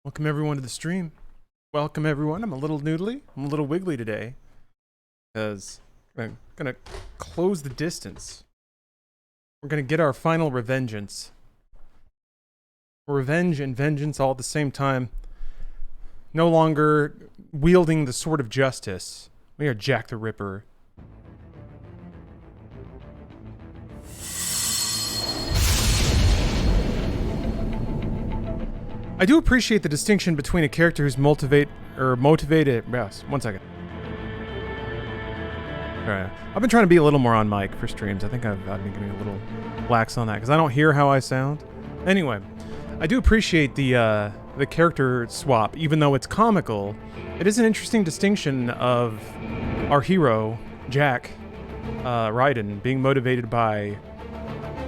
Welcome everyone to the stream. Welcome everyone. I'm a little noodly. I'm a little wiggly today because I'm gonna close the distance. We're gonna get our final revengeance. Revenge and vengeance all at the same time. No longer wielding the sword of justice. We are Jack the Ripper. I do appreciate the distinction between a character who's motivated. Yes, one second. Alright, I've been trying to be a little more on mic for streams. I think I've been getting a little lax on that because I don't hear how I sound. Anyway, I do appreciate the character swap, even though it's comical. It is an interesting distinction of our hero, Jack, Raiden, being motivated by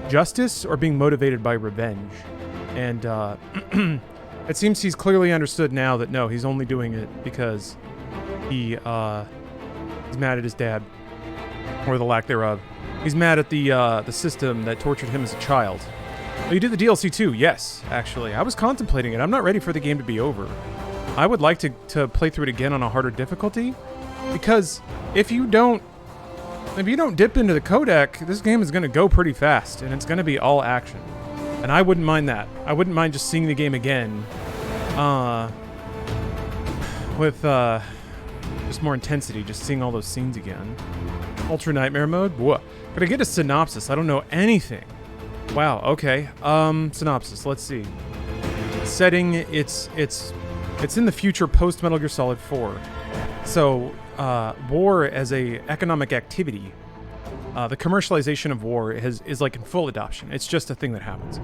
justice or being motivated by revenge. And it seems he's clearly understood now that no, he's only doing it because he's mad at his dad, or the lack thereof. He's mad at the system that tortured him as a child. Oh, you did the DLC too? Yes, actually. I was contemplating it. I'm not ready for the game to be over. I would like to play through it again on a harder difficulty, because if you don't dip into the codec, this game is going to go pretty fast, and it's going to be all action. And I wouldn't mind that. I wouldn't mind just seeing the game again, with just more intensity, just seeing all those scenes again. Ultra Nightmare mode? What? Could I get a synopsis? I don't know anything. Wow, okay. Synopsis, let's see. Setting, it's in the future post Metal Gear Solid 4. So, war as a economic activity, the commercialization of war is like in full adoption. It's just a thing that happens.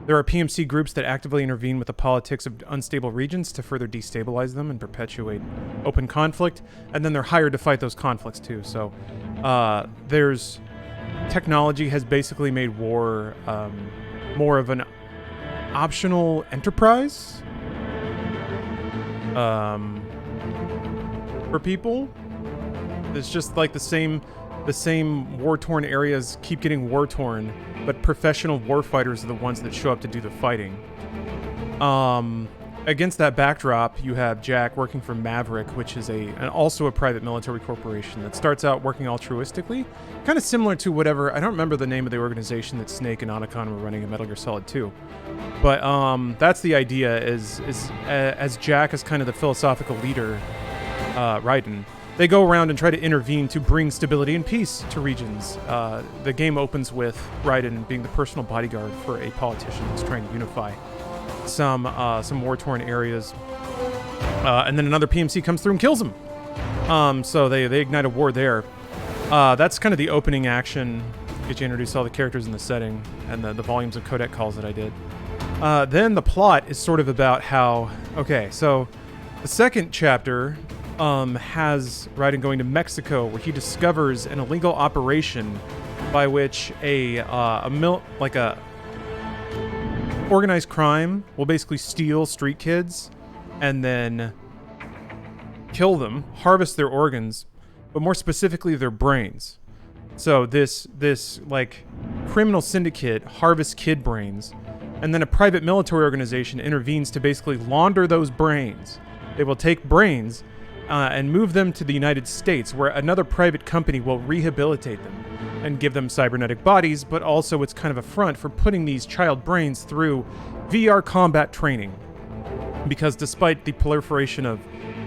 There are PMC groups that actively intervene with the politics of unstable regions to further destabilize them and perpetuate open conflict, and then they're hired to fight those conflicts too. So, there's technology has basically made war more of an optional enterprise for people. It's just like the same war-torn areas keep getting war-torn, but professional warfighters are the ones that show up to do the fighting. Against that backdrop, you have Jack working for Maverick, which is also a private military corporation that starts out working altruistically, kind of similar to whatever, I don't remember the name of the organization that Snake and Otacon were running in Metal Gear Solid 2. But that's the idea, as Jack is kind of the philosophical leader, Raiden, they go around and try to intervene to bring stability and peace to regions. The game opens with Raiden being the personal bodyguard for a politician who's trying to unify some war-torn areas. And then another PMC comes through and kills him. So they ignite a war there. That's kind of the opening action. Get you introduce all the characters in the setting and the volumes of codec calls that I did. Then the plot is sort of about how... Okay, so the second chapter... has Raiden going to Mexico, where he discovers an illegal operation by which organized crime will basically steal street kids and then kill them, harvest their organs, but more specifically their brains. So this like criminal syndicate harvests kid brains, and then a private military organization intervenes to basically launder those brains. They will take brains and move them to the United States, where another private company will rehabilitate them and give them cybernetic bodies, but also it's kind of a front for putting these child brains through VR combat training. Because despite the proliferation of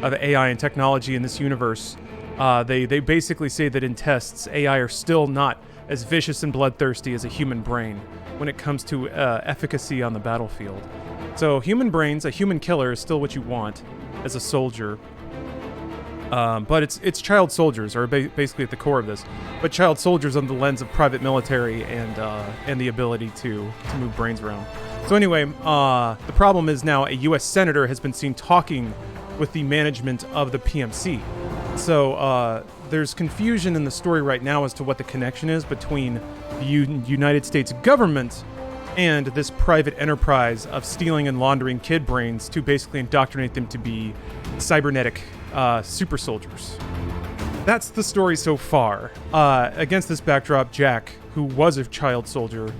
AI and technology in this universe, they basically say that in tests, AI are still not as vicious and bloodthirsty as a human brain when it comes to efficacy on the battlefield. So human brains, a human killer, is still what you want as a soldier. But it's child soldiers are basically at the core of this, but child soldiers under the lens of private military and the ability to move brains around. So anyway, the problem is now a U.S. senator has been seen talking with the management of the PMC. So there's confusion in the story right now as to what the connection is between the United States government and this private enterprise of stealing and laundering kid brains to basically indoctrinate them to be cybernetic super soldiers. That's the story so far. Against this backdrop, Jack, who was a child soldier,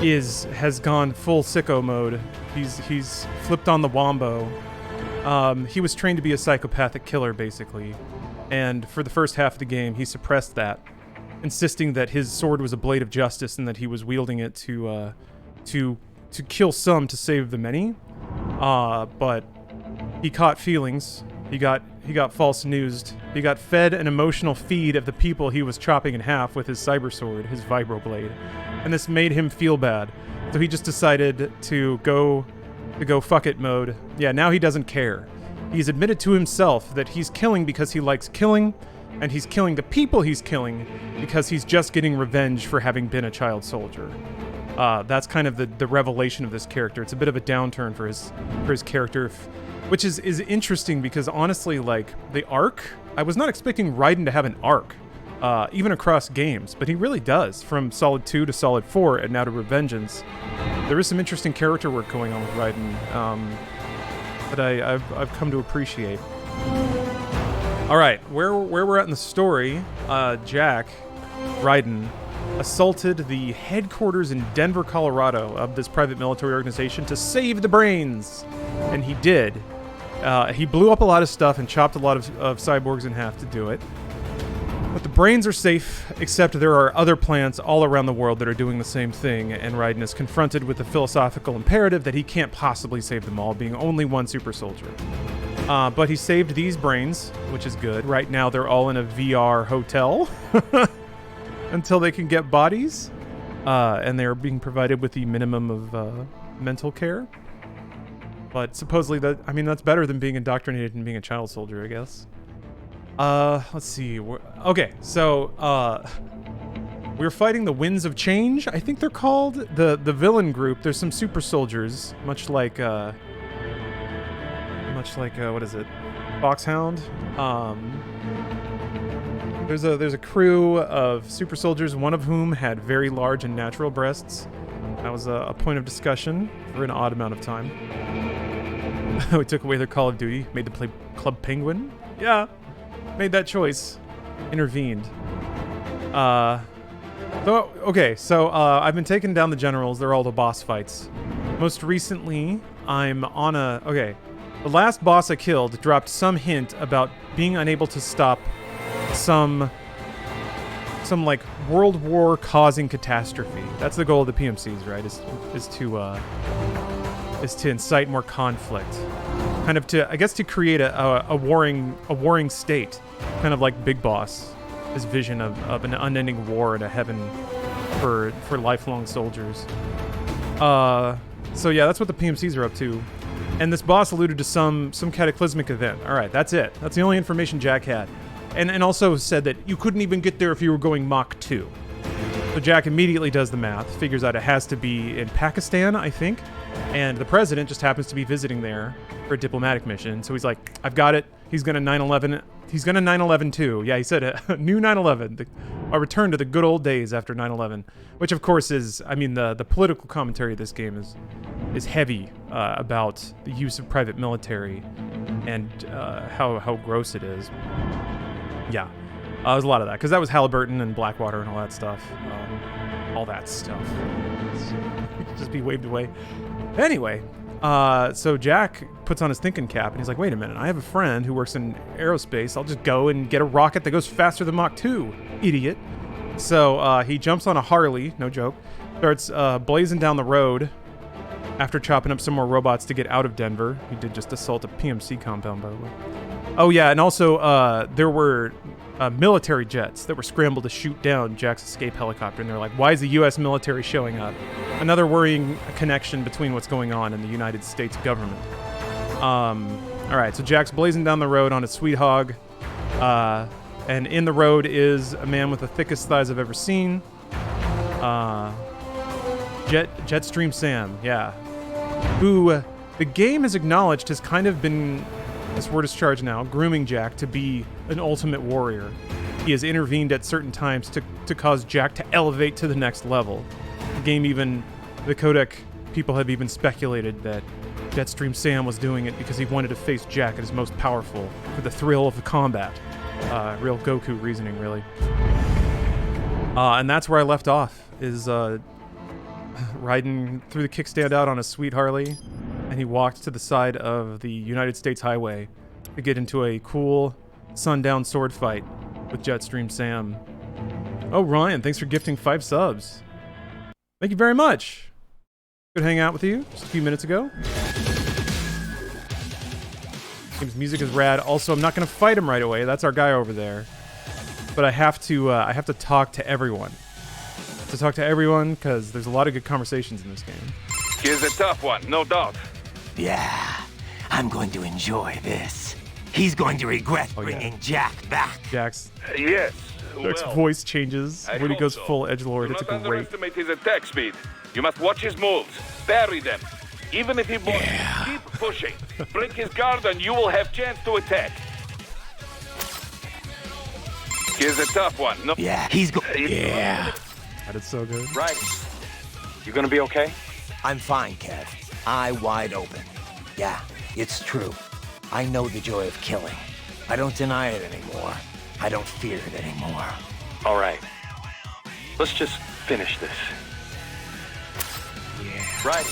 has gone full sicko mode He's flipped on the wombo. He was trained to be a psychopathic killer, basically. And for the first half of the game, he suppressed that, insisting that his sword was a blade of justice and that he was wielding it to kill some to save the many. But he caught feelings. He got false newsed. He got fed an emotional feed of the people he was chopping in half with his cyber sword, his vibroblade, and this made him feel bad. So he just decided to go fuck it mode. Yeah, now he doesn't care. He's admitted to himself that he's killing because he likes killing, and he's killing the people he's killing because he's just getting revenge for having been a child soldier. That's kind of the revelation of this character. It's a bit of a downturn for his character, which is interesting because honestly, like, the arc, I was not expecting Raiden to have an arc, even across games, but he really does, from Solid 2 to Solid 4 and now to Revengeance. There is some interesting character work going on with Raiden that I've come to appreciate. All right, where we're at in the story, Jack, Raiden, assaulted the headquarters in Denver, Colorado of this private military organization to save the brains. And he did. He blew up a lot of stuff and chopped a lot of cyborgs in half to do it. But the brains are safe, except there are other plants all around the world that are doing the same thing, and Raiden is confronted with the philosophical imperative that he can't possibly save them all, being only one super soldier. But he saved these brains, which is good. Right now they're all in a VR hotel until they can get bodies, and they're being provided with the minimum of mental care. But supposedly that's better than being indoctrinated and being a child soldier, I guess. Let's see. Okay, so we're fighting the Winds of Change, I think they're called. The villain group. There's some super soldiers, much like what is it? Foxhound. There's a crew of super soldiers, one of whom had very large and natural breasts. That was a point of discussion for an odd amount of time. We took away their Call of Duty, made them play Club Penguin. Yeah. Made that choice. Intervened. I've been taking down the generals. They're all the boss fights. Most recently, I'm on the last boss I killed dropped some hint about being unable to stop some like world war causing catastrophe. That's the goal of the PMCs, right? Is to incite more conflict. Kind of to create a warring state, kind of like Big Boss, his vision of an unending war and a heaven for lifelong soldiers. So yeah, that's what the PMCs are up to. And this boss alluded to some cataclysmic event. All right, that's it. That's the only information Jack had. And also said that you couldn't even get there if you were going Mach 2. So Jack immediately does the math, figures out it has to be in Pakistan, I think. And the president just happens to be visiting there for a diplomatic mission. So he's like, I've got it. He's going to 9/11. He's going to 9/11 too. Yeah, he said a new 9/11. A return to the good old days after 9/11. Which, of course, is, the political commentary of this game is heavy about the use of private military and how gross it is. Yeah. There's a lot of that. Because that was Halliburton and Blackwater and all that stuff. Just be waved away. Anyway, so Jack puts on his thinking cap and he's like, wait a minute, I have a friend who works in aerospace. I'll just go and get a rocket that goes faster than Mach 2, idiot. So he jumps on a Harley, no joke, starts blazing down the road after chopping up some more robots to get out of Denver. He did just assault a PMC compound, by the way. Oh yeah, and also there were military jets that were scrambled to shoot down Jack's escape helicopter, and they're like, why is the U.S. military showing up? Another worrying connection between what's going on in the United States government. All right, so Jack's blazing down the road on a sweet hog, and in the road is a man with the thickest thighs I've ever seen. Jetstream Sam, yeah. Who the game has acknowledged has kind of been, this word is charged now, grooming Jack to be an ultimate warrior. He has intervened at certain times to cause Jack to elevate to the next level. The game even, the codec people have even speculated that Jetstream Sam was doing it because he wanted to face Jack at his most powerful for the thrill of the combat. Real Goku reasoning, really. And that's where I left off, is Raiden threw the kickstand out on a sweet Harley, and he walked to the side of the United States highway to get into a cool sundown sword fight with Jetstream Sam. Oh, Ryan, thanks for gifting 5 subs. Thank you very much. Good hang out with you just a few minutes ago. Game's music is rad. Also, I'm not going to fight him right away. That's our guy over there. But I have to talk to everyone. To talk to everyone, because there's a lot of good conversations in this game. Here's a tough one, no doubt. Yeah, I'm going to enjoy this. He's going to regret bringing Jack back. Jack's Yes. Jack's Well, voice changes I when he hope goes so. full edgelord. Do It's not a great. underestimate his attack speed. You must watch his moves. Parry them. Even if he blocks, keep pushing. Break his guard and you will have chance to attack. Here's a tough one. No. Yeah, he's Yeah. That is so good. Right. You gonna be okay? I'm fine, Kev. Eye wide open. Yeah, it's true. I know the joy of killing. I don't deny it anymore. I don't fear it anymore. All right. Let's just finish this. Yeah. Right.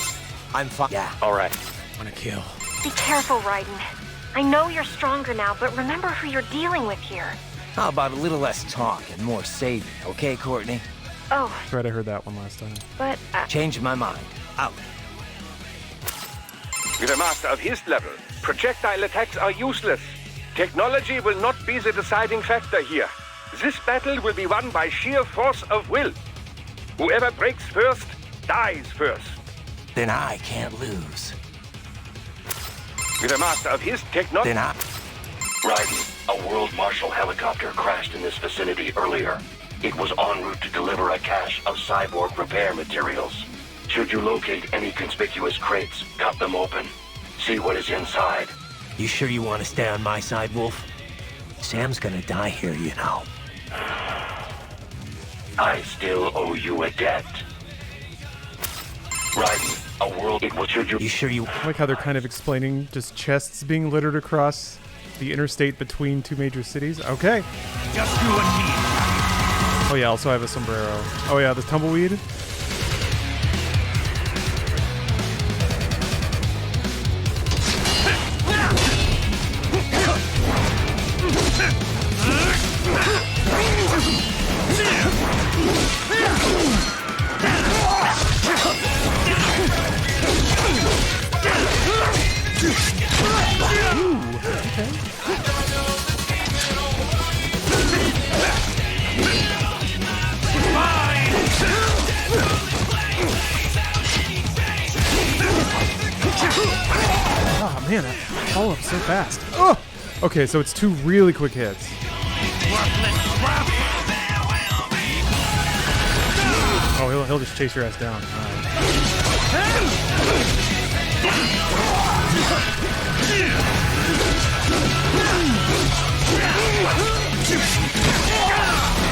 I'm fine. Yeah. All right. Wanna kill. Be careful, Raiden. I know you're stronger now, but remember who you're dealing with here. How about a little less talk and more saving, okay, Courtney? Oh, Right, I heard that one last time. but Changed my mind. Out. With a master of his level, projectile attacks are useless. Technology will not be the deciding factor here. This battle will be won by sheer force of will. Whoever breaks first, dies first. Then I can't lose. With a master of his technology... Then I... Raiden, a World Marshal helicopter crashed in this vicinity earlier. It was en route to deliver a cache of cyborg repair materials. Should you locate any conspicuous crates, cut them open. See what is inside. You sure you want to stay on my side, Wolf? Sam's gonna die here, you know. I still owe you a debt. Raiden, a world... It was... Should you... You sure you... I like how they're kind of explaining just chests being littered across the interstate between 2 major cities. Okay. Just you and me. Oh yeah, also I have a sombrero. Oh yeah, the tumbleweed. Oh man, I follow up so fast. Oh! Okay, so it's 2 really quick hits. Oh, he'll just chase your ass down.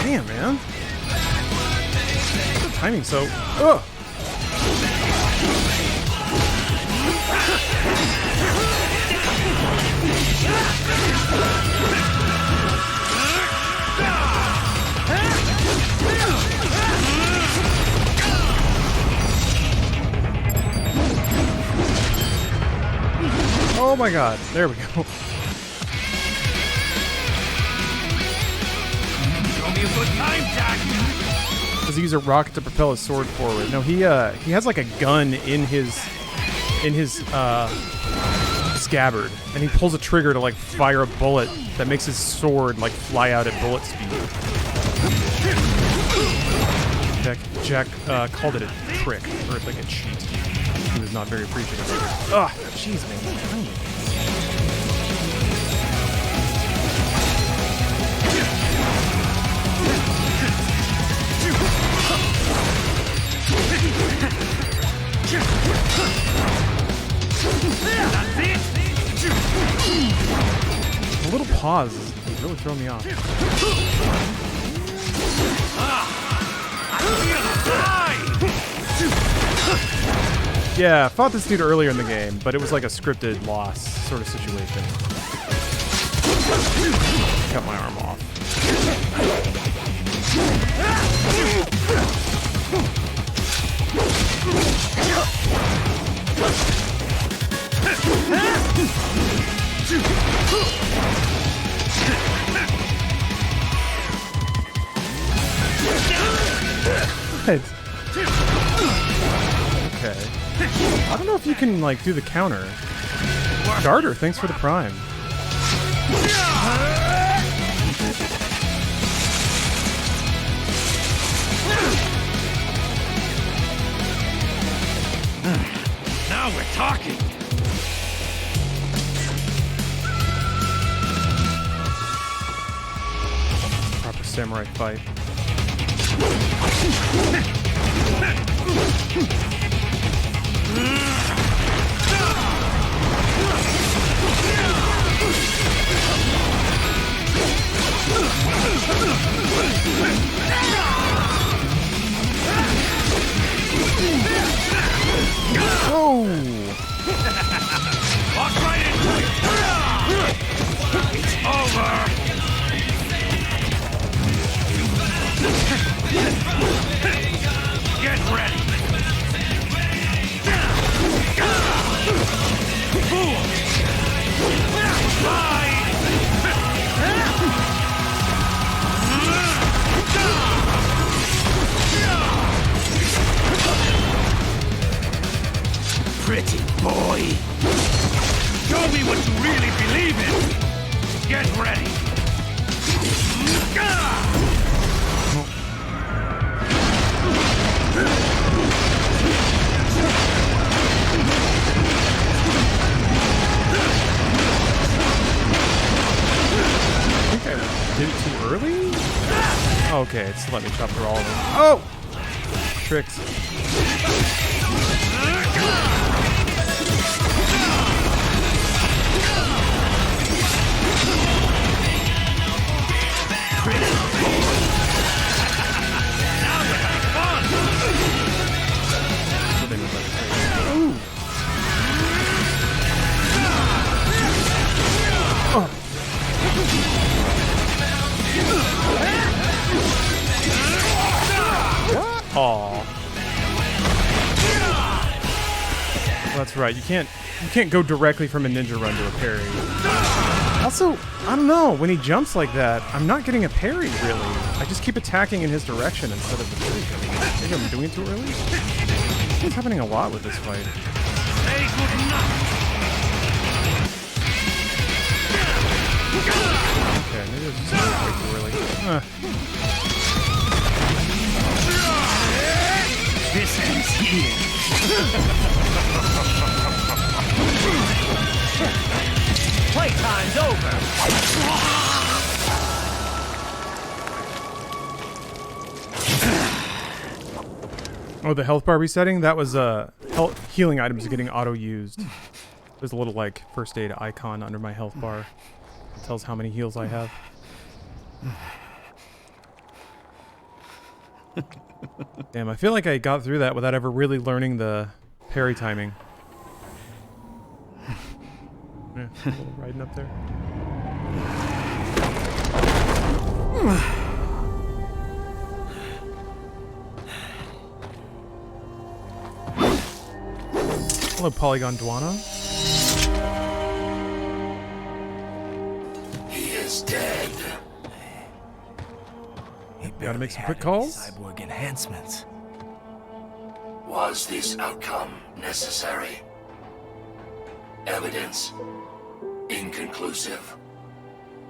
Damn, man. The timing so... Ugh! Oh my god, there we go. Show me a good time, Jack. Does he use a rocket to propel his sword forward? No, he has like a gun in his scabbard, and he pulls a trigger to like fire a bullet that makes his sword like fly out at bullet speed. Jack called it a trick, or like a cheat. He was not very appreciative of it. Ugh, jeez, man. A little pause is really throwing me off. Yeah, fought this dude earlier in the game, but it was like a scripted loss sort of situation. Cut my arm off. What? Okay. I don't know if you can, like, do the counter. Darter, thanks for the prime. Now we're talking. Proper samurai fight. Oh! Walk right into it. It's over. Get ready. Fool. Pretty boy. Show me what you really believe in. Get ready. I think I did it too early? Okay, it's let me chop through all of them. Oh! Tricks. Ooh. Oh. Aw. That's right. You can't go directly from a ninja run to a parry. Also, I don't know, when he jumps like that, I'm not getting a parry really. I just keep attacking in his direction instead of the parry. Maybe I'm doing it too early? It's happening a lot with this fight. Hey, good enough. Okay, maybe it's just way too early. This ends here. Playtime's over. Oh, the health bar resetting? That was healing items getting auto-used. There's a little, like, first aid icon under my health bar. It tells how many heals I have. Damn, I feel like I got through that without ever really learning the parry timing. Yeah, a little Raiden up there. Hello, Polygon Dwana. He is dead. Gotta make some quick calls. Cyborg enhancements. Was this outcome necessary? Evidence inconclusive.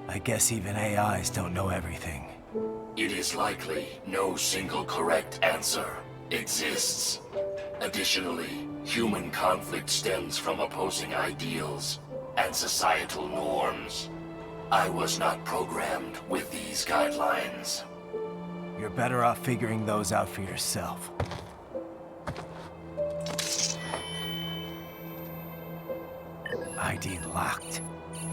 I guess even AIs don't know everything. It is likely no single correct answer exists. Additionally, human conflict stems from opposing ideals and societal norms. I was not programmed with these guidelines. You're better off figuring those out for yourself. ID locked.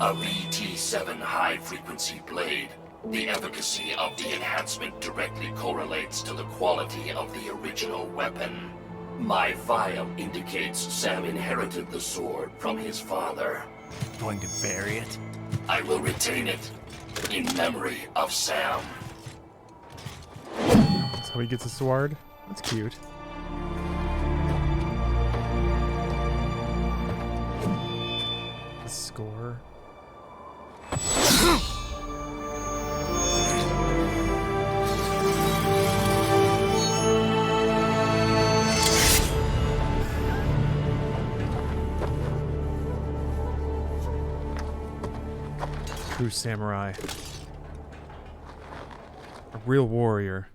A VT7 high-frequency blade. The efficacy of the enhancement directly correlates to the quality of the original weapon. My file indicates Sam inherited the sword from his father. Going to bury it? I will retain it in memory of Sam. That's how he gets a sword. That's cute. The score. true samurai. A real warrior.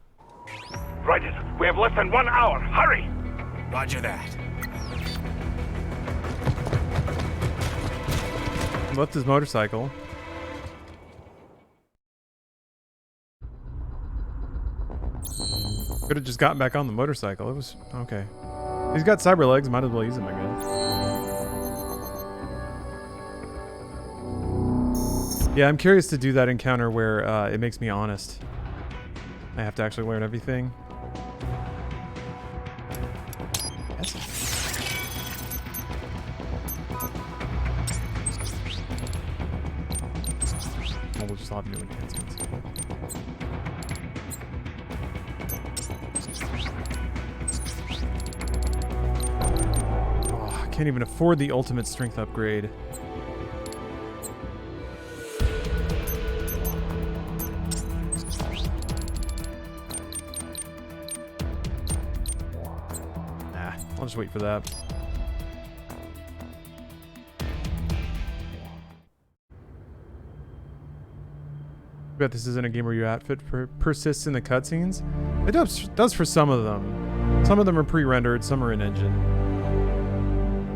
Raiden, we have less than 1 hour. Hurry! Roger that. He left his motorcycle. Could have just gotten back on the motorcycle. It was okay. He's got cyber legs. Might as well use them, I guess. Yeah, I'm curious to do that encounter where it makes me honest. I have to actually learn everything. Yes. Oh, we'll just have new enhancements. Oh, I can't even afford the ultimate strength upgrade. I'll just wait for that. Bet this isn't a game where your outfit persists in the cutscenes. It does for some of them. Some of them are pre-rendered, some are in engine.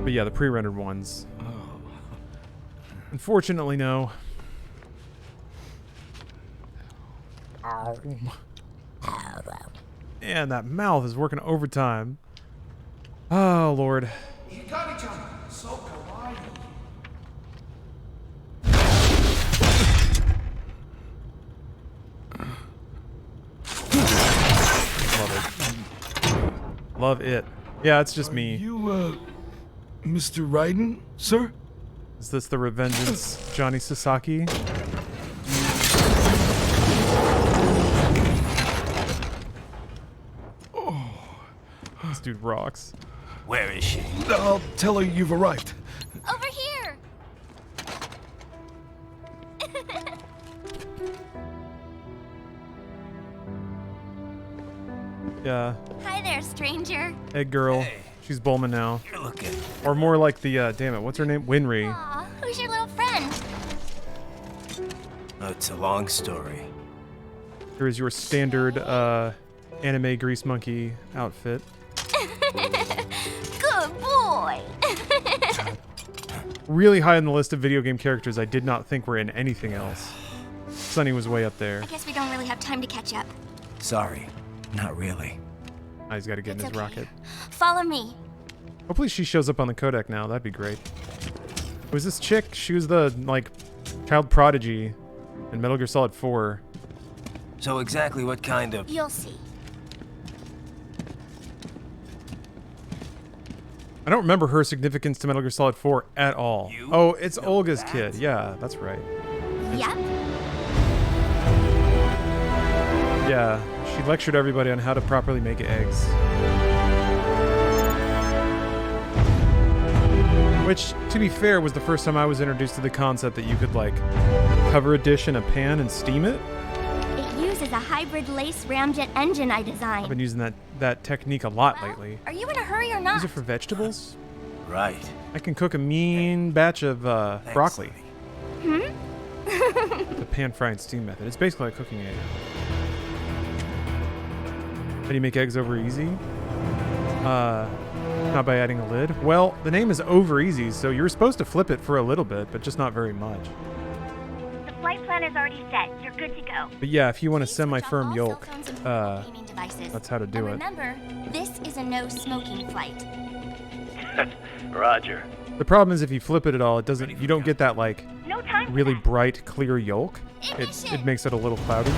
But yeah, the pre-rendered ones. Unfortunately, no. Man, that mouth is working overtime. Oh, Lord. So kawaii. Love it. Yeah, it's just me. You, Mr. Raiden, sir? Is this the Revengeance Johnny Sasaki? This dude rocks. Where is she? I'll tell her you've arrived. Over here! Yeah. Hi there, stranger. Egg girl. Hey. She's Bulma now. You're looking. Or more like the, damn it, what's her name? Winry. Aw, who's your little friend? Oh, it's a long story. Here is your standard, anime grease monkey outfit. Good boy. Really high on the list of video game characters I did not think were in anything else. Sunny was way up there. I guess we don't really have time to catch up. Sorry, not really. Oh, he's got to get in It's his okay. rocket. Follow me. Hopefully she shows up on the codec now. That'd be great. Who's this chick? She was the, like, child prodigy in Metal Gear Solid 4. So exactly what kind of... You'll see. I don't remember her significance to Metal Gear Solid 4 at all. You Oh, it's know Olga's that? kid. Yeah, that's right. Yep. Yeah, she lectured everybody on how to properly make eggs. Which, to be fair, was the first time I was introduced to the concept that you could, like, cover a dish in a pan and steam it. It uses a hybrid lace ramjet engine I I've designed. been using that technique a lot lately. Are you in a hurry or not? Use it for vegetables? Right. I can cook a mean batch of Thanks, broccoli. Sonny. The pan fry and steam method. It's basically like cooking egg. How do you make eggs over easy? Not by adding a lid. Well, the name is over easy, so you're supposed to flip it for a little bit, but just not very much. The flight plan is already set. You're good to go. But yeah, if you want a Please switch off semi-firm all yolk, cell phones and portable gaming devices. that's how to do And it. remember, this is a no-smoking flight. Roger. The problem is if you flip it at all, it doesn't. You don't get that like No time for really that. bright, clear yolk. It Ignition! makes it a little cloudy.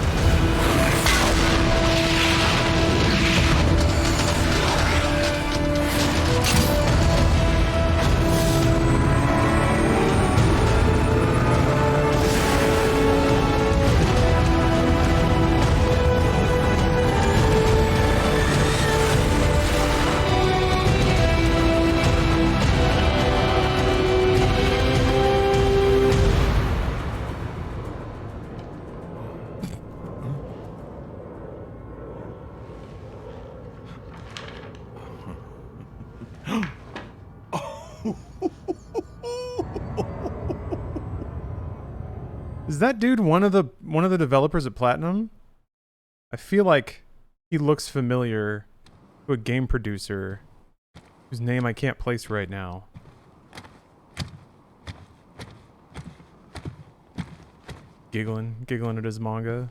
that dude one of the developers at Platinum? I feel like he looks familiar to a game producer whose name I can't place right now. Giggling at his manga.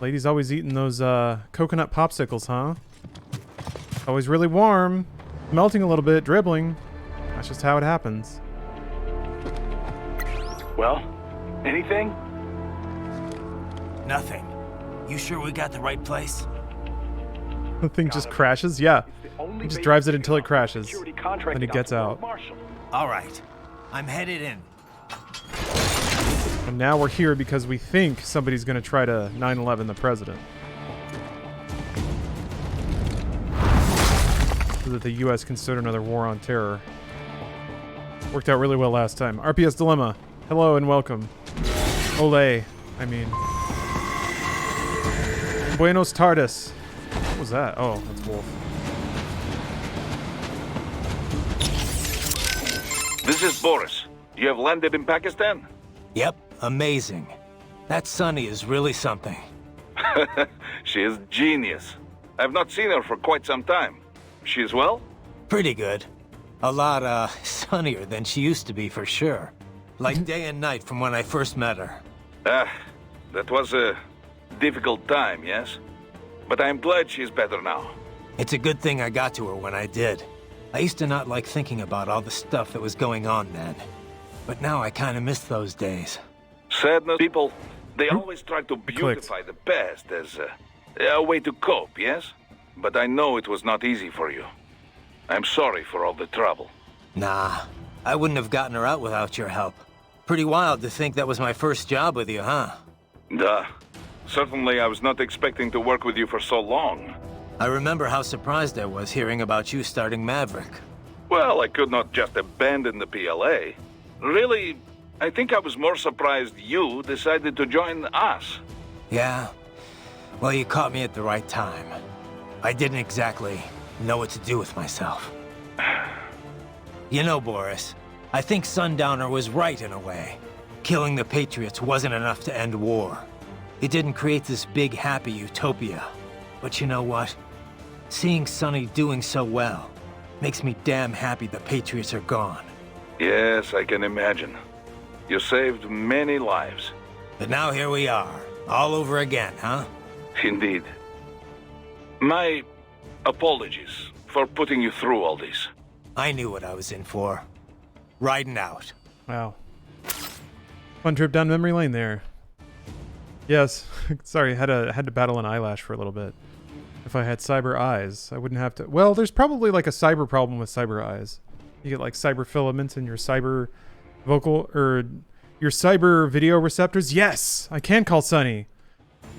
Lady's always eating those coconut popsicles, huh? Always really warm, melting a little bit, dribbling. That's just how it happens. Well, anything? Nothing. You sure we got the right place? The thing just crashes? Yeah. He just drives it until it crashes. Then he gets out. All right. I'm headed in. And now we're here because we think somebody's going to try to 9/11 the president. So that the U.S. can start another war on terror. Worked out really well last time. RPS Dilemma. Hello and welcome. Ole. I mean. Buenos tardes. What was that? Oh, that's Wolf. This is Boris. You have landed in Pakistan? Yep, amazing. That Sunny is really something. She is genius. I've not seen her for quite some time. She is well? Pretty good. A lot, sunnier than she used to be for sure. Like day and night from when I first met her. That was a difficult time, yes? But I'm glad she's better now. It's a good thing I got to her when I did. I used to not like thinking about all the stuff that was going on then. But now I kind of miss those days. Sadness, people, they always try to beautify the past as a way to cope, yes? But I know it was not easy for you. I'm sorry for all the trouble. Nah, I wouldn't have gotten her out without your help. Pretty wild to think that was my first job with you, huh? Duh. Certainly I was not expecting to work with you for so long. I remember how surprised I was hearing about you starting Maverick. Well, I could not just abandon the PLA. Really, I think I was more surprised you decided to join us. Yeah? Well, you caught me at the right time. I didn't exactly know what to do with myself. You know, Boris, I think Sundowner was right in a way. Killing the Patriots wasn't enough to end war. It didn't create this big, happy utopia. But you know what? Seeing Sonny doing so well makes me damn happy the Patriots are gone. Yes, I can imagine. You saved many lives. But now here we are, all over again, huh? Indeed. My apologies for putting you through all this. I knew what I was in for. Riding out. Wow. Fun trip down memory lane there. Yes. Sorry, had to battle an eyelash for a little bit. If I had cyber eyes, I wouldn't have to... Well, there's probably like a cyber problem with cyber eyes. You get like cyber filaments in your cyber vocal... or your cyber video receptors. Yes! I can call Sunny.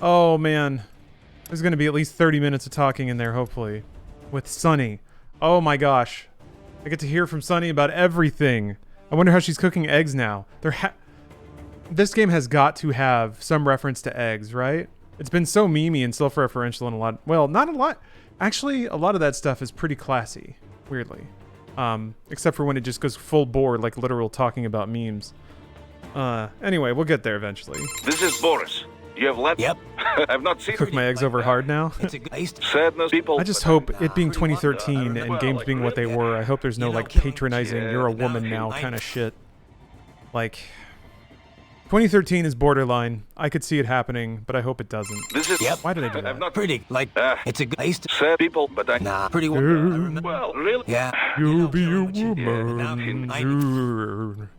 Oh, man. There's going to be at least 30 minutes of talking in there, hopefully. With Sunny. Oh my gosh. I get to hear from Sunny about everything. I wonder how she's cooking eggs now. This game has got to have some reference to eggs, right? It's been so memey and self-referential in a lot... Well, not a lot. Actually, a lot of that stuff is pretty classy, weirdly. Except for when it just goes full bore, like literal talking about memes. Anyway, we'll get there eventually. This is Boris. You have left? Yep. I've not seen Cook my eggs over hard now. Sadness, people. I just hope it being 2013 and games being what they were, I hope there's no like patronizing "you're a woman now" kind of shit. Like 2013 is borderline. I could see it happening, but I hope it doesn't. This is... Yep. Why did I do that? I'm not Pretty, like, it's a good... sad people, but I... Nah, pretty well. I remember. Well, really? Yeah. You'll be a what you did, and now woman.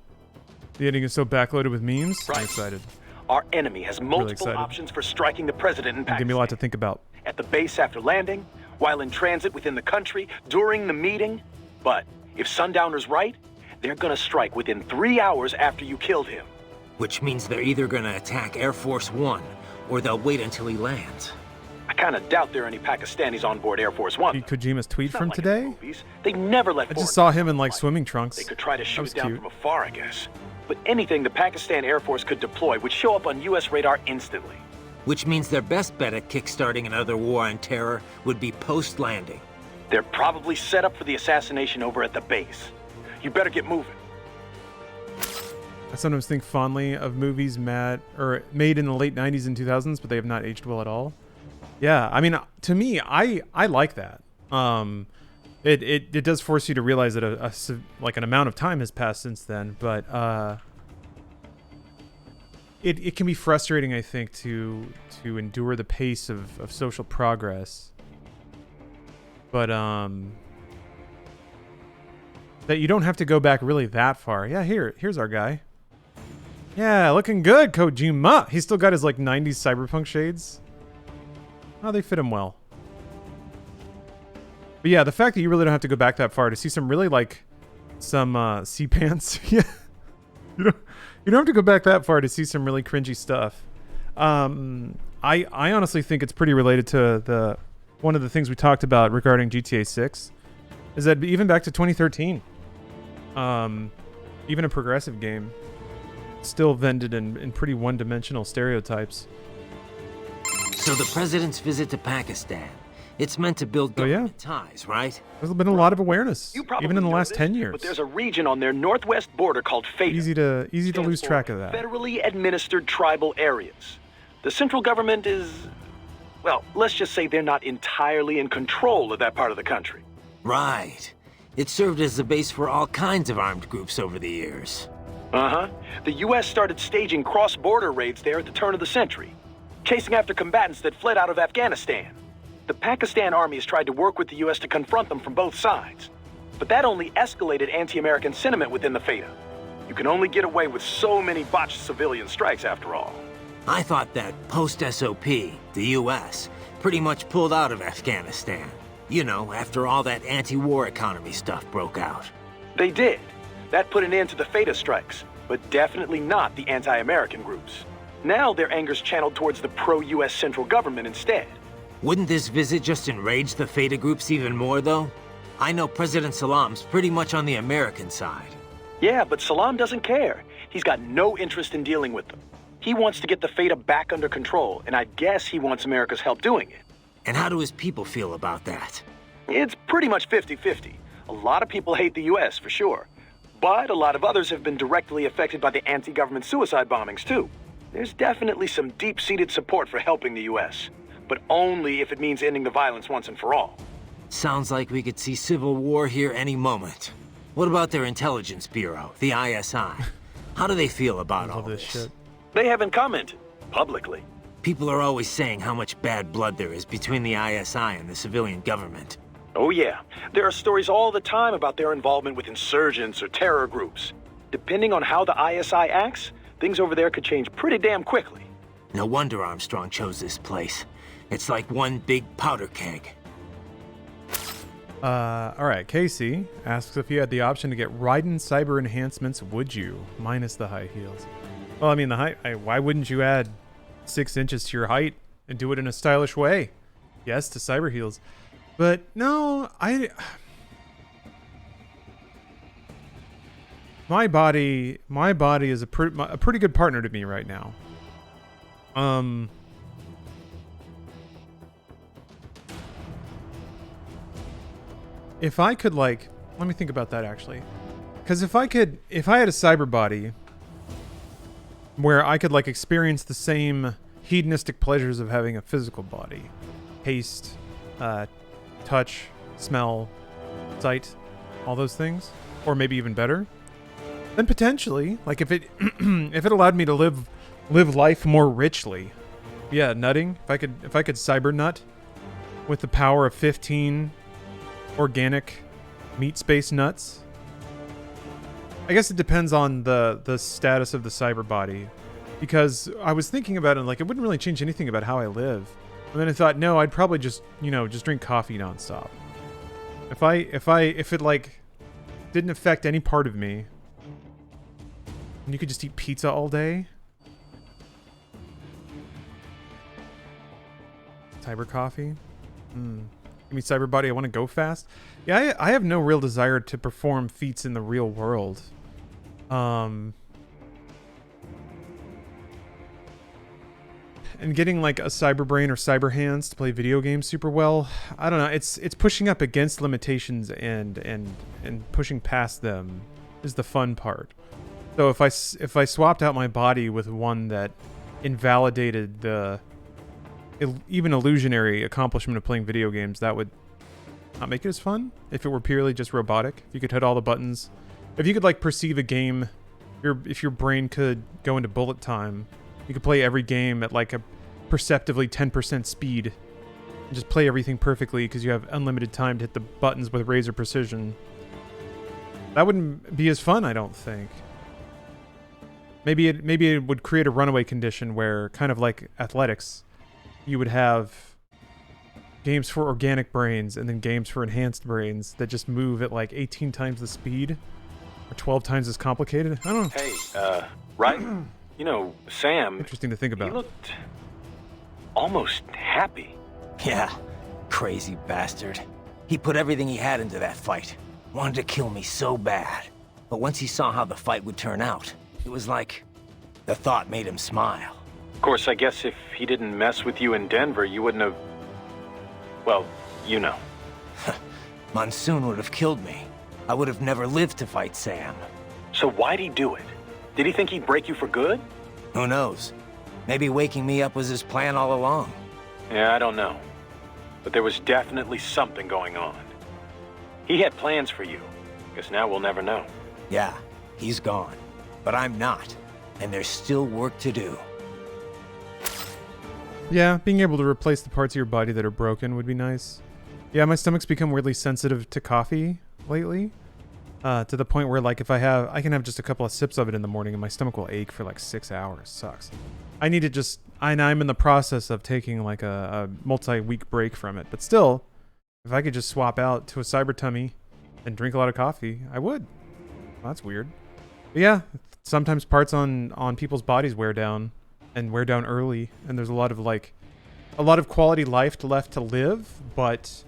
The ending is so backloaded with memes. I'm excited. Our enemy has multiple excited. options for striking the president in Pakistan. Give me a lot to think about. At the base after landing, while in transit within the country, during the meeting. But if Sundowner's right, they're gonna strike within 3 hours after you killed him. Which means they're either gonna attack Air Force One, or they'll wait until he lands. I kinda doubt there are any Pakistanis on board Air Force One. Kojima's tweet It's not from like in the today? movies. They never let I just foreigners saw him in like fly. swimming trunks. They could try to That shoot was it down cute. from afar, I guess. But anything the Pakistan Air Force could deploy would show up on U.S. radar instantly. Which means their best bet at kickstarting another war on terror would be post-landing. They're probably set up for the assassination over at the base. You better get moving. I sometimes think fondly of movies made in the late 90s and 2000s, but they have not aged well at all. Yeah, I mean, to me, I like that. It does force you to realize that an amount of time has passed since then, but it can be frustrating, I think, to endure the pace of social progress. But that you don't have to go back really that far. Yeah, here's our guy. Yeah, looking good, Kojima. He's still got his like 90s cyberpunk shades. Oh, they fit him well. But yeah, the fact that you really don't have to go back that far to see some really like some sea pants. Yeah. You don't have to go back that far to see some really cringy stuff. I honestly think it's pretty related to one of the things we talked about regarding GTA 6 is that even back to 2013, even a progressive game still vended in pretty one-dimensional stereotypes. So the president's visit to Pakistan, it's meant to build government ties, right? There's been a lot of awareness, You probably even in the know last this, 10 years. But there's a region on their northwest border called FATA. Easy to Stands lose for track of that. Federally administered tribal areas. The central government is, well, let's just say they're not entirely in control of that part of the country. Right. It served as the base for all kinds of armed groups over the years. Uh-huh. The U.S. started staging cross-border raids there at the turn of the century, chasing after combatants that fled out of Afghanistan. The Pakistan armies tried to work with the U.S. to confront them from both sides, but that only escalated anti-American sentiment within the FATA. You can only get away with so many botched civilian strikes after all. I thought that post-SOP, the U.S., pretty much pulled out of Afghanistan. You know, after all that anti-war economy stuff broke out. They did. That put an end to the FATA strikes, but definitely not the anti-American groups. Now their anger's channeled towards the pro-U.S. central government instead. Wouldn't this visit just enrage the FATA groups even more, though? I know President Salam's pretty much on the American side. Yeah, but Salam doesn't care. He's got no interest in dealing with them. He wants to get the FATA back under control, and I guess he wants America's help doing it. And how do his people feel about that? It's pretty much 50-50. A lot of people hate the U.S., for sure. But a lot of others have been directly affected by the anti-government suicide bombings, too. There's definitely some deep-seated support for helping the U.S., but only if it means ending the violence once and for all. Sounds like we could see civil war here any moment. What about their intelligence bureau, the ISI? How do they feel about all this? Shit. They haven't commented publicly. People are always saying how much bad blood there is between the ISI and the civilian government. Oh yeah, there are stories all the time about their involvement with insurgents or terror groups. Depending on how the ISI acts, things over there could change pretty damn quickly. No wonder Armstrong chose this place. It's like one big powder keg. Alright, Casey asks if you had the option to get Raiden cyber enhancements, would you? Minus the high heels. Well, I mean, the height, why wouldn't you add 6 inches to your height and do it in a stylish way? Yes, to cyber heels. But no, my body is a pretty good partner to me right now. If I could, like, let me think about that actually. Because if I had a cyber body where I could like experience the same hedonistic pleasures of having a physical body, taste, touch, smell, sight, all those things, or maybe even better, then potentially, like if it if it allowed me to live life more richly, yeah, nutting. If I could cyber nut with the power of 15 organic meat space nuts. I guess it depends on the status of the cyber body, because I was thinking about it and like it wouldn't really change anything about how I live. And then I thought, no, I'd probably just drink coffee nonstop. If it like didn't affect any part of me, and you could just eat pizza all day. Cyber coffee. Give me cyber body. I want to go fast. Yeah, I have no real desire to perform feats in the real world. And getting like a cyber brain or cyber hands to play video games super well, I don't know. It's pushing up against limitations and pushing past them is the fun part. So if I swapped out my body with one that invalidated the even illusionary accomplishment of playing video games, that would not make it as fun. If it were purely just robotic, if you could hit all the buttons, if you could like perceive a game, if your brain could go into bullet time, you could play every game at like a perceptively 10% speed and just play everything perfectly because you have unlimited time to hit the buttons with razor precision. That wouldn't be as fun, I don't think. Maybe it would create a runaway condition where, kind of like athletics, you would have games for organic brains and then games for enhanced brains that just move at like 18 times the speed or 12 times as complicated. I don't know. Hey, Raiden, you know, Sam... Interesting to think about. He looked almost happy. Yeah, crazy bastard. He put everything he had into that fight. Wanted to kill me so bad. But once he saw how the fight would turn out, it was like the thought made him smile. Of course, I guess if he didn't mess with you in Denver, you wouldn't have... Well, you know. Monsoon would have killed me. I would have never lived to fight Sam. So why'd he do it? Did he think he'd break you for good? Who knows? Maybe waking me up was his plan all along. Yeah, I don't know. But there was definitely something going on. He had plans for you. Guess now we'll never know. Yeah, he's gone. But I'm not. And there's still work to do. Yeah, being able to replace the parts of your body that are broken would be nice. Yeah, my stomach's become weirdly sensitive to coffee lately. To the point where, like, I can have just a couple of sips of it in the morning and my stomach will ache for like 6 hours. Sucks. I need to just... I'm in the process of taking like a multi-week break from it. But still, if I could just swap out to a cyber tummy and drink a lot of coffee, I would. Well, that's weird. But yeah, sometimes parts on people's bodies wear down. And wear down early, and there's a lot of quality life left to live, but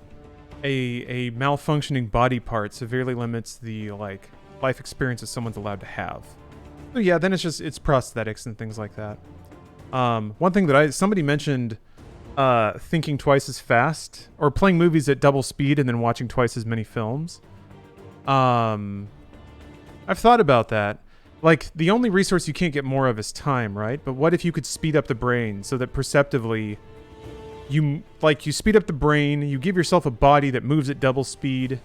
a malfunctioning body part severely limits the like life experiences someone's allowed to have. So yeah, then it's prosthetics and things like that. One thing that somebody mentioned, thinking twice as fast or playing movies at double speed and then watching twice as many films. I've thought about that. Like, the only resource you can't get more of is time, right? But what if you could speed up the brain so that perceptively you speed up the brain, you give yourself a body that moves at double speed,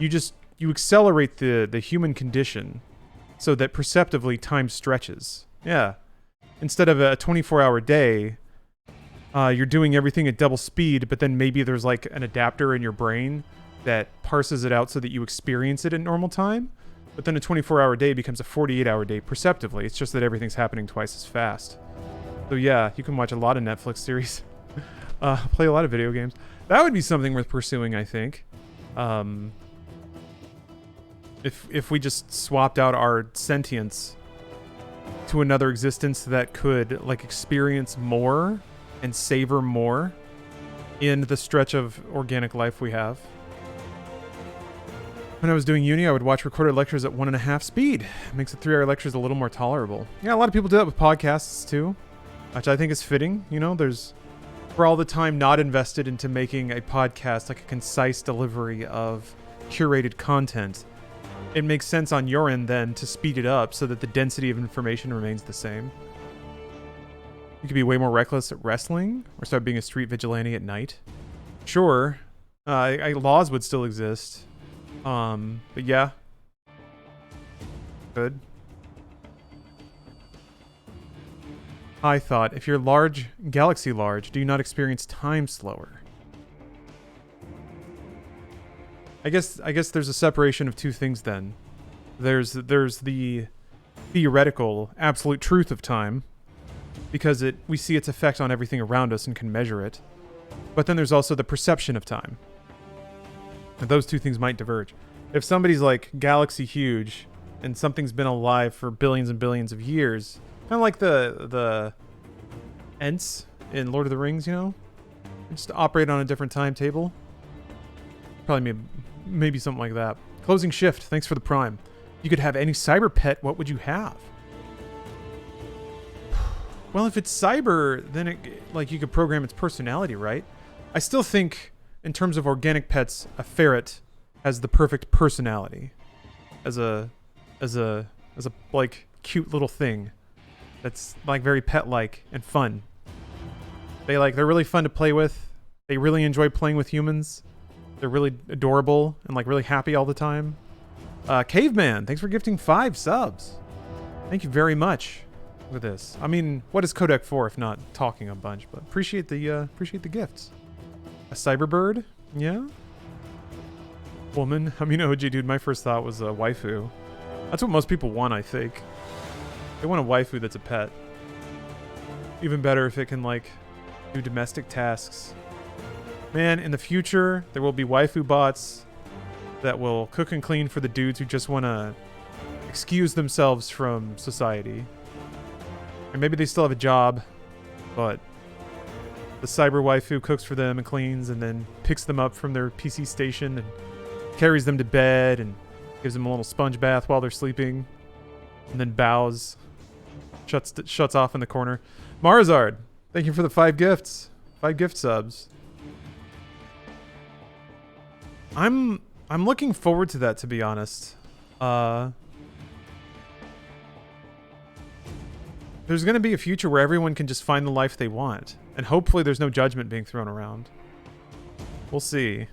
you accelerate the human condition so that perceptively time stretches. Yeah. Instead of a 24-hour day, you're doing everything at double speed, but then maybe there's like an adapter in your brain that parses it out so that you experience it at normal time. But then a 24-hour day becomes a 48-hour day perceptively. It's just that everything's happening twice as fast. So yeah, you can watch a lot of Netflix series. Play a lot of video games. That would be something worth pursuing, I think. If we just swapped out our sentience to another existence that could like experience more and savor more in the stretch of organic life we have. When I was doing uni, I would watch recorded lectures at 1.5 speed. It makes the 3-hour lectures a little more tolerable. Yeah, a lot of people do that with podcasts too, which I think is fitting. You know, we're all the time not invested into making a podcast like a concise delivery of curated content. It makes sense on your end then to speed it up so that the density of information remains the same. You could be way more reckless at wrestling or start being a street vigilante at night. Sure, laws would still exist. But yeah. Good. I thought, if you're galaxy large, do you not experience time slower? I guess there's a separation of two things then. There's the theoretical absolute truth of time, because we see its effect on everything around us and can measure it. But then there's also the perception of time. And those two things might diverge. If somebody's like galaxy huge and something's been alive for billions and billions of years, kind of like the Ents in Lord of the Rings, you know? Just operate on a different timetable. Probably maybe something like that. Closing shift, thanks for the prime. You could have any cyber pet, what would you have? Well, if it's cyber, then you could program its personality, right? I still think, in terms of organic pets, a ferret has the perfect personality as a as a like cute little thing that's like very pet-like and fun. They're really fun to play with. They really enjoy playing with humans. They're really adorable and like really happy all the time. Caveman, thanks for gifting 5 subs. Thank you very much for this. I mean, what is Codec for if not talking a bunch? But appreciate the gifts. A cyberbird, yeah. Woman, I mean, OG dude, my first thought was a waifu. That's what most people want, I think. They want a waifu that's a pet. Even better if it can like do domestic tasks. Man, in the future, there will be waifu bots that will cook and clean for the dudes who just want to excuse themselves from society. And maybe they still have a job, but the cyber waifu cooks for them and cleans and then picks them up from their PC station and carries them to bed and gives them a little sponge bath while they're sleeping and then bows, shuts off in the corner. Marzard, thank you for the 5 gifts. 5 gift subs. I'm looking forward to that, to be honest. There's going to be a future where everyone can just find the life they want. And hopefully there's no judgment being thrown around. We'll see.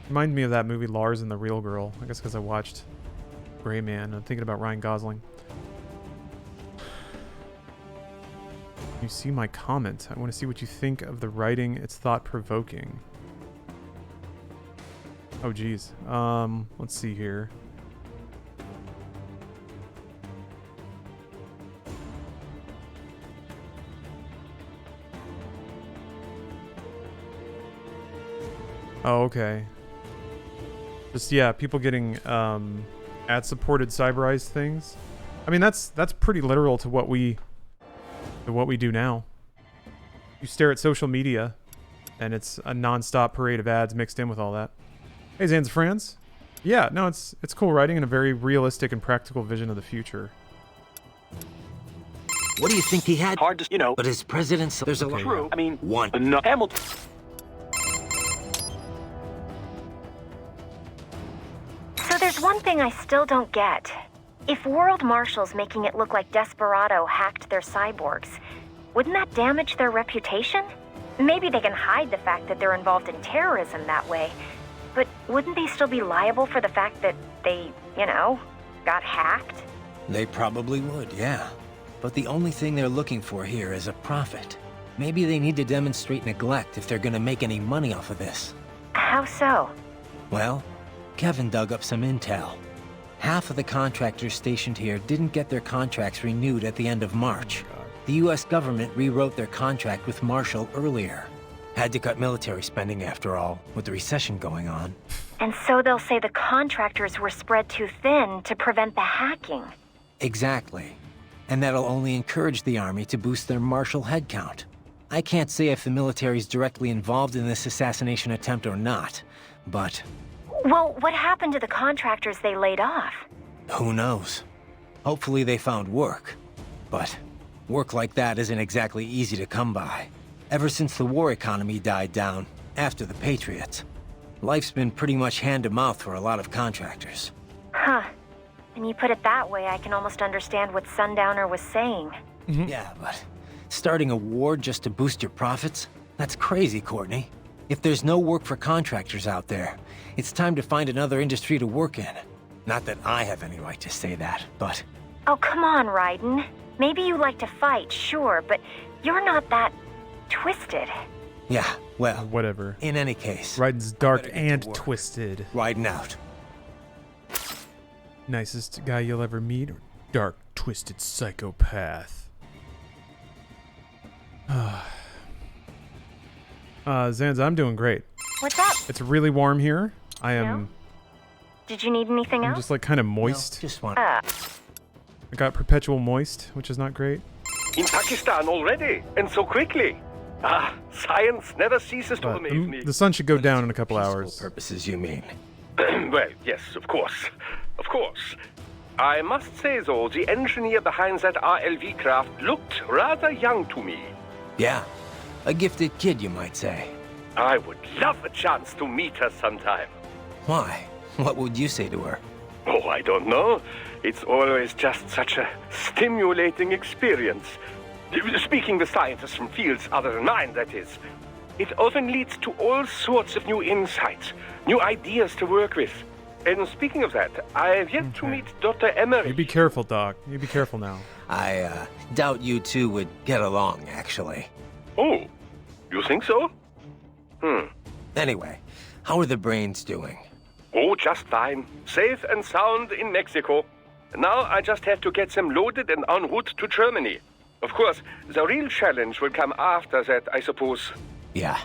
Remind me of that movie Lars and the Real Girl. I guess because I watched Gray Man. I'm thinking about Ryan Gosling. You see my comment. I want to see what you think of the writing. It's thought-provoking. Oh, geez. Let's see here. Oh, okay. Just, yeah, people getting ad-supported cyberized things. I mean, that's pretty literal to what we do now. You stare at social media, and it's a non-stop parade of ads mixed in with all that. Hey, Zan's friends. Yeah, no, it's cool writing and a very realistic and practical vision of the future. What do you think he had? Hard to, you know. But as president, there's a lot. True. I mean, One. No, Hamilton. So there's one thing I still don't get. If World Marshal's making it look like Desperado hacked their cyborgs, wouldn't that damage their reputation? Maybe they can hide the fact that they're involved in terrorism that way, but wouldn't they still be liable for the fact that they, you know, got hacked? They probably would, yeah. But the only thing they're looking for here is a profit. Maybe they need to demonstrate neglect if they're gonna make any money off of this. How so? Well, Kevin dug up some intel. Half of the contractors stationed here didn't get their contracts renewed at the end of March. The US government rewrote their contract with Marshall earlier. Had to cut military spending after all, with the recession going on. And so they'll say the contractors were spread too thin to prevent the hacking. Exactly. And that'll only encourage the army to boost their Marshall headcount. I can't say if the military's directly involved in this assassination attempt or not, but... Well, what happened to the contractors they laid off? Who knows? Hopefully they found work. But work like that isn't exactly easy to come by. Ever since the war economy died down, after the Patriots, life's been pretty much hand-to-mouth for a lot of contractors. Huh. When you put it that way, I can almost understand what Sundowner was saying. Yeah, but starting a war just to boost your profits? That's crazy, Courtney. If there's no work for contractors out there, it's time to find another industry to work in. Not that I have any right to say that, but... Oh, come on, Raiden. Maybe you like to fight, sure, but you're not that... twisted. Yeah, well... Whatever. In any case... Raiden's dark and twisted. Riding out. Nicest guy you'll ever meet, or dark, twisted psychopath? Zanza, I'm doing great. What's up? It's really warm here. I am... No? Did you need anything I'm else? just like kind of moist. No, just one. I got perpetual moist, which is not great. In Pakistan already, and so quickly. Ah, science never ceases to amaze me. The sun should go down in a couple Peaceful hours. purposes, you mean? Well, yes, of course. Of course. I must say, though, the engineer behind that RLV craft looked rather young to me. Yeah. A gifted kid, you might say. I would love a chance to meet her sometime. Why? What would you say to her? Oh, I don't know. It's always just such a stimulating experience. Speaking with scientists from fields other than mine, that is. It often leads to all sorts of new insights, new ideas to work with. And speaking of that, I have yet to meet Dr. Emery. You be careful, Doc. You be careful now. I doubt you two would get along, actually. Oh, you think so? Anyway, how are the brains doing? Oh, just fine. Safe and sound in Mexico. Now I just have to get them loaded and en route to Germany. Of course, the real challenge will come after that, I suppose. Yeah.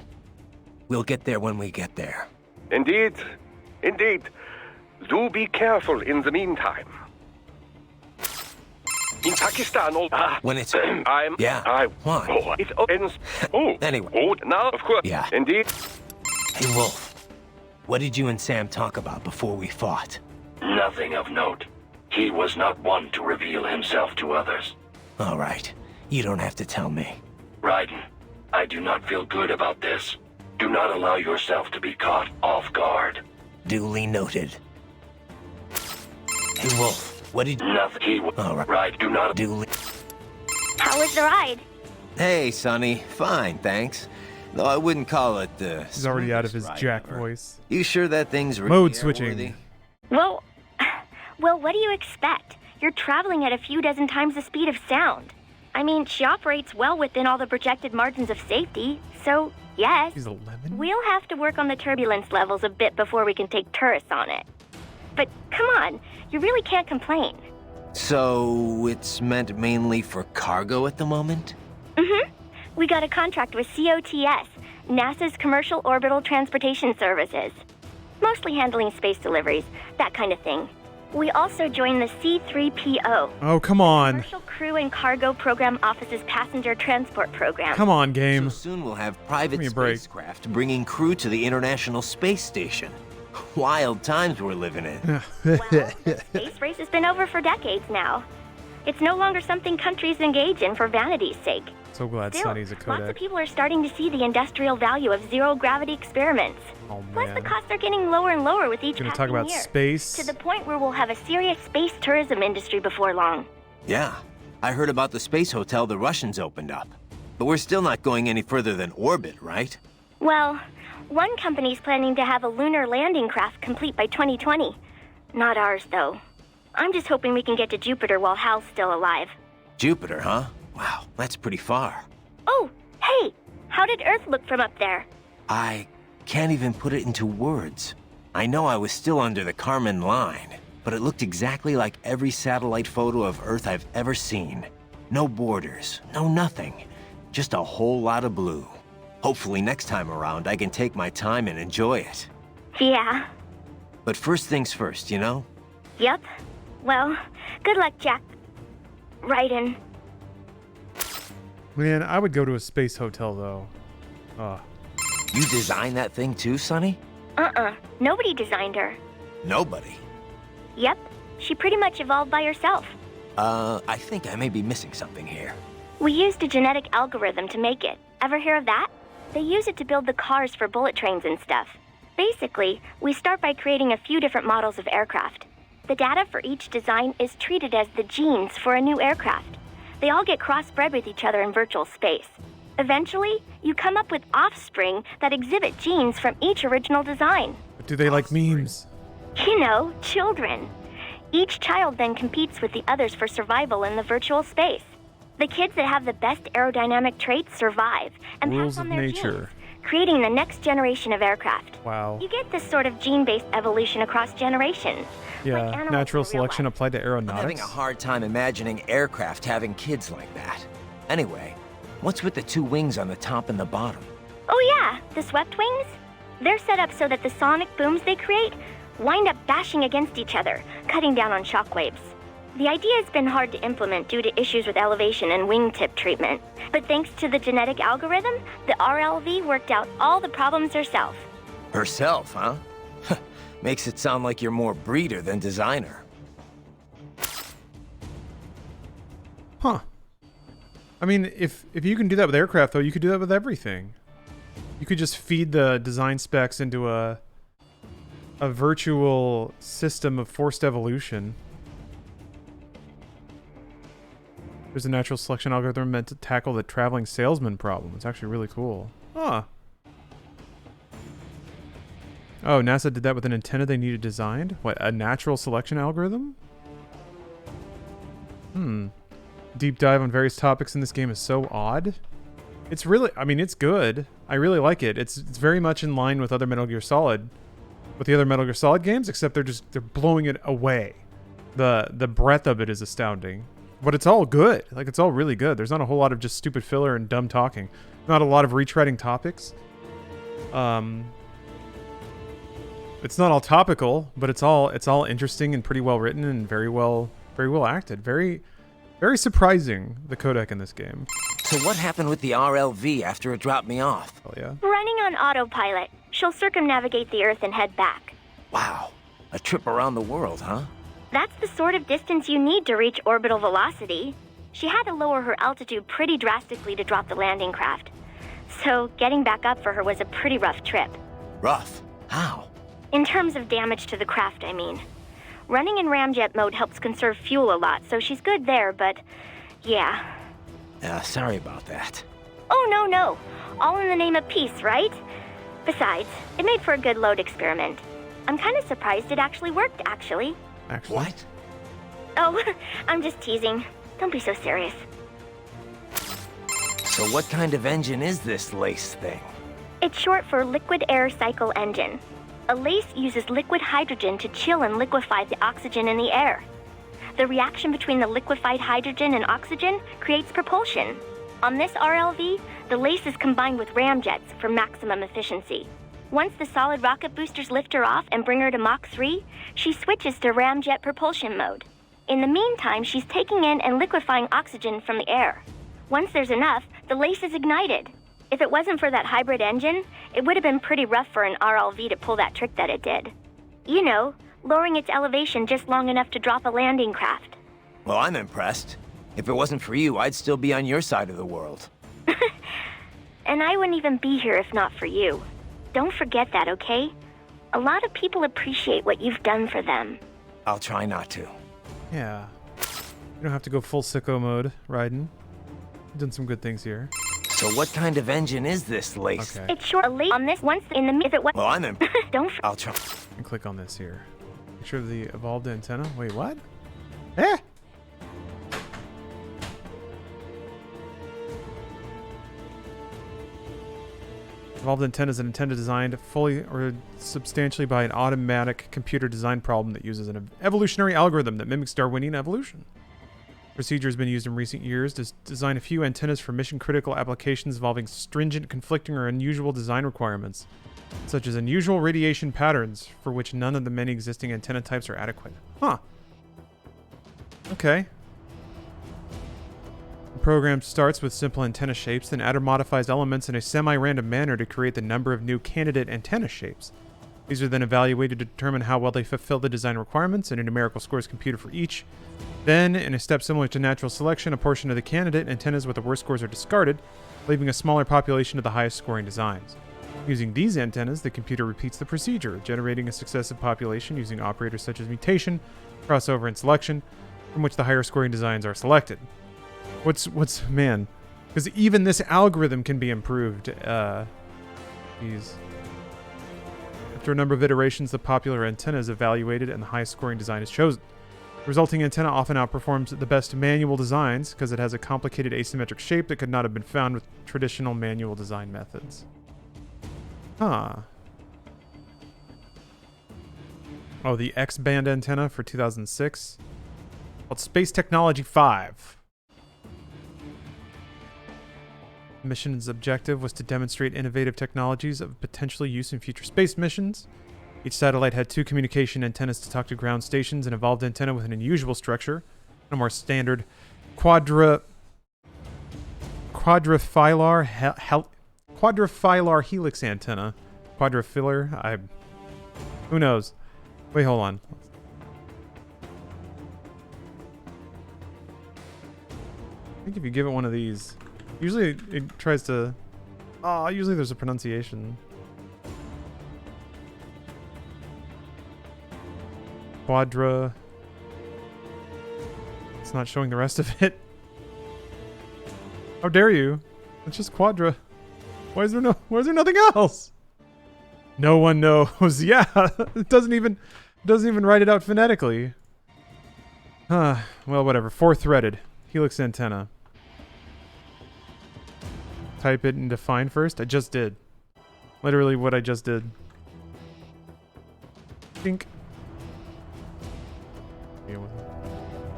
We'll get there when we get there. Indeed. Indeed. Do be careful in the meantime. In Pakistan, When it's... What? Oh, it ends... Oh. Anyway. Oh, now, of course. Yeah. Indeed. Hey, Wolf. What did you and Sam talk about before we fought? Nothing of note. He was not one to reveal himself to others. All right. You don't have to tell me. Raiden, I do not feel good about this. Do not allow yourself to be caught off guard. Duly noted. Hey, Wolf. What did... Nothing. He will... All right. Right, do not... Duly... How was the ride? Hey, Sonny. Fine, thanks. Though I wouldn't call it the... He's already out of his smoothest Jack ride ever. voice. You sure that thing's really Mode airworthy? switching. Well, what do you expect? You're traveling at a few dozen times the speed of sound. I mean, she operates well within all the projected margins of safety, so yes. He's a lemon? We'll have to work on the turbulence levels a bit before we can take tourists on it. But come on, you really can't complain. So, it's meant mainly for cargo at the moment? Mm-hmm. We got a contract with COTS, NASA's Commercial Orbital Transportation Services. Mostly handling space deliveries, that kind of thing. We also joined the C3PO. Oh, come on. Commercial Crew and Cargo Program Office's Passenger Transport Program. Come on, game. So soon we'll have private Give me a break. spacecraft bringing crew to the International Space Station. Wild times we're living in. Well, the space race has been over for decades now. It's no longer something countries engage in for vanity's sake. So glad Still, Sonny's a lots of codec. people are starting to see the industrial value of zero-gravity experiments. Oh, Plus, the man. costs are getting lower and lower with each Gonna passing talk about year. space. To the point where we'll have a serious space tourism industry before long. Yeah, I heard about the space hotel the Russians opened up. But we're still not going any further than orbit, right? Well, one company's planning to have a lunar landing craft complete by 2020. Not ours, though. I'm just hoping we can get to Jupiter while Hal's still alive. Jupiter, huh? Wow, that's pretty far. Oh, hey! How did Earth look from up there? I can't even put it into words. I know I was still under the Kármán line, but it looked exactly like every satellite photo of Earth I've ever seen. No borders, no nothing. Just a whole lot of blue. Hopefully next time around I can take my time and enjoy it. Yeah. But first things first, you know? Yep. Well, good luck, Jack. Raiden. Man, I would go to a space hotel, though. You designed that thing too, Sonny? Nobody designed her. Nobody. Yep. She pretty much evolved by herself. I think I may be missing something here. We used a genetic algorithm to make it. Ever hear of that? They use it to build the cars for bullet trains and stuff. Basically, we start by creating a few different models of aircraft. The data for each design is treated as the genes for a new aircraft. They all get crossbred with each other in virtual space. Eventually, you come up with offspring that exhibit genes from each original design. But do they like memes? You know, children. Each child then competes with the others for survival in the virtual space. The kids that have the best aerodynamic traits survive and Rules pass on of their nature. genes, creating the next generation of aircraft. Wow. You get this sort of gene-based evolution across generations. Yeah, like animals natural in real selection life. applied to I'm having aeronautics. a hard time imagining aircraft having kids like that. Anyway, what's with the two wings on the top and the bottom? Oh yeah, the swept wings? They're set up so that the sonic booms they create wind up bashing against each other, cutting down on shockwaves. The idea has been hard to implement due to issues with elevation and wingtip treatment. But thanks to the genetic algorithm, the RLV worked out all the problems herself. Herself, huh? Makes it sound like you're more breeder than designer. Huh. I mean, if you can do that with aircraft, though, you could do that with everything. You could just feed the design specs into a a virtual system of forced evolution. There's a natural selection algorithm meant to tackle the traveling salesman problem. It's actually really cool. Huh. Oh, NASA did that with an antenna they needed designed? What, a natural selection algorithm? Deep dive on various topics in this game is so odd. It's really, I mean, it's good. I really like it. It's very much in line with other Metal Gear Solid, with the other Metal Gear Solid games, except they're blowing it away. The breadth of it is astounding. But it's all good. Like, it's all really good. There's not a whole lot of just stupid filler and dumb talking. Not a lot of retreading topics. It's not all topical, but it's all interesting and pretty well written and very well acted. Very surprising, the codec in this game. So what happened with the RLV after it dropped me off? Hell yeah. Running on autopilot. She'll circumnavigate the Earth and head back. Wow. A trip around the world, huh? That's the sort of distance you need to reach orbital velocity. She had to lower her altitude pretty drastically to drop the landing craft. So getting back up for her was a pretty rough trip. Rough? How? In terms of damage to the craft, I mean. Running in ramjet mode helps conserve fuel a lot, so she's good there, but yeah. Sorry about that. Oh, no. All in the name of peace, right? Besides, it made for a good load experiment. I'm kind of surprised it actually worked, actually. What? Oh, I'm just teasing. Don't be so serious. So what kind of engine is this LACE thing? It's short for Liquid Air Cycle Engine. A LACE uses liquid hydrogen to chill and liquefy the oxygen in the air. The reaction between the liquefied hydrogen and oxygen creates propulsion. On this RLV, the LACE is combined with ramjets for maximum efficiency. Once the solid rocket boosters lift her off and bring her to Mach 3, she switches to ramjet propulsion mode. In the meantime, she's taking in and liquefying oxygen from the air. Once there's enough, the LACE is ignited. If it wasn't for that hybrid engine, it would have been pretty rough for an RLV to pull that trick that it did. You know, lowering its elevation just long enough to drop a landing craft. Well, I'm impressed. If it wasn't for you, I'd still be on your side of the world. And I wouldn't even be here if not for you. Don't forget that, okay? A lot of people appreciate what you've done for them. I'll try not to. Yeah. You don't have to go full sicko mode, Raiden. You've done some good things here. So what kind of engine is this LACE? Okay. It's short a LACE on this once in the if it was. Well, I'm Don't. I'll try. And click on this here. Picture of the evolved antenna. Wait, what? Eh? Evolved antenna is an antenna designed fully or substantially by an automatic computer design problem that uses an evolutionary algorithm that mimics Darwinian evolution. Procedure has been used in recent years to design a few antennas for mission-critical applications involving stringent, conflicting, or unusual design requirements, such as unusual radiation patterns for which none of the many existing antenna types are adequate. Huh. Okay. The program starts with simple antenna shapes, then adder modifies elements in a semi-random manner to create the number of new candidate antenna shapes. These are then evaluated to determine how well they fulfill the design requirements, and a numerical score is computed for each. Then, in a step similar to natural selection, a portion of the candidate antennas with the worst scores are discarded, leaving a smaller population of the highest scoring designs. Using these antennas, the computer repeats the procedure, generating a successive population using operators such as mutation, crossover, and selection, from which the higher scoring designs are selected. Man, because even this algorithm can be improved. After a number of iterations, the popular antenna is evaluated and the highest scoring design is chosen. The resulting antenna often outperforms the best manual designs because it has a complicated asymmetric shape that could not have been found with traditional manual design methods. Huh. Oh, the X-band antenna for 2006. Called Space Technology 5. The mission's objective was to demonstrate innovative technologies of potential use in future space missions. Each satellite had 2 communication antennas to talk to ground stations, an evolved antenna with an unusual structure, and a more standard quadrifilar helix antenna. Quadrifilar? Who knows? Wait, hold on. I think if you give it one of these, usually it tries to... usually there's a pronunciation. Quadra. It's not showing the rest of it. How dare you? It's just Quadra. Why is there nothing else? No one knows. Yeah, it doesn't even write it out phonetically. Well, whatever. 4-threaded helix antenna. Type it and define first. I just did. Literally what I just did. Think.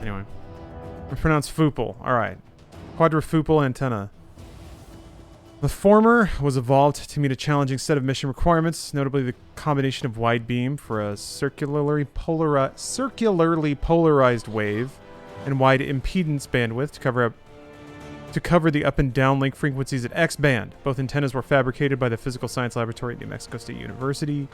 Anyway. I pronounce Foople. Alright. Quadrifocal antenna. The former was evolved to meet a challenging set of mission requirements, notably the combination of wide beam for a circularly polarized wave and wide impedance bandwidth to cover the up and down link frequencies at X band. Both antennas were fabricated by the Physical Science Laboratory at New Mexico State University.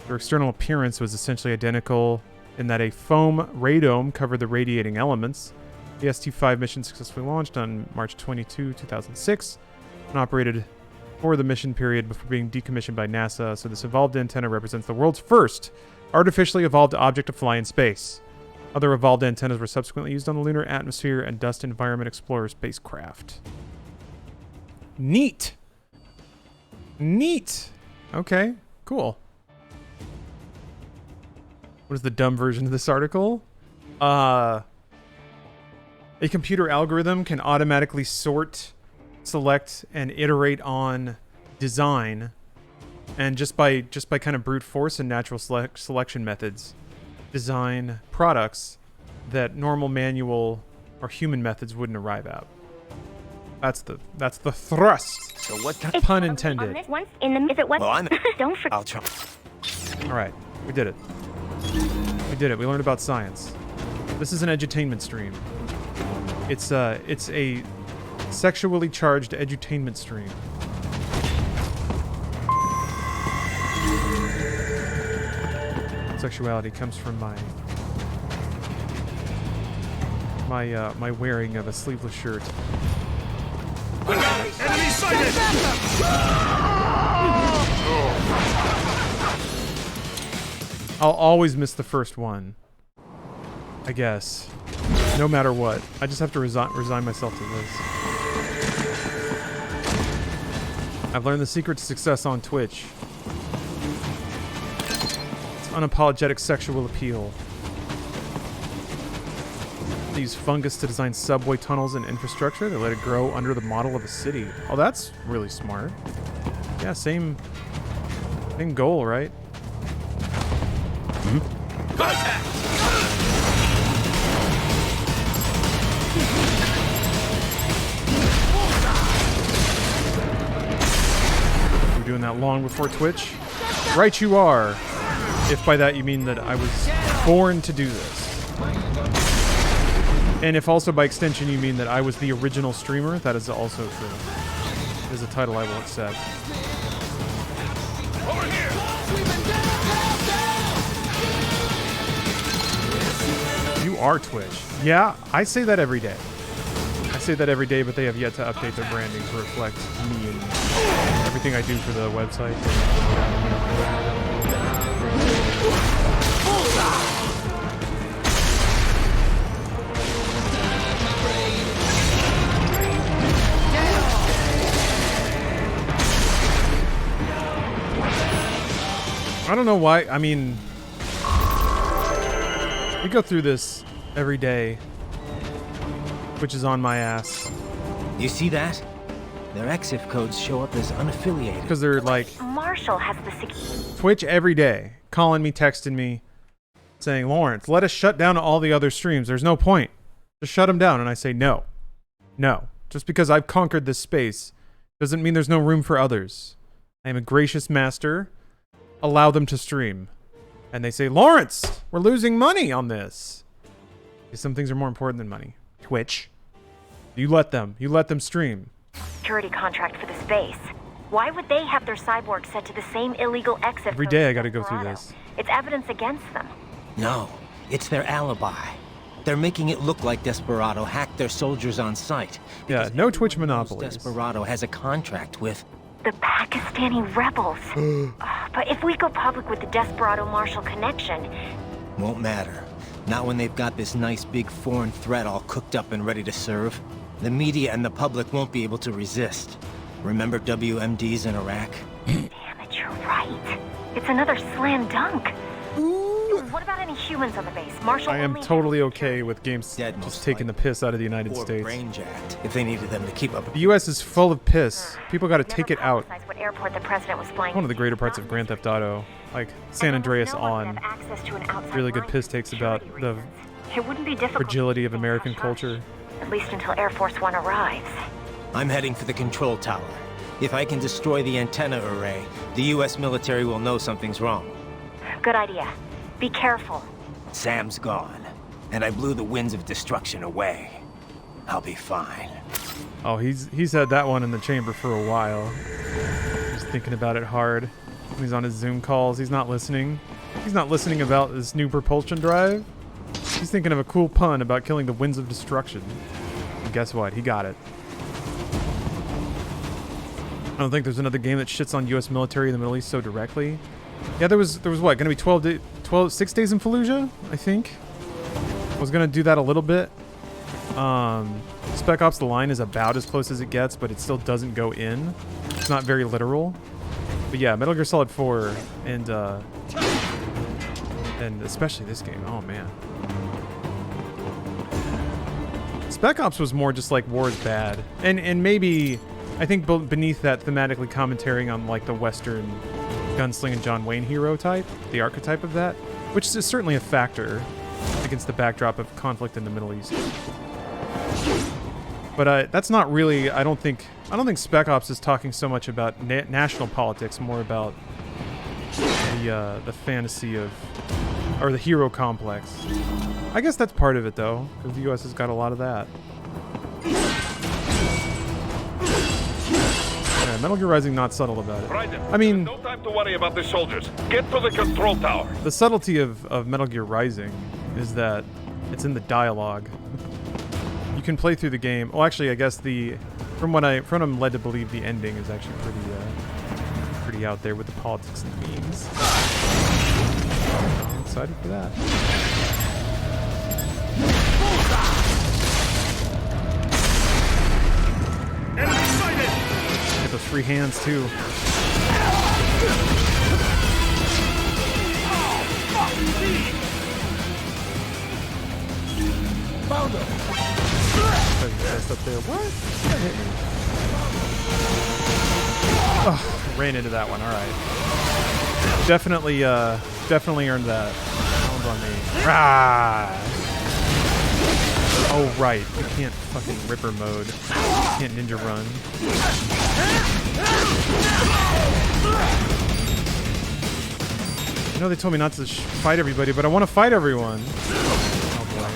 Their external appearance was essentially identical in that a foam radome covered the radiating elements. The ST-5 mission successfully launched on March 22, 2006, and operated for the mission period before being decommissioned by NASA. So this evolved antenna represents the world's first artificially evolved object to fly in space. Other evolved antennas were subsequently used on the Lunar Atmosphere and Dust Environment Explorer spacecraft. Neat. Neat. Okay, cool. What is the dumb version of this article? A computer algorithm can automatically sort, select, and iterate on design, and just by kind of brute force and natural selection methods, design products that normal manual or human methods wouldn't arrive at. That's the thrust. So what kind It's Pun probably intended. on this one, if it was, Well, I'm- don't forget. I'll try. All right, we did it. We did it. We learned about science. This is an edutainment stream. It's a sexually charged edutainment stream. Sexuality comes from my wearing of a sleeveless shirt. Enemy sighted! I'll always miss the first one, I guess. No matter what. I just have to resign myself to this. I've learned the secret to success on Twitch. It's unapologetic sexual appeal. They use fungus to design subway tunnels and infrastructure. They let it grow under the model of a city. Oh, that's really smart. Yeah, same goal, right? We're doing that long before Twitch? Right you are. If by that you mean that I was born to do this. And if also by extension you mean that I was the original streamer, that is also true. It is a title I will accept. You are Twitch. Yeah, I say that every day. I say that every day, but they have yet to update their branding to reflect me and everything I do for the website. I don't know why. I mean, we go through this every day, which is on my ass. You see that? Their EXIF codes show up as unaffiliated. Because they're like, Marshall has the Twitch every day, calling me, texting me, saying, Lawrence, let us shut down all the other streams. There's no point. Just shut them down. And I say, no. No. Just because I've conquered this space doesn't mean there's no room for others. I am a gracious master. Allow them to stream. And they say, Lawrence, we're losing money on this. Some things are more important than money. Twitch. You let them stream. security contract for the space. Why would they have their cyborgs set to the same illegal exit? Every day I gotta go through this. It's evidence against them. No, it's their alibi. They're making it look like Desperado hacked their soldiers on site. Yeah, no Twitch monopolies. Desperado has a contract with... The Pakistani rebels. But if we go public with the Desperado Marshall connection, Won't matter. Not when they've got this nice big foreign threat all cooked up and ready to serve. The media and the public won't be able to resist. Remember WMDs in Iraq? Damn it, you're right. It's another slam dunk. What about any humans on the base? Marshall I am only totally has okay with games Dead, just most taking the piss out of the United Or States. brain jacked, if they needed them to keep up. The U.S. is full of piss. People got to never take it out. publicized what airport the president was flying One of the into. greater parts of Grand Theft Auto, like San And Andreas almost no one on, would have access to an outside really good line piss for takes about security the reasons. It wouldn't be difficult fragility to of keep American things hush-hush, culture. at least until Air Force One arrives. I'm heading for the control tower. If I can destroy the antenna array, the US military will know something's wrong. Good idea. Be careful. Sam's gone, and I blew the winds of destruction away. I'll be fine. Oh, he's had that one in the chamber for a while. He's thinking about it hard. He's on his Zoom calls. He's not listening. He's not listening about this new propulsion drive. He's thinking of a cool pun about killing the winds of destruction. And guess what? He got it. I don't think there's another game that shits on U.S. military in the Middle East so directly. Yeah, there was what, gonna be 6 days in Fallujah, I think. I was gonna do that a little bit. Spec Ops: The Line is about as close as it gets, but it still doesn't go in. It's not very literal. But yeah, Metal Gear Solid 4 and especially this game. Oh man. Spec Ops was more just like war is bad. And maybe I think beneath that thematically commentating on like the Western gunslinging John Wayne hero type, the archetype of that, which is certainly a factor against the backdrop of conflict in the Middle East. But that's not really. I don't think Spec Ops is talking so much about national politics, more about the fantasy of, or the hero complex. I guess that's part of it though, because the U.S. has got a lot of that. Yeah, Metal Gear Rising not subtle about it. Raiden, I mean, no time to worry about the soldiers. Get to the control tower. the subtlety of Metal Gear Rising is that it's in the dialogue. You can play through the game. Well, actually, I guess from what I'm led to believe, the ending is actually pretty out there with the politics and themes. I'm excited for that. Get those free hands too. Found him. Up there. What? That hit me. Oh, ran into that one. All right. Definitely earned that. That one's on me. Ah! Oh right, you can't fucking Ripper mode. You can't ninja run. I know they told me not to fight everybody, but I want to fight everyone. Oh boy.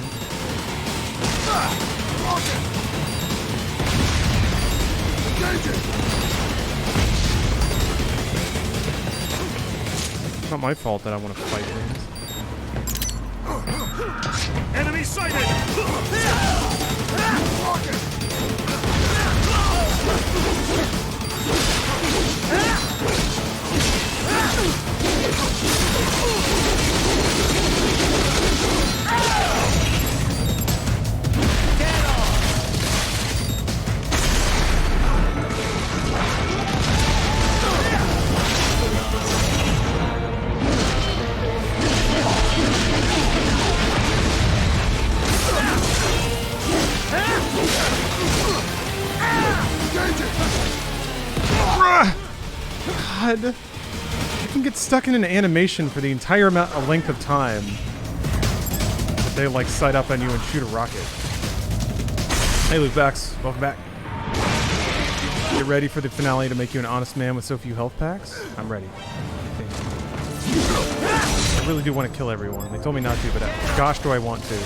It's not my fault that I want to fight things. Enemy sighted! God, you can get stuck in an animation for the entire length of time. But they like sight up on you and shoot a rocket. Hey, Loopbacks, welcome back. Get ready for the finale to make you an honest man with so few health packs? I'm ready. I really do want to kill everyone. They told me not to, but gosh, do I want to.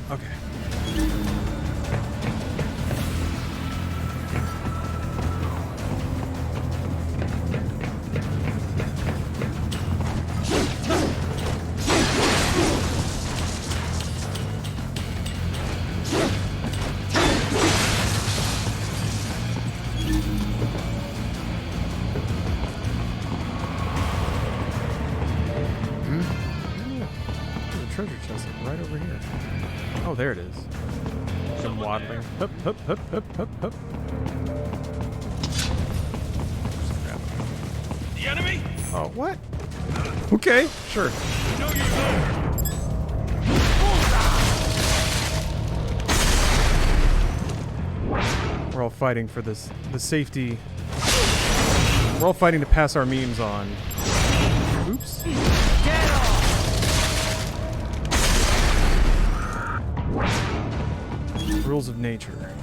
Okay. treasure chest right over here. Oh, there it is. Some waddling. Hup, hup, hup, hup, hup, hup. Just grab it. The enemy? Oh, what? Okay, sure. No, you're there. We're all fighting for the safety. We're all fighting to pass our memes on. Oops. Rules of nature.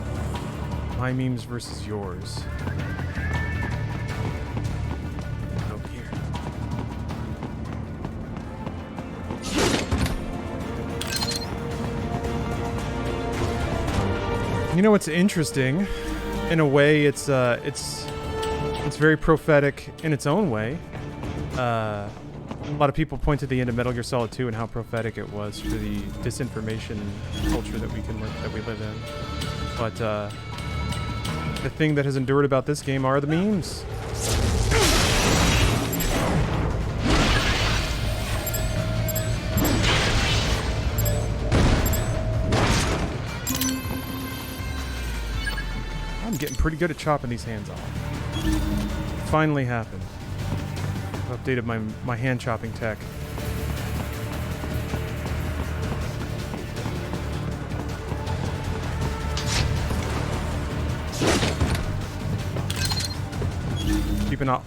My memes versus yours. Over here. You know what's interesting? In a way, it's very prophetic in its own way. A lot of people point to the end of Metal Gear Solid 2 and how prophetic it was for the disinformation culture that we live in. But the thing that has endured about this game are the memes. I'm getting pretty good at chopping these hands off. Finally happened. I've updated my hand chopping tech.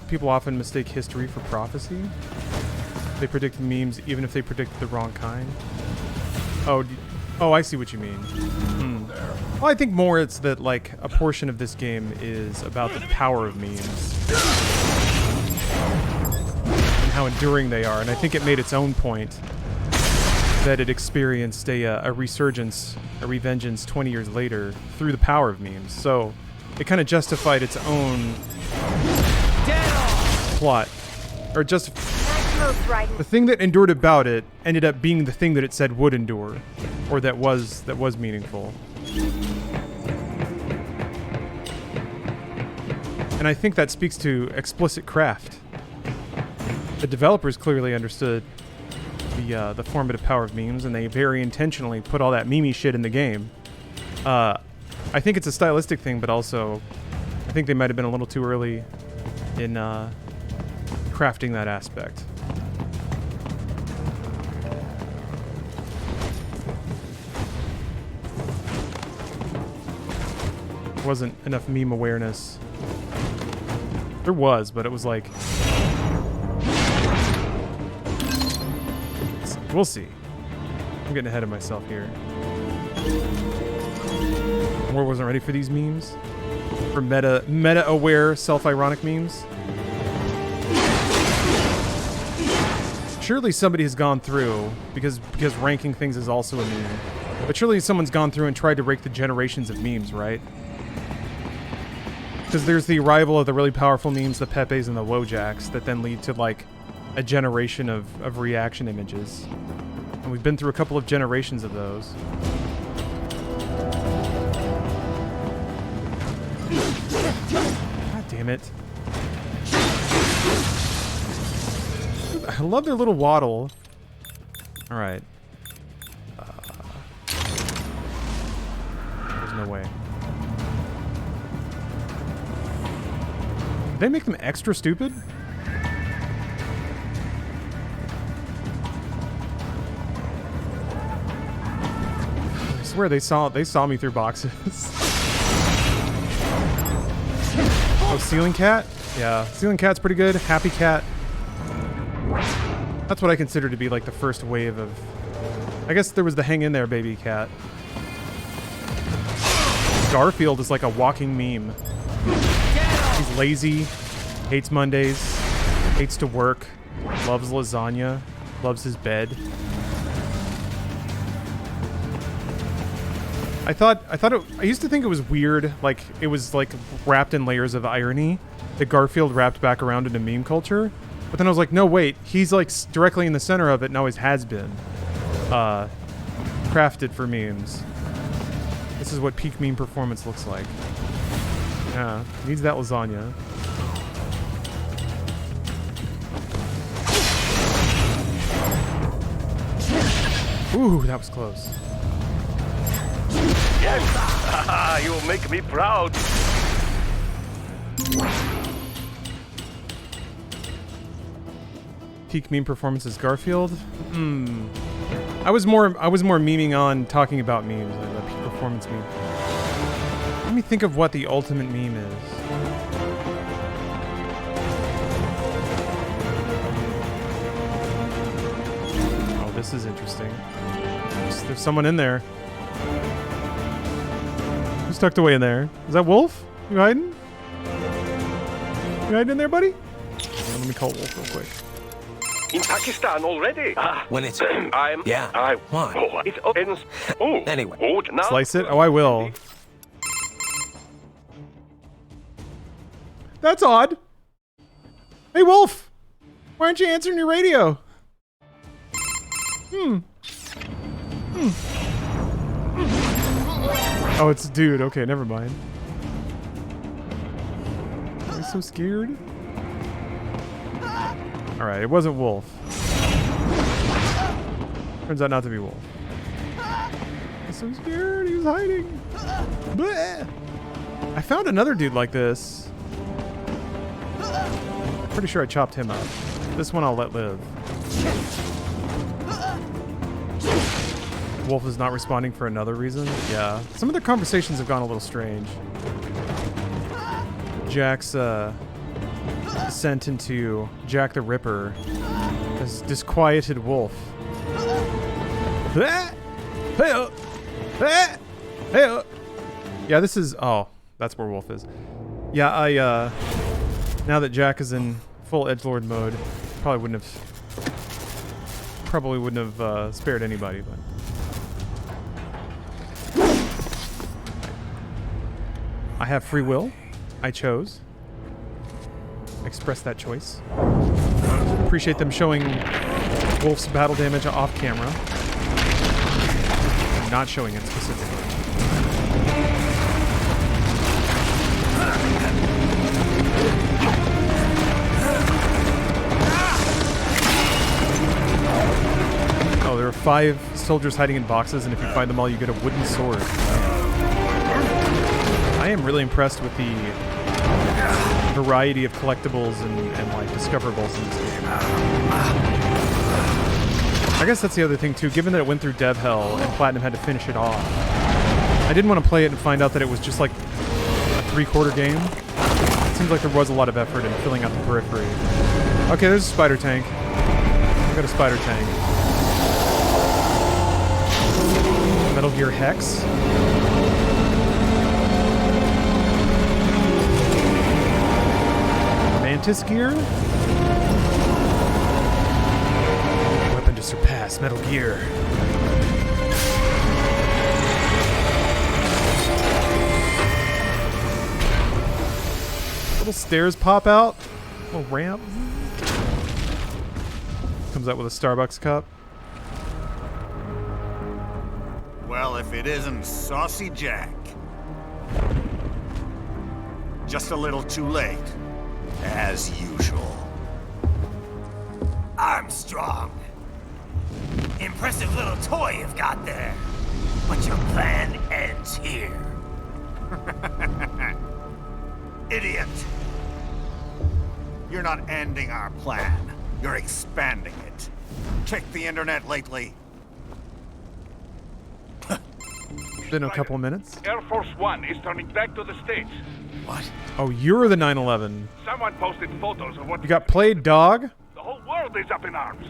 People often mistake history for prophecy. They predict memes even if they predict the wrong kind. Oh, I see what you mean. Well, I think more it's that, like, a portion of this game is about the power of memes and how enduring they are, and I think it made its own point that it experienced a resurgence, a Revengeance 20 years later through the power of memes. So it kind of justified its own plot, or just the thing that endured about it ended up being the thing that it said would endure, or that was meaningful. And I think that speaks to explicit craft. The developers clearly understood the formative power of memes, and they very intentionally put all that meme-y shit in the game. I think it's a stylistic thing, but also I think they might have been a little too early in crafting that aspect. There wasn't enough meme awareness. There was, but it was like... We'll see. I'm getting ahead of myself here. War wasn't ready for these memes. For meta-aware, self-ironic memes. Surely somebody has gone through, because ranking things is also a meme. But surely someone's gone through and tried to rake the generations of memes, right? Because there's the arrival of the really powerful memes, the Pepes and the Wojaks, that then lead to, like, a generation of reaction images. And we've been through a couple of generations of those. God damn it. I love their little waddle. Alright. There's no way. Did they make them extra stupid? I swear they saw me through boxes. Oh, Ceiling Cat? Yeah, Ceiling Cat's pretty good. Happy Cat. That's what I consider to be like the first wave of... I guess there was the Hang In There Baby Cat. Garfield is like a walking meme. He's lazy, hates Mondays, hates to work, loves lasagna, loves his bed. I used to think it was weird, like it was like wrapped in layers of irony that Garfield wrapped back around into meme culture. But then I was like, no, wait, he's like directly in the center of it and always has been. Crafted for memes. This is what peak meme performance looks like. Yeah, needs that lasagna. Ooh, that was close. Yes! You make me proud. Peak meme performance is Garfield. I was more memeing on talking about memes than the peak performance meme. Let me think of what the ultimate meme is. Oh, this is interesting. There's someone in there. Who's tucked away in there? Is that Wolf? You hiding? You hiding in there, buddy? Let me call Wolf real quick. In Pakistan already? When it's... Yeah. What? Oh, it ends. Oh. Anyway. Oh, now. Slice it? Oh, I will. That's odd. Hey, Wolf! Why aren't you answering your radio? Oh, it's a dude. Okay, never mind. I'm so scared. Alright, it wasn't Wolf. Turns out not to be Wolf. I'm so scared. He was hiding. Bleh. I found another dude like this. Pretty sure I chopped him up. This one I'll let live. Wolf is not responding for another reason? Yeah. Some of their conversations have gone a little strange. Jack's descent into Jack the Ripper has disquieted Wolf. Yeah, this is... Oh, that's where Wolf is. Yeah, now that Jack is in full edgelord mode, probably wouldn't have spared anybody, but... I have free will. I chose. Express that choice. Appreciate them showing Wolf's battle damage off camera. And not showing it specifically. Oh, there are 5 soldiers hiding in boxes, and if you find them all, you get a wooden sword. I am really impressed with the variety of collectibles and like discoverables in this game. I guess that's the other thing too, given that it went through dev hell and Platinum had to finish it off. I didn't want to play it and find out that it was just like a 3/4 game. It seems like there was a lot of effort in filling out the periphery. Okay, there's a spider tank. I got a spider tank. Metal Gear Hex. Mantis Gear? Weapon to surpass Metal Gear. Little stairs pop out. Little ramp. Comes out with a Starbucks cup. Well, if it isn't Saucy Jack. Just a little too late. As usual. Armstrong. Impressive little toy you've got there. But your plan ends here. Idiot! You're not ending our plan. You're expanding it. Check the internet lately. Been a couple of minutes. Air Force One is turning back to the States. What? Oh, you're the 9/11. Someone posted photos of what... You got played, dog? The whole world is up in arms.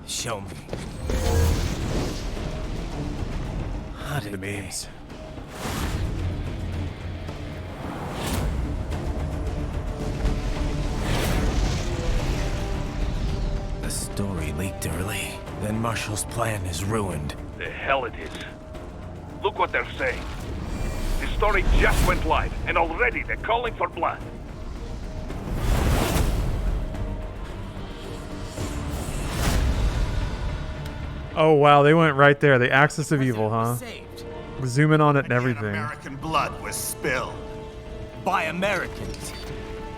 Show me. How did The memes. The story leaked early. Then Marshall's plan is ruined. The hell it is. Look what they're saying. The story just went live, and already they're calling for blood. Oh wow, they went right there. The axis of evil, huh? Saved. Zoom in on it and Again, everything. American blood was spilled. By Americans.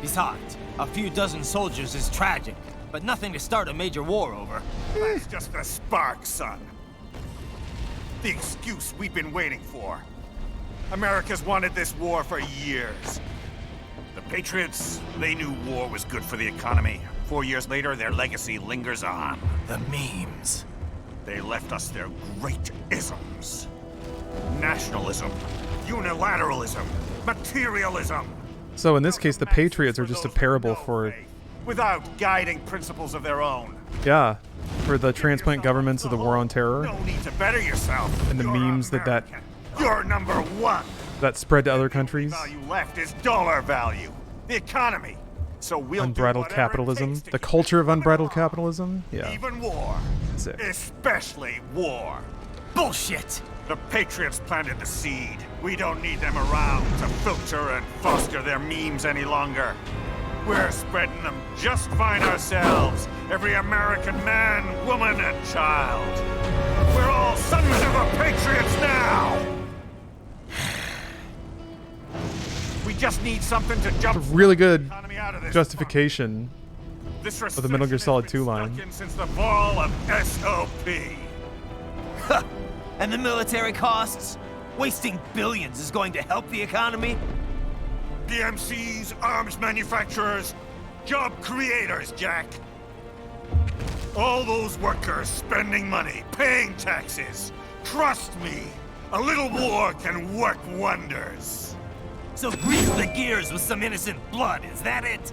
Besides, a few dozen soldiers is tragic, but nothing to start a major war over. That's just a spark, son. The excuse we've been waiting for. America's wanted this war for years. The Patriots, they knew war was good for the economy. 4 years later, their legacy lingers on. The memes. They left us their great isms. Nationalism, unilateralism, materialism. So in this case, the Patriots are just a parable for, without guiding principles of their own. yeah, for the transplant governments of the war on terror No need to better yourself. and the You're memes that American. You're number one. that spread to other countries. Value left is dollar value. The economy. So we'll do Unbridled whatever it capitalism, takes to the keep culture of it unbridled on. capitalism. Yeah, Even war. sick. Especially war. Bullshit. The Patriots planted the seed. We don't need them around to filter and foster their memes any longer. We're spreading them just fine ourselves. Every American man, woman, and child. We're all sons of the Patriots now! We just need something to jump Really good the economy out of this justification This of the Metal Gear Solid 2 recession has line. been stuck in since the fall of SOP. And the military costs? Wasting billions is going to help the economy? DMCs, arms manufacturers, job creators, Jack. All those workers spending money, paying taxes. Trust me, a little war can work wonders. So grease the gears with some innocent blood, is that it?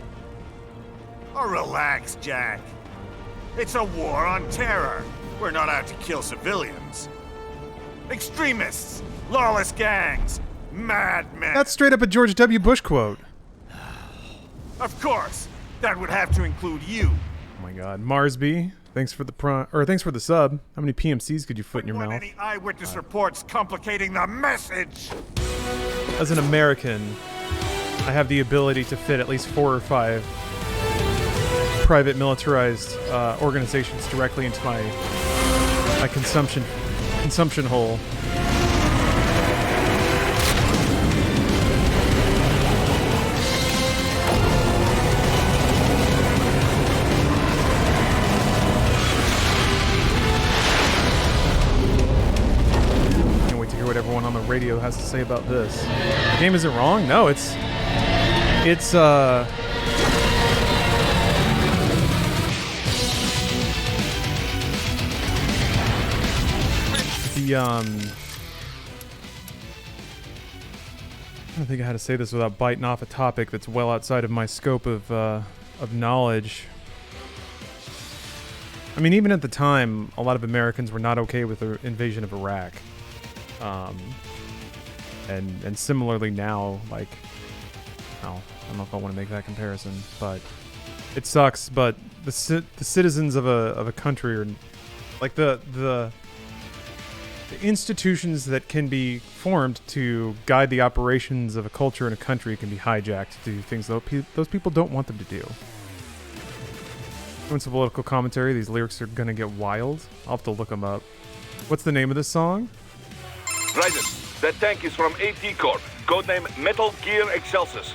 Oh, relax, Jack. It's a war on terror. We're not out to kill civilians. Extremists, lawless gangs, madmen. That's straight up a George W. Bush quote. Of course, that would have to include you. Oh my God, Marsby, thanks for the thanks for the sub. How many PMCs could you put in your Want mouth? any eyewitness reports complicating the message? As an American, I have the ability to fit at least 4 or 5 private militarized organizations directly into my consumption hole. Can't wait to hear what everyone on the radio has to say about this. The game isn't wrong? No, it's I don't think I had to say this without biting off a topic that's well outside of my scope of knowledge. I mean, even at the time, a lot of Americans were not okay with the invasion of Iraq. And similarly now, like, well, I don't know if I want to make that comparison, but it sucks. But the citizens of a country are like the institutions that can be formed to guide the operations of a culture and a country can be hijacked to do things those people don't want them to do. Doing some political commentary, these lyrics are gonna get wild. I'll have to look them up. What's the name of this song? Raiden, that tank is from AT Corp, codename Metal Gear Excelsis.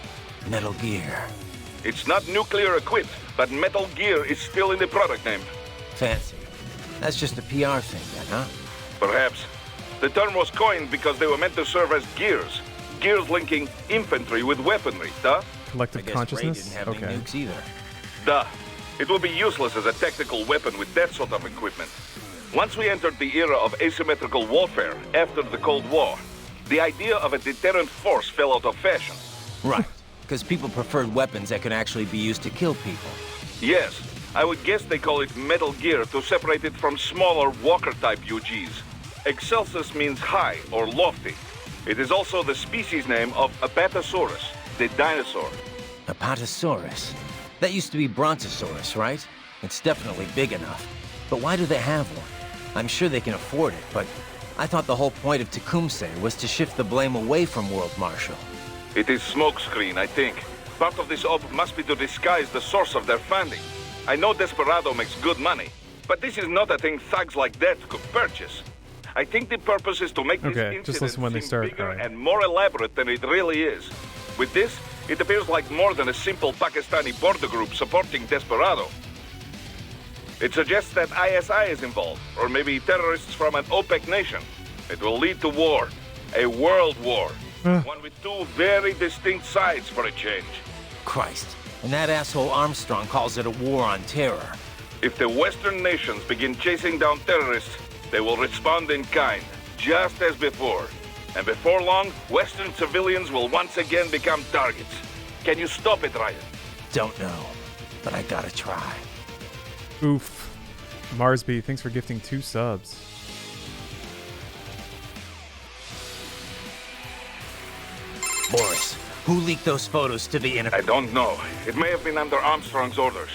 Metal Gear. It's not nuclear equipped, but Metal Gear is still in the product name. Fancy. That's just a PR thing then, huh? Perhaps. The term was coined because they were meant to serve as gears. Gears linking infantry with weaponry, duh? I Collective guess consciousness? Ray didn't have Okay. any nukes either. Duh. It will be useless as a tactical weapon with that sort of equipment. Once we entered the era of asymmetrical warfare after the Cold War, the idea of a deterrent force fell out of fashion. Right. Because people preferred weapons that could actually be used to kill people. Yes, I would guess they call it Metal Gear to separate it from smaller Walker-type UGs. Excelsis means high or lofty. It is also the species name of Apatosaurus, the dinosaur. Apatosaurus. That used to be Brontosaurus, right? It's definitely big enough. But why do they have one? I'm sure they can afford it, but I thought the whole point of Tecumseh was to shift the blame away from World Marshal. It is smokescreen, I think. Part of this op must be to disguise the source of their funding. I know Desperado makes good money, but this is not a thing thugs like that could purchase. I think the purpose is to make this Okay, just incident listen when they seem start, bigger alright. and more elaborate than it really is. With this, it appears like more than a simple Pakistani border group supporting Desperado. It suggests that ISI is involved, or maybe terrorists from an OPEC nation. It will lead to war. A world war. Ugh. One with two very distinct sides for a change. Christ. And that asshole Armstrong calls it a war on terror. If the Western nations begin chasing down terrorists, they will respond in kind, just as before. And before long, Western civilians will once again become targets. Can you stop it, Raiden? Don't know, but I gotta try. Oof. Marsby, thanks for gifting 2 subs. Boris, who leaked those photos to the I internet? don't know. It may have been under Armstrong's orders.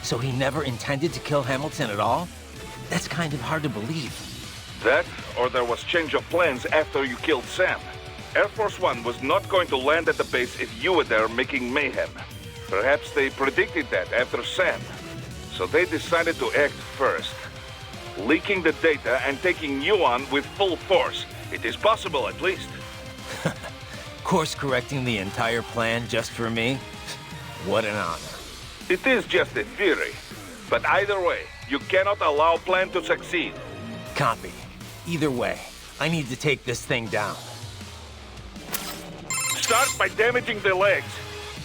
So he never intended to kill Hamilton at all? That's kind of hard to believe. That, or there was change of plans after you killed Sam. Air Force One was not going to land at the base if you were there making mayhem. Perhaps they predicted that after Sam. So they decided to act first. Leaking the data and taking you on with full force. It is possible, at least. Course correcting the entire plan just for me? What an honor. It is just a theory. But either way, you cannot allow plan to succeed. Copy. Either way, I need to take this thing down. Start by damaging the legs.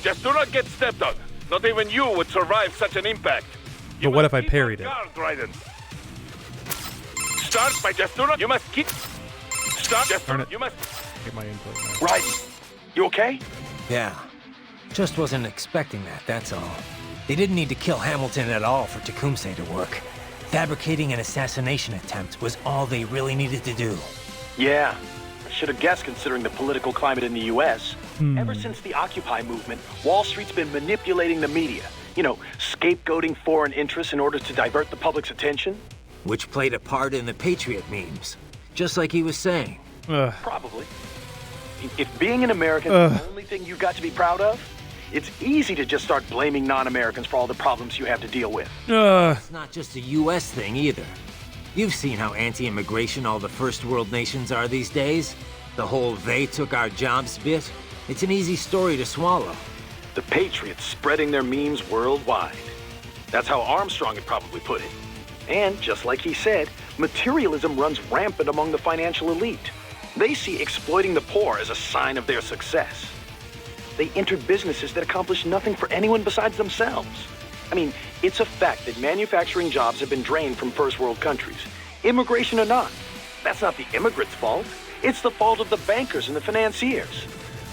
Just do not get stepped on. Not even you would survive such an impact. But what if I parried it? Guard, Raiden. Start by just do not. You must keep. Start. Just Darn it. you must. Get my input. now. Raiden, you okay? Yeah. Just wasn't expecting that, that's all. They didn't need to kill Hamilton at all for Tecumseh to work. Fabricating an assassination attempt was all they really needed to do. Yeah. I should have guessed considering the political climate in the U.S. Ever since the Occupy movement, Wall Street's been manipulating the media. You know, scapegoating foreign interests in order to divert the public's attention. Which played a part in the Patriot memes. Just like he was saying. Ugh. Probably. If being an American is the only thing you got to be proud of, it's easy to just start blaming non-Americans for all the problems you have to deal with. It's not just a U.S. thing either. You've seen how anti-immigration all the first world nations are these days. The whole "they took our jobs" bit. It's an easy story to swallow. The Patriots spreading their memes worldwide. That's how Armstrong had probably put it. And, just like he said, materialism runs rampant among the financial elite. They see exploiting the poor as a sign of their success. They enter businesses that accomplish nothing for anyone besides themselves. I mean, it's a fact that manufacturing jobs have been drained from first world countries. Immigration or not. That's not the immigrants' fault. It's the fault of the bankers and the financiers.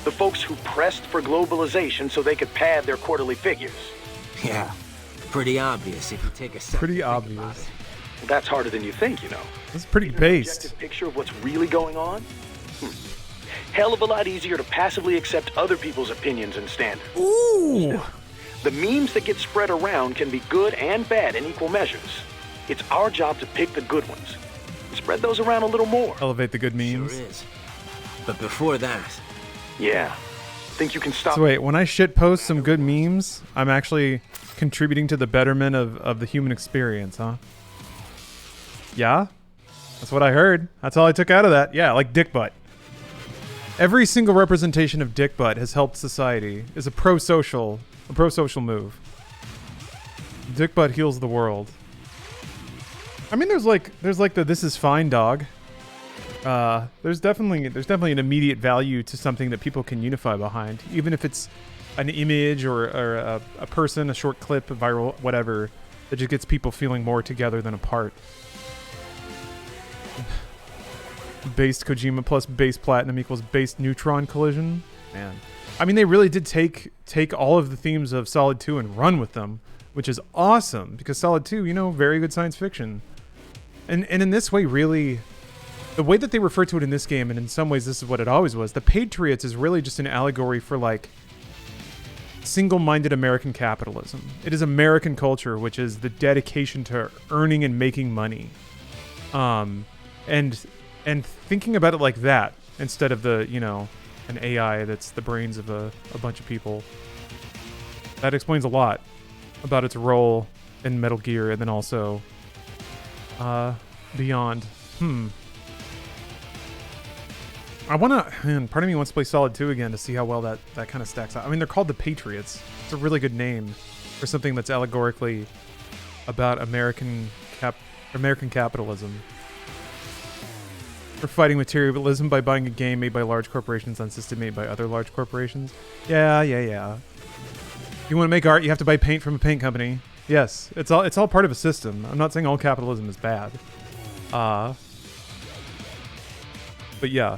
The folks who pressed for globalization so they could pad their quarterly figures. Yeah, pretty obvious if you take a second. Pretty to think obvious. about it. That's harder than you think, you know. This is pretty An based. objective picture of what's really going on? Hell of a lot easier to passively accept other people's opinions and standards. Ooh. The memes that get spread around can be good and bad in equal measures. It's our job to pick the good ones. Spread those around a little more. Elevate the good Sure memes. is. But before that, Yeah. Think you can stop? So wait, when I shit post some good memes, I'm actually contributing to the betterment of the human experience, huh? Yeah? That's what I heard. That's all I took out of that. Yeah, like dick butt. Every single representation of dick butt has helped society. Is a pro-social move. Dick butt heals the world. I mean, there's like the "this is fine" dog. There's definitely an immediate value to something that people can unify behind, even if it's an image or a person, a short clip, a viral, whatever, that just gets people feeling more together than apart. Based Kojima plus base platinum equals based neutron collision. Man, I mean, they really did take all of the themes of Solid 2 and run with them, which is awesome because Solid 2, you know, very good science fiction, and in this way, really, the way that they refer to it in this game, and in some ways, this is what it always was. The Patriots is really just an allegory for like single-minded American capitalism. It is American culture, which is the dedication to earning and making money, and thinking about it like that instead of the, you know, an AI that's the brains of a bunch of people. That explains a lot about its role in Metal Gear, and then also beyond. I want to, man, part of me wants to play Solid 2 again to see how well that kind of stacks out. I mean, they're called the Patriots. It's a really good name for something that's allegorically about American capitalism. We're fighting materialism by buying a game made by large corporations on system made by other large corporations. Yeah. If you want to make art, you have to buy paint from a paint company. Yes, it's all part of a system. I'm not saying all capitalism is bad. But yeah.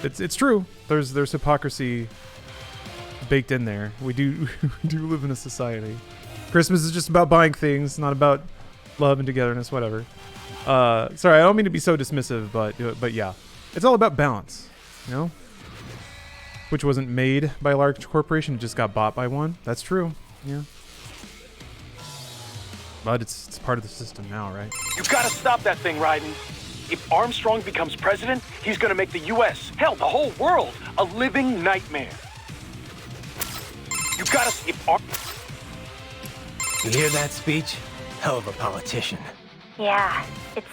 It's true. There's hypocrisy baked in there. We do live in a society. Christmas is just about buying things, not about love and togetherness, whatever. Sorry, I don't mean to be so dismissive, but yeah. It's all about balance, you know? Which wasn't made by a large corporation, it just got bought by one. That's true. Yeah. But it's part of the system now, right? You gotta stop that thing, Raiden. If Armstrong becomes president, he's gonna make the U.S., hell, the whole world, a living nightmare. You gotta... You hear that speech? Hell of a politician. Yeah, it's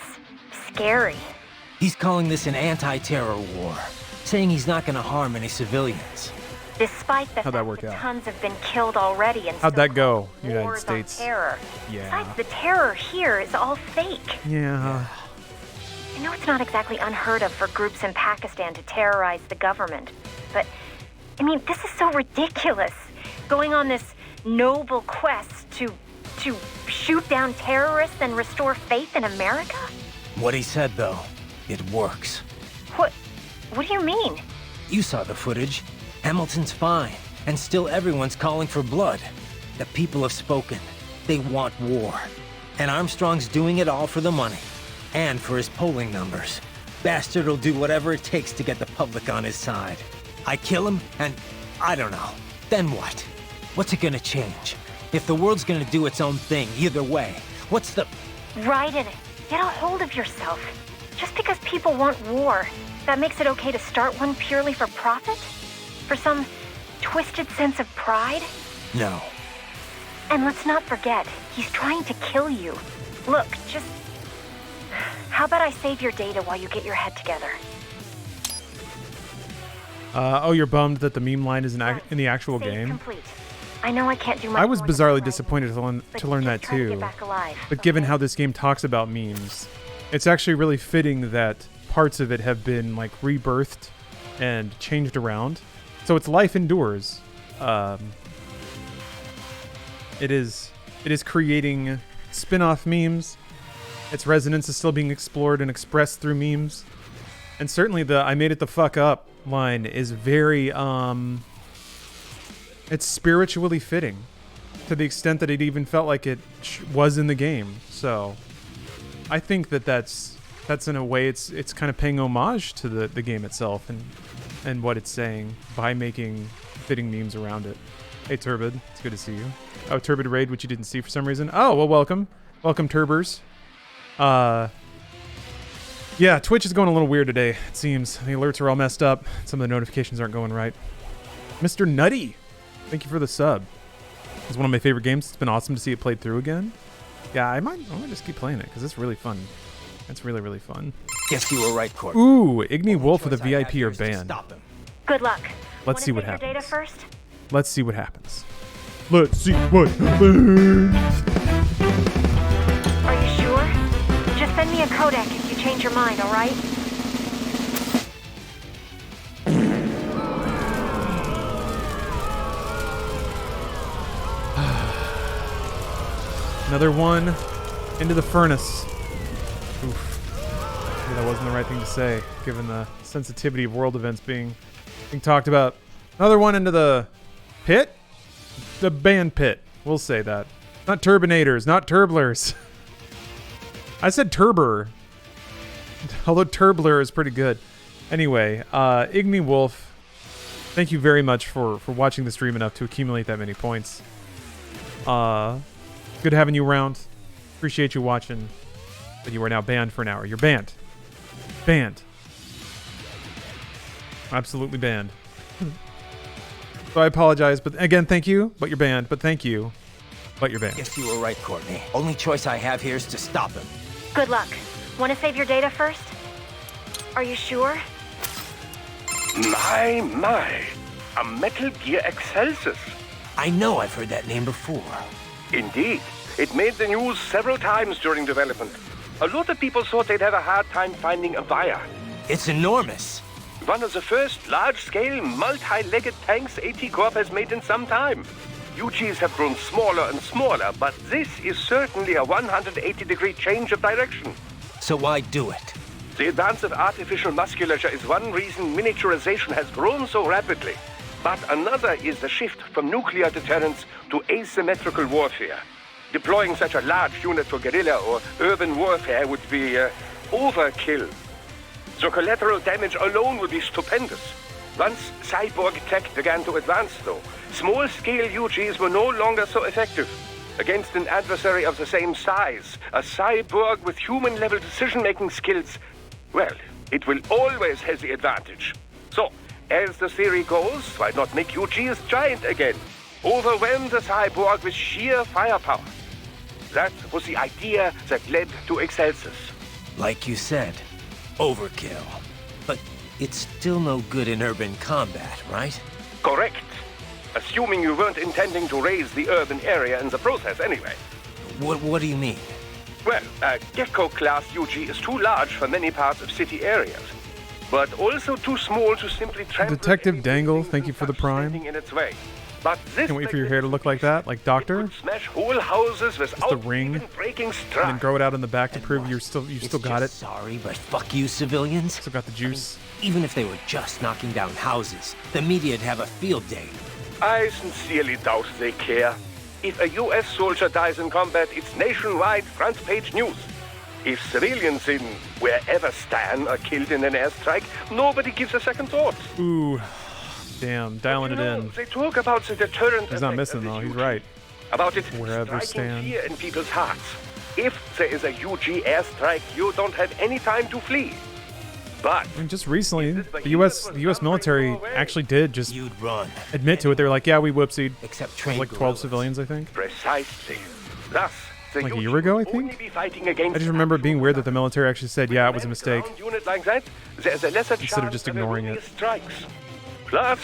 scary. He's calling this an anti-terror war, saying he's not gonna harm any civilians. Despite the How'd that fact work that out? tons have been killed already and How'd still that go, cause United wars States? On terror. Yeah. Besides, the terror here is all fake. Yeah. I know it's not exactly unheard of for groups in Pakistan to terrorize the government, but, I mean, this is so ridiculous. Going on this noble quest to shoot down terrorists and restore faith in America? What he said, though, it works. What do you mean? You saw the footage. Hamilton's fine, and still everyone's calling for blood. The people have spoken. They want war. And Armstrong's doing it all for the money. And for his polling numbers. Bastard will do whatever it takes to get the public on his side. I kill him, and I don't know. Then what? What's it gonna change? If the world's gonna do its own thing, either way, what's the... Raiden, get a hold of yourself. Just because people want war, that makes it okay to start one purely for profit? For some twisted sense of pride? No. And let's not forget, he's trying to kill you. Look, just... How about I save your data while you get your head together? Oh, you're bummed that the meme line is in the actual Save game? complete. I know I can't do much I was more than bizarrely Raiden, disappointed but to learn that just try to too. get back alive, But given okay? how this game talks about memes, it's actually really fitting that parts of it have been like rebirthed and changed around. So its life endures. It is creating spin-off memes. Its resonance is still being explored and expressed through memes. And certainly the I made it the fuck up line is very it's spiritually fitting to the extent that it even felt like it was in the game. So I think that's in a way it's kind of paying homage to the game itself and what it's saying by making fitting memes around it. Hey Turbid, it's good to see you. Oh, Turbid raid, which you didn't see for some reason. Oh, well, welcome Turbers. Yeah, Twitch is going a little weird today, it seems. The alerts are all messed up. Some of the notifications aren't going right. Mr. Nutty, thank you for the sub. It's one of my favorite games. It's been awesome to see it played through again. Yeah, I might just keep playing it because it's really fun. It's really, really fun. Guess you were right, Court. Ooh, Igni Wolf with a VIP or banned. Stop him. Good luck. Let's see what Wanna save your happens. data first? Let's see what happens. Let's see what happens. Are you sure? Just send me a codec if you change your mind, all right? Another one into the furnace. Oof. Maybe that wasn't the right thing to say, given the sensitivity of world events being talked about. Another one into the pit? The band pit. We'll say that. Not turbinators, not turblers. I said turber. Although turbler is pretty good. Anyway, Igni Wolf, thank you very much for watching the stream enough to accumulate that many points. Good having you around. Appreciate you watching. But you are now banned for an hour. You're banned. Banned. Absolutely banned. So I apologize, but again, thank you. But you're banned. But thank you. But you're banned. Guess you were right, Courtney. Only choice I have here is to stop him. Good luck. Want to save your data first? Are you sure? My. A Metal Gear Excelsis. I know I've heard that name before. Indeed. It made the news several times during development. A lot of people thought they'd have a hard time finding a buyer. It's enormous. One of the first large-scale, multi-legged tanks AT Corp has made in some time. UGs have grown smaller and smaller, but this is certainly a 180-degree change of direction. So why do it? The advance of artificial musculature is one reason miniaturization has grown so rapidly. But another is the shift from nuclear deterrence to asymmetrical warfare. Deploying such a large unit for guerrilla or urban warfare would be overkill. The collateral damage alone would be stupendous. Once cyborg tech began to advance, though, small-scale UGs were no longer so effective. Against an adversary of the same size, a cyborg with human-level decision-making skills, well, it will always have the advantage. So, as the theory goes, why not make UGs giant again? Overwhelm the cyborg with sheer firepower. That was the idea that led to Excelsis. Like you said, overkill. But it's still no good in urban combat, right? Correct. Assuming you weren't intending to raise the urban area in the process anyway. What do you mean? Well, a Gecko-class UG is too large for many parts of city areas, but also too small to simply trample. Detective Dangle, thank you for the prime. In its way. But this Can't wait for your hair to look like that, like Doctor. Smash whole houses without the ring, even breaking and stride. then grow it out in the back to prove you still got it. Sorry, but fuck you, civilians. Still got the juice. Even if they were just knocking down houses, the media'd have a field day. I sincerely doubt they care. If a US soldier dies in combat, it's nationwide front-page news. If civilians in wherever Stan are killed in an airstrike, nobody gives a second thought. Ooh, damn, dialing it in. They talk about the deterrent. He's not missing though. He's right. About it Wherever striking Stan. fear in people's hearts. If there is a UG airstrike, you don't have any time to flee. But And just recently, the U.S. military actually did just You'd run. admit to it. They were like, "Yeah, we whoopsied." Except trained Like 12 guerrillas. civilians, I think. precisely. Thus, the Like a UG year ago, I would only think? be fighting against I just remember it being weird that the military actually said, "Yeah, it was a mistake." Unit like that, there's a lesser Instead of chance just of ignoring erroneous it. Strikes. Plus,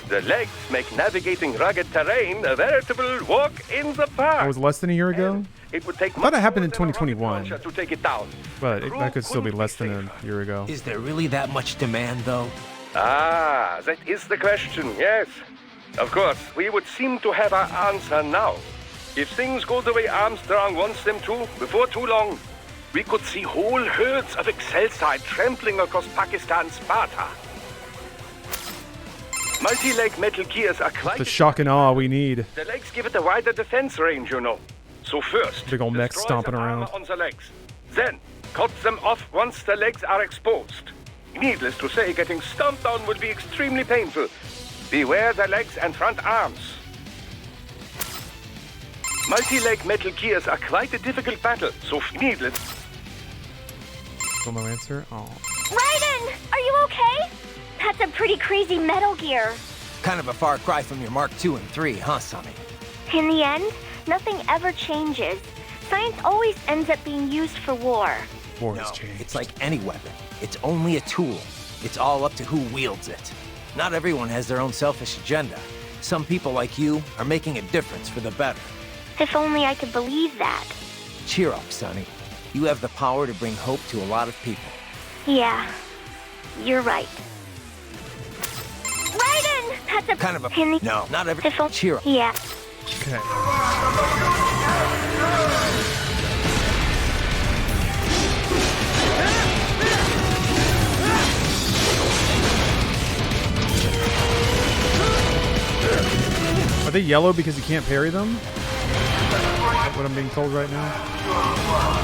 the legs make navigating rugged terrain a veritable walk in the park. That was less than a year ago, It would take I thought it much happened more in than a rocket 2021. launcher to take it down. but The crew that could still be couldn't less than safer. a year ago. Is there really that much demand, though? Ah, that is the question, yes. Of course, we would seem to have our answer now. If things go the way Armstrong wants them to, before too long, we could see whole herds of Excelsi trampling across Pakistan's Sparta. Multi-leg metal gears are quite... The shock and awe we need. The legs give it a wider defense range, you know. So first, Big ol' mech destroy stomping the armor around. on the legs. Then, cut them off once the legs are exposed. Needless to say, getting stomped on will be extremely painful. Beware the legs and front arms. Multi-leg metal gears are quite a difficult battle, so needless... Still no answer? Oh. Raiden! Are you okay? That's a pretty crazy Metal Gear. Kind of a far cry from your Mark II and III, huh, Sonny? In the end, nothing ever changes. Science always ends up being used for war. War No, has changed. it's like any weapon. It's only a tool. It's all up to who wields it. Not everyone has their own selfish agenda. Some people like you are making a difference for the better. If only I could believe that. Cheer up, Sonny. You have the power to bring hope to a lot of people. Yeah, you're right. Raiden! That's a Kind of a... in the- No, not every... If only- Cheer up. Yeah. Okay. Are they yellow because you can't parry them? Is that what I'm being told right now?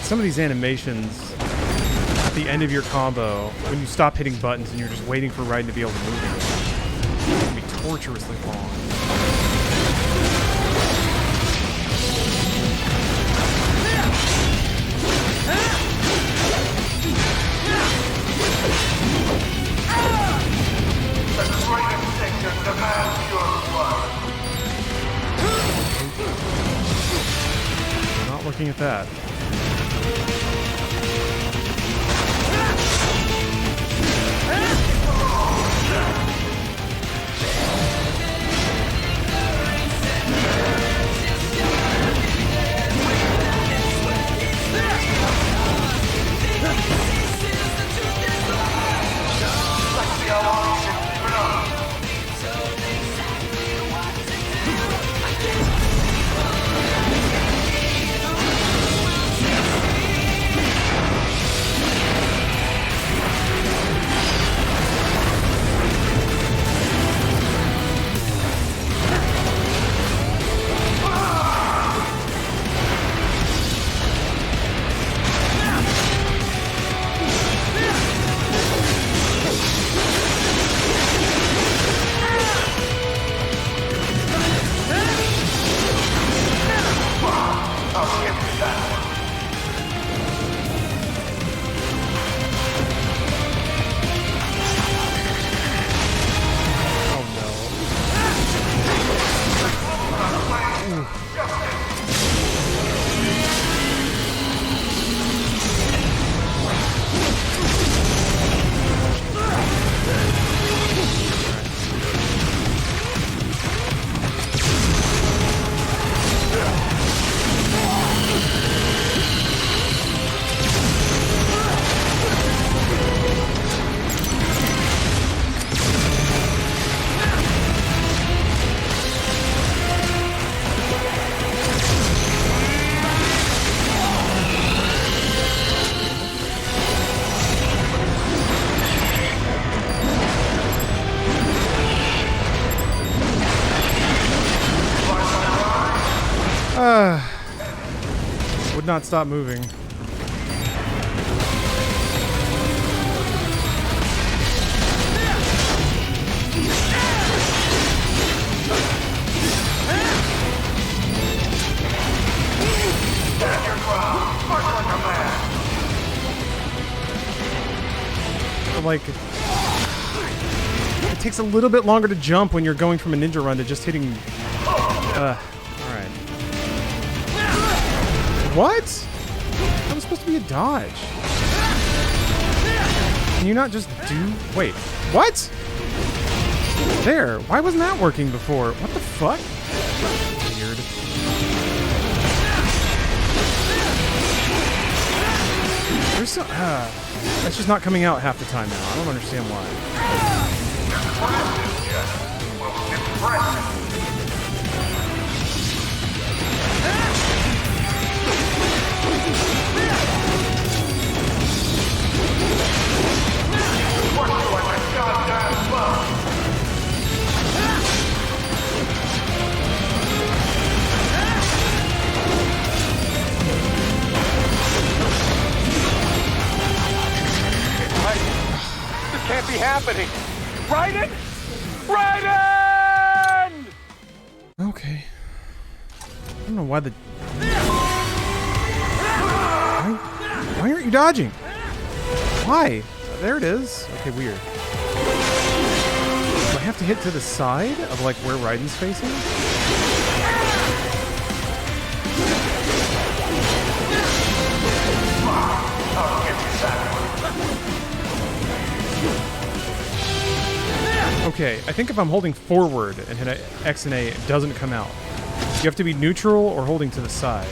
some of these animations at the end of your combo, when you stop hitting buttons and you're just waiting for Raiden to be able to move again, it can be torturously long. Not looking at that. Would not stop moving. Like, it takes a little bit longer to jump when you're going from a ninja run to just hitting. Alright. What? That was supposed to be a dodge. Can you not just do... Wait. What? There. Why wasn't that working before? What the fuck? Weird. There's so... that's just not coming out half the time now. I don't understand why. Can't be happening. Raiden! Raiden! Okay. I don't know why the... Why aren't you dodging? Why? There it is. Okay, weird. Do I have to hit to the side of, like, where Raiden's facing? Okay, I think if I'm holding forward and hit X and A, it doesn't come out. You have to be neutral or holding to the side. I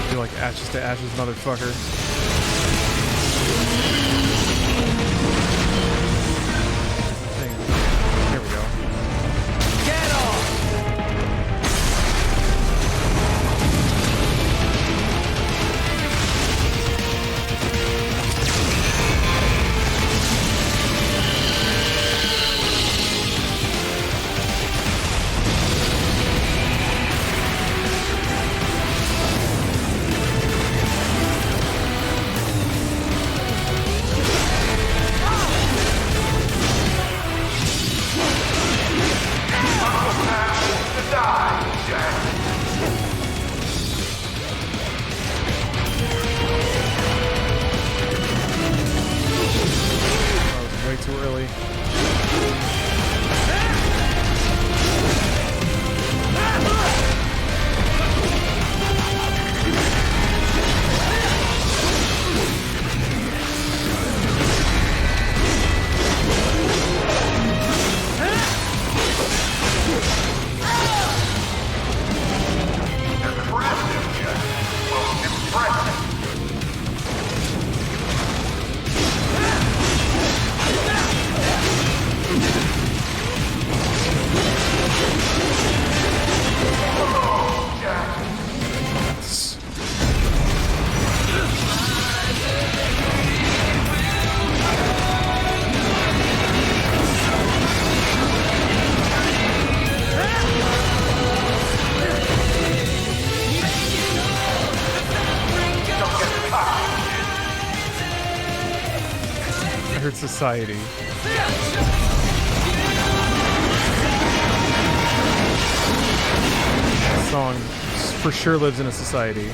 feel like Ashes to Ashes, motherfucker. society. This song for sure lives in a society.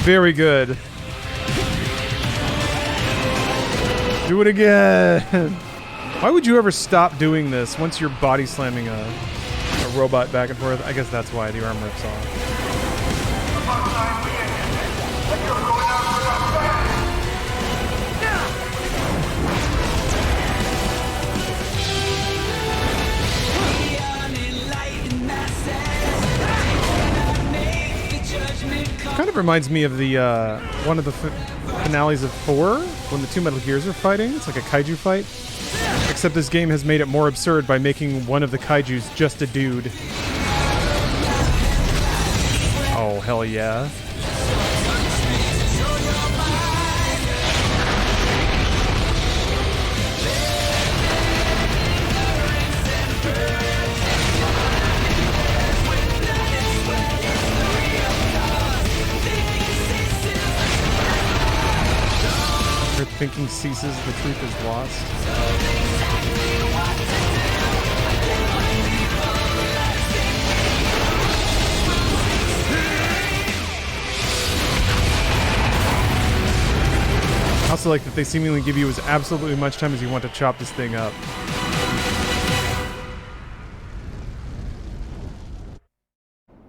Very good. Do it again. Why would you ever stop doing this once you're body slamming a robot back and forth? I guess that's why the arm rips off. Kind of reminds me of the one of the finales of 4 when the two Metal Gears are fighting. It's like a kaiju fight, except this game has made it more absurd by making one of the kaijus just a dude. Oh, hell yeah. Thinking ceases, the truth is lost. I also like that they seemingly give you as absolutely much time as you want to chop this thing up.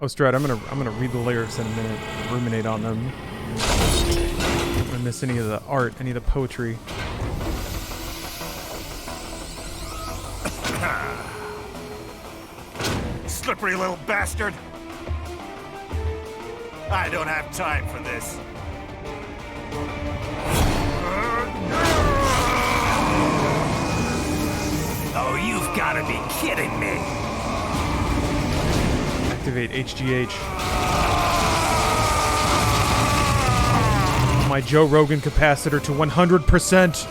Oh, Strad, I'm gonna read the lyrics in a minute, ruminate on them. I miss any of the art, any of the poetry. Slippery little bastard. I don't have time for this. Oh, you've got to be kidding me. Activate HGH. My Joe Rogan capacitor to 100%.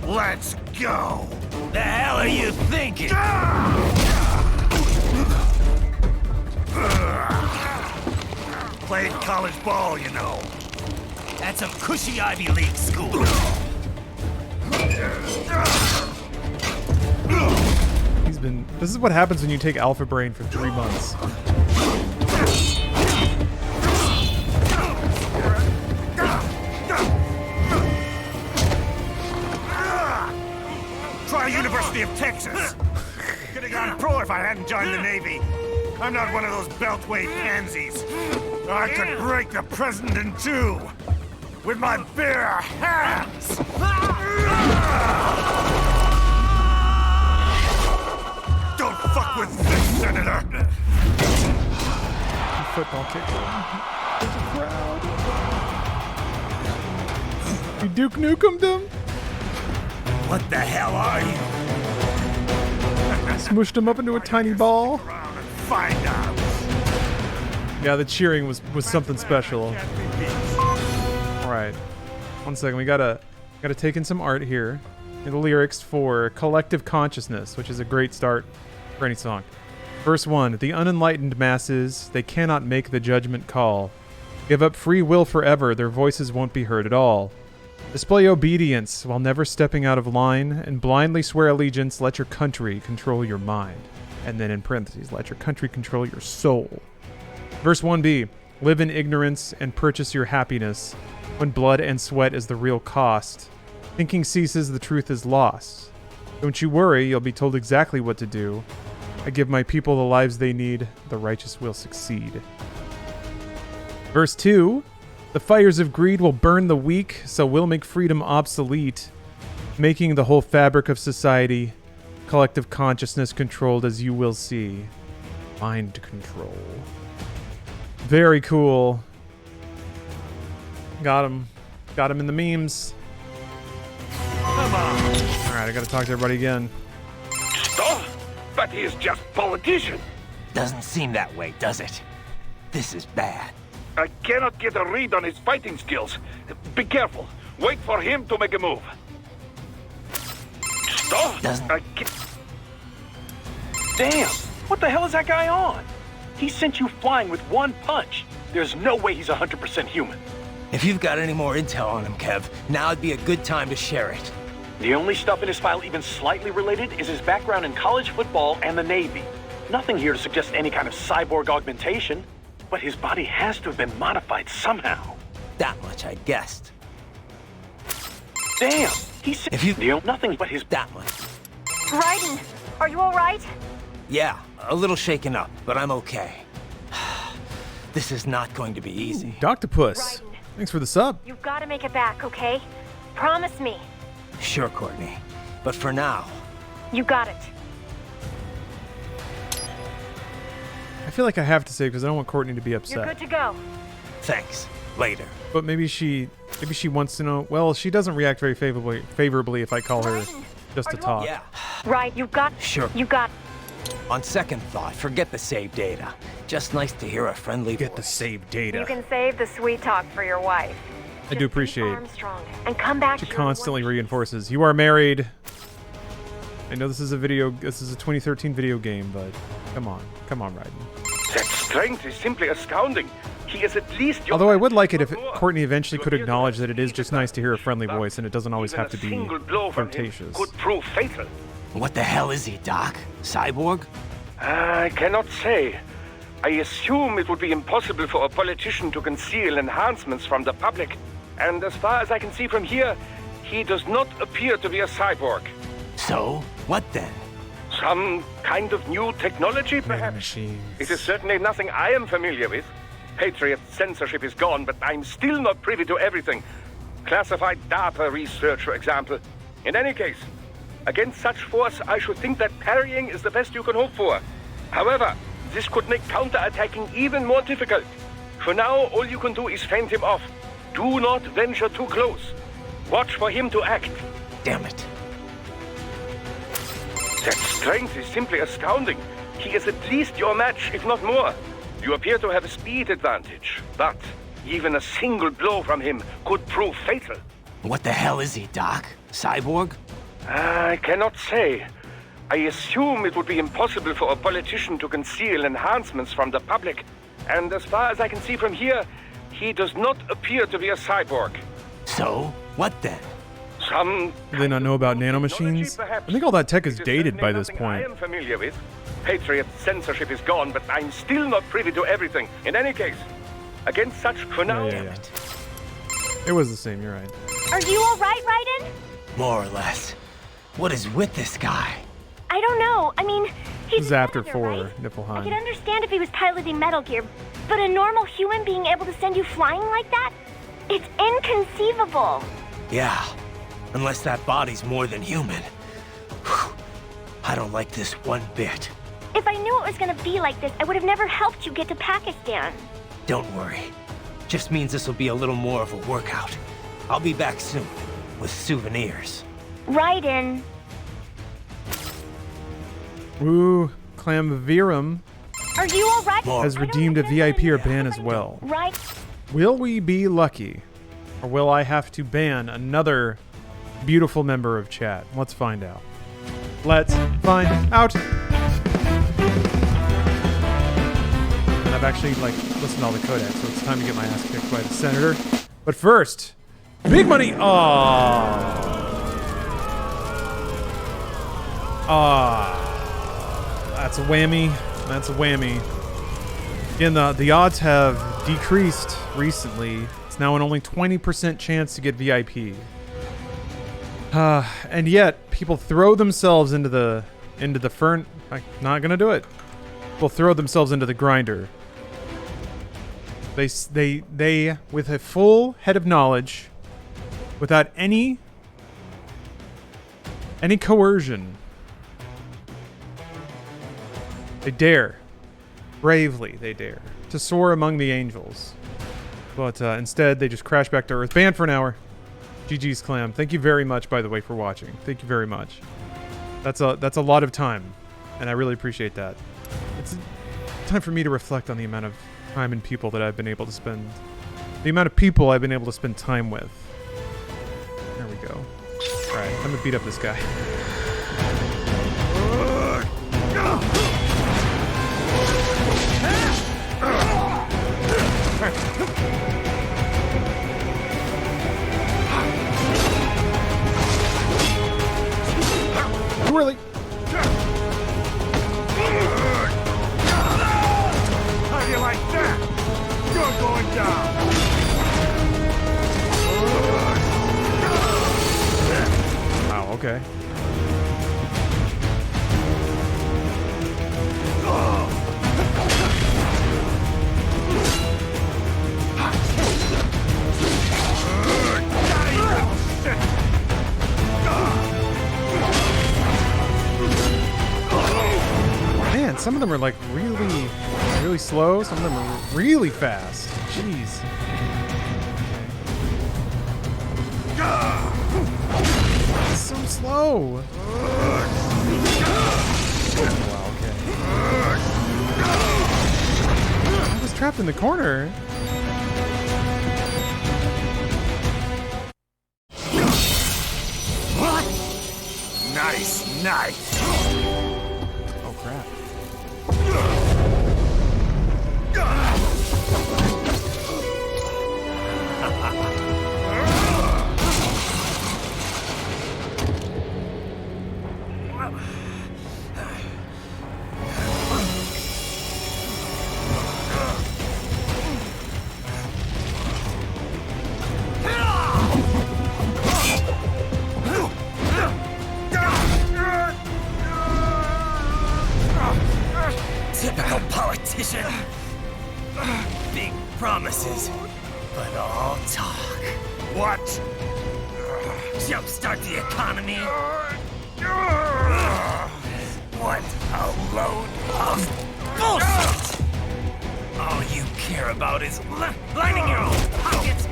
Let's go. The hell are you thinking? Played college ball, you know. That's a cushy Ivy League school. This is what happens when you take Alpha Brain for 3 months. Try University of Texas. Could have gone pro if I hadn't joined the Navy. I'm not one of those beltway pansies. I could break the president in two with my bare hands. Don't fuck with this, Senator. Football kicker. There's a crowd. You Duke Nukem them? What the hell are you? Smushed him up into a tiny ball. Around and find out. Yeah, the cheering was something special. All right, 1 second. We gotta take in some art here. And the lyrics for Collective Consciousness, which is a great start for any song. Verse 1: The unenlightened masses, they cannot make the judgment call. Give up free will forever, their voices won't be heard at all. Display obedience while never stepping out of line, and blindly swear allegiance, let your country control your mind. And then in parentheses, let your country control your soul. Verse 1b, live in ignorance and purchase your happiness, when blood and sweat is the real cost. Thinking ceases, the truth is lost. Don't you worry, you'll be told exactly what to do. I give my people the lives they need, the righteous will succeed. Verse 2, the fires of greed will burn the weak, so we'll make freedom obsolete, making the whole fabric of society, collective consciousness controlled as you will see. Mind control. Very cool. Got him. Got him in the memes. Come on. Alright, I gotta talk to everybody again. Stop! But he is just politician. Doesn't seem that way, does it? This is bad. I cannot get a read on his fighting skills. Be careful. Wait for him to make a move. Stop! Doesn't- I can't... Damn! What the hell is that guy on? He sent you flying with one punch. There's no way he's 100% human. If you've got any more intel on him, Kev, now would be a good time to share it. The only stuff in his file even slightly related is his background in college football and the Navy. Nothing here to suggest any kind of cyborg augmentation, but his body has to have been modified somehow. That much I guessed. Damn! He said If you- nothing but his That much. Raiden, are you all right? Yeah, a little shaken up, but I'm okay. This is not going to be easy. Doctopus. Raiden. Thanks for the sub. You've got to make it back, okay? Promise me. Sure, Courtney. But for now, You got it. I feel like I have to say because I don't want Courtney to be You're upset. good to go. thanks. Later. But maybe she wants to know. Well, she doesn't react very favorably if I call her Raiden, just to are you talk. Yeah. Right, you got Sure. You got On second thought, forget the save data. Just nice to hear a friendly Get the voice. save data. You can save the sweet talk for your wife. I do Just beat appreciate Armstrong and come back she here in constantly one piece. reinforces. You are married. I know this is a 2013 video game, but come on, Raiden. That strength is simply astounding. He is at least your... Although I would like it if More. Courtney eventually could You appear to acknowledge have that it is just nice to hear a friendly but voice and it doesn't always even have to a be single blow from him flirtatious. could prove fatal. What the hell is he, Doc? Cyborg? I cannot say. I assume it would be impossible for a politician to conceal enhancements from the public. And as far as I can see from here, he does not appear to be a cyborg. So, what then? Some kind of new technology, perhaps? Machines. It is certainly nothing I am familiar with. Patriot censorship is gone, but I'm still not privy to everything. Classified data research, for example. In any case, against such force, I should think that parrying is the best you can hope for. However, this could make counterattacking even more difficult. For now, all you can do is fend him off. Do not venture too close. Watch for him to act. Damn it. That strength is simply astounding. He is at least your match, if not more. You appear to have a speed advantage, but even a single blow from him could prove fatal. What the hell is he, Doc? Cyborg? I cannot say. I assume it would be impossible for a politician to conceal enhancements from the public. And as far as I can see from here, he does not appear to be a cyborg. So, what then? Some Do they not know about technology, nanomachines? perhaps? I think all that tech is It dated certainly by this nothing point. I am familiar with. Patriot censorship is gone, but I'm still not privy to everything. In any case, against such for now. Yeah. It was the same, you're right. Are you all right, Raiden? More or less. What is with this guy? I don't know. I mean, he's This is a after senator, 4, right? I Niflheim. could understand if he was piloting Metal Gear, but a normal human being able to send you flying like that? It's inconceivable. Yeah. Unless that body's more than human. Whew. I don't like this one bit. If I knew it was gonna be like this, I would have never helped you get to Pakistan. Don't worry. Just means this will be a little more of a workout. I'll be back soon. With souvenirs. Raiden. Ooh, Clamvirum Are you all right? More. has I don't redeemed a know. VIP or ban as well. Right. Will we be lucky? Or will I have to ban another beautiful member of chat? Let's find out. Let's find out. And I've actually listened to all the codecs, so it's time to get my ass kicked by the senator. But first, big money. That's a whammy. That's a whammy. Again, the odds have decreased recently. It's now an only 20% chance to get VIP. And yet, people throw themselves into the fern. I'm not gonna do it. People throw themselves into the grinder. They with a full head of knowledge, without any coercion, they dare, bravely they dare, to to soar among the angels. But instead, they just crash back to Earth. Banned for an hour. GG's Clam. Thank you very much, by the way, for watching. Thank you very much. That's a lot of time, and I really appreciate that. It's time for me to reflect on the amount of time and people that I've been able to spend. The amount of people I've been able to spend time with. There we go. Alright, I'm gonna beat up this guy. Too early. How do you like that? You're going down. Wow, okay. Man, some of them are like really slow. Some of them are really fast. Jeez. It's so slow. Wow, okay. I was trapped in the corner. What? Nice. Oh crap. Typical politician. Big promises, but all talk. What? Jumpstart the economy. What a load of bullshit! All you care about is lining your own pockets.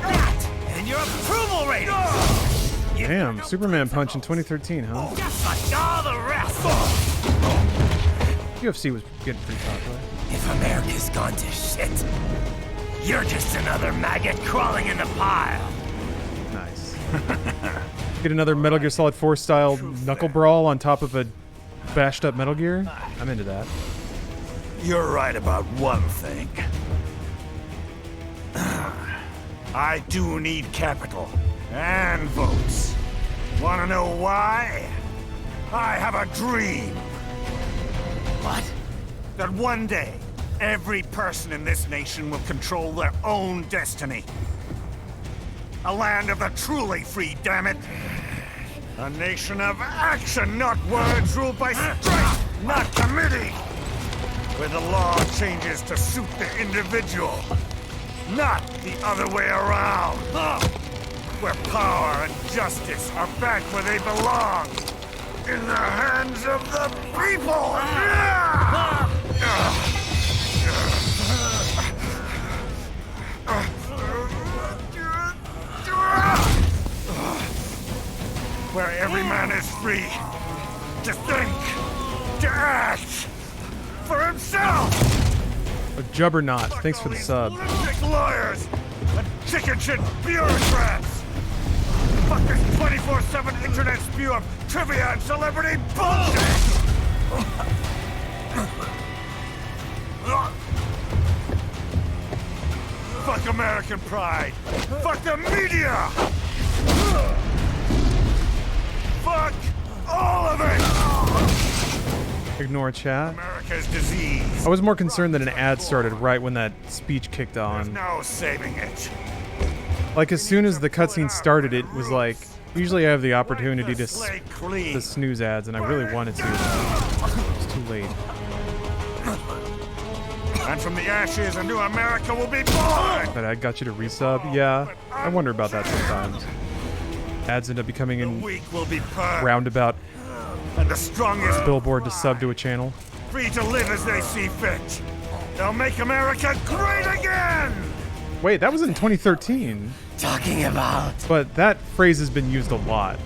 That and your approval ratings. Damn, Superman Punch in 2013, huh? Just like all the rest. UFC was getting pretty popular. If America's gone to shit, you're just another maggot crawling in the pile. Nice. Get another Metal Gear Solid 4 style knuckle brawl on top of a bashed up Metal Gear? I'm into that. You're right about one thing. I do need capital and votes. Wanna know why? I have a dream. What? That one day, every person in this nation will control their own destiny. A land of the truly free, damn it. A nation of action, not words, ruled by strength, not committee. Where the law changes to suit the individual, not the other way around. Where power and justice are back where they belong. In the hands of the people! Where every man is free to think, to act for himself! A Juggernaut, thanks for the sub. Lunatic lawyers and chicken shit bureaucrats! Fuck this 24/7 internet spew of trivia and celebrity bullshit! Fuck American pride! Fuck the media! Fuck all of it! Ignore chat. America's disease. I was more concerned that an ad started right when that speech kicked There's on. no saving it. Like as soon as the cutscene started, it was like, usually I have the opportunity to snooze ads, and I really wanted to. It's too late. And from the ashes, a new America will be born! That ad got you to resub? Yeah, I wonder about that sometimes. Ads end up becoming The in weak will be purged, roundabout and the strongest billboard to sub to a channel. free to live as they see fit. They'll make America great again! Wait, that was in 2013. Talking about. But that phrase has been used a lot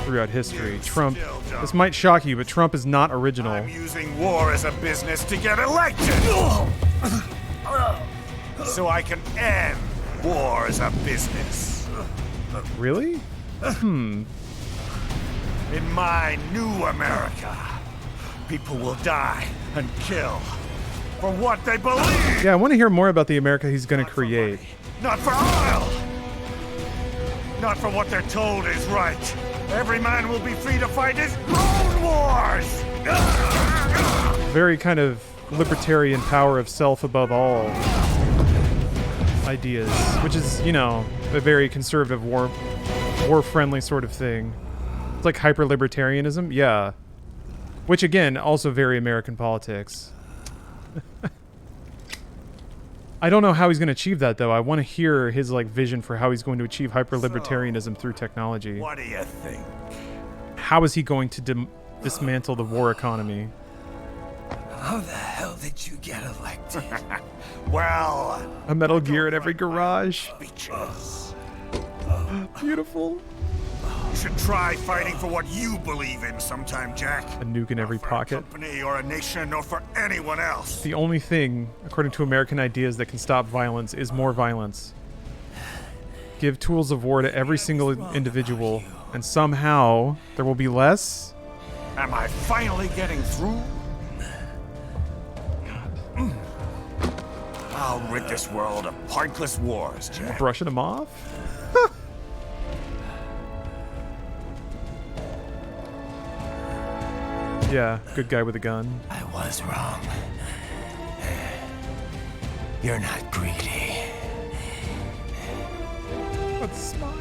throughout history. Trump, this might shock you, but Trump is not original. I'm using war as a business to get elected! So I can end war as a business. Really? In my new America, people will die and kill for what they believe. Yeah, I want to hear more about the America he's going to create. Not for oil. Not for what they're told is right. Every man will be free to fight his own wars. Very kind of libertarian power of self above all ideas, which is, you know, a very conservative war-friendly sort of thing. It's like hyper-libertarianism, yeah. Which, again, also very American politics. I don't know how he's going to achieve that, though. I want to hear his, like, vision for how he's going to achieve hyper-libertarianism through technology. What do you think? How is he going to dismantle the war economy? How the hell did you get elected? Well... A Metal Gear at every garage. Speeches. Beautiful. You should try fighting for what you believe in sometime, Jack. A nuke in every Not for pocket. a company or a nation or for anyone else. The only thing, according to American ideas, that can stop violence is more violence. Give tools of war to every single individual, and somehow there will be less. Am I finally getting through? I'll rid this world of pointless wars, Jack. Brushing them off? Yeah, good guy with a gun. I was wrong. You're not greedy. Let's smile.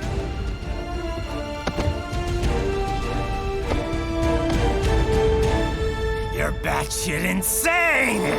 You're batshit insane!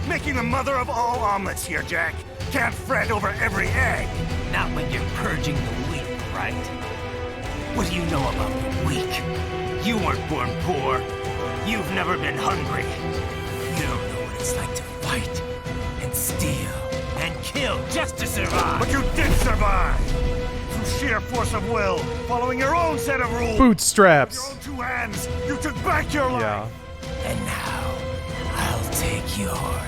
Making the mother of all omelets here, Jack. Can't fret over every egg. Not when you're purging the weak, right? What do you know about the weak? You weren't born poor. You've never been hungry. You don't know what it's like to fight and steal and kill just to survive. But you did survive. Through sheer force of will, following your own set of rules. Bootstraps. Your own two hands, you took back your life. Yeah. And now, I'll take yours.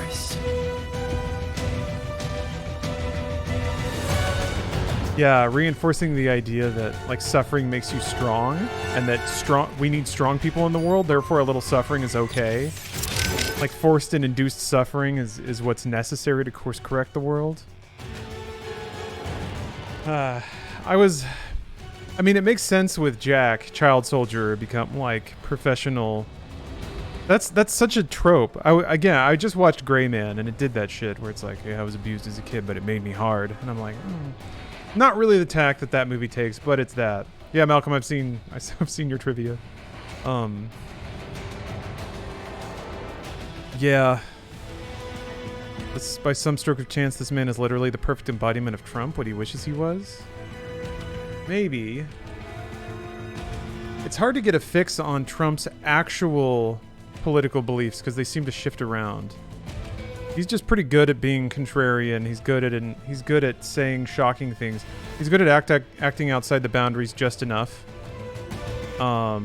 Yeah, reinforcing the idea that like suffering makes you strong, and that we need strong people in the world, therefore a little suffering is okay. Like forced and induced suffering is what's necessary to course correct the world. I mean, it makes sense with Jack, child soldier, become like professional. That's such a trope. I just watched Gray Man, and it did that shit where it's like, hey, I was abused as a kid, but it made me hard, and I'm like, not really the tack that movie takes, but it's that. Yeah, Malcolm, I've seen your trivia. Yeah. By some stroke of chance, this man is literally the perfect embodiment of Trump, what he wishes he was. Maybe. It's hard to get a fix on Trump's actual political beliefs because they seem to shift around. He's just pretty good at being contrarian. He's good at saying shocking things. He's good at acting outside the boundaries just enough. But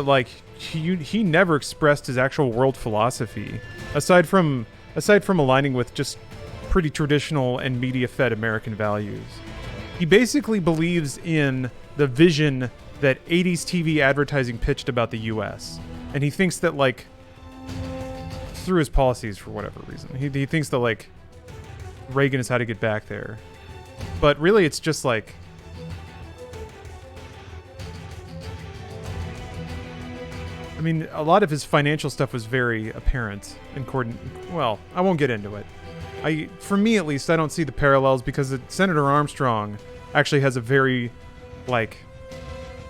like he never expressed his actual world philosophy aside from aligning with just pretty traditional and media-fed American values. He basically believes in the vision that 80s TV advertising pitched about the US. And he thinks that like through his policies for whatever reason. He thinks that like Reagan is how to get back there. But really it's just like I mean, a lot of his financial stuff was very apparent in well, I won't get into it. For me at least, I don't see the parallels because Senator Armstrong actually has a very like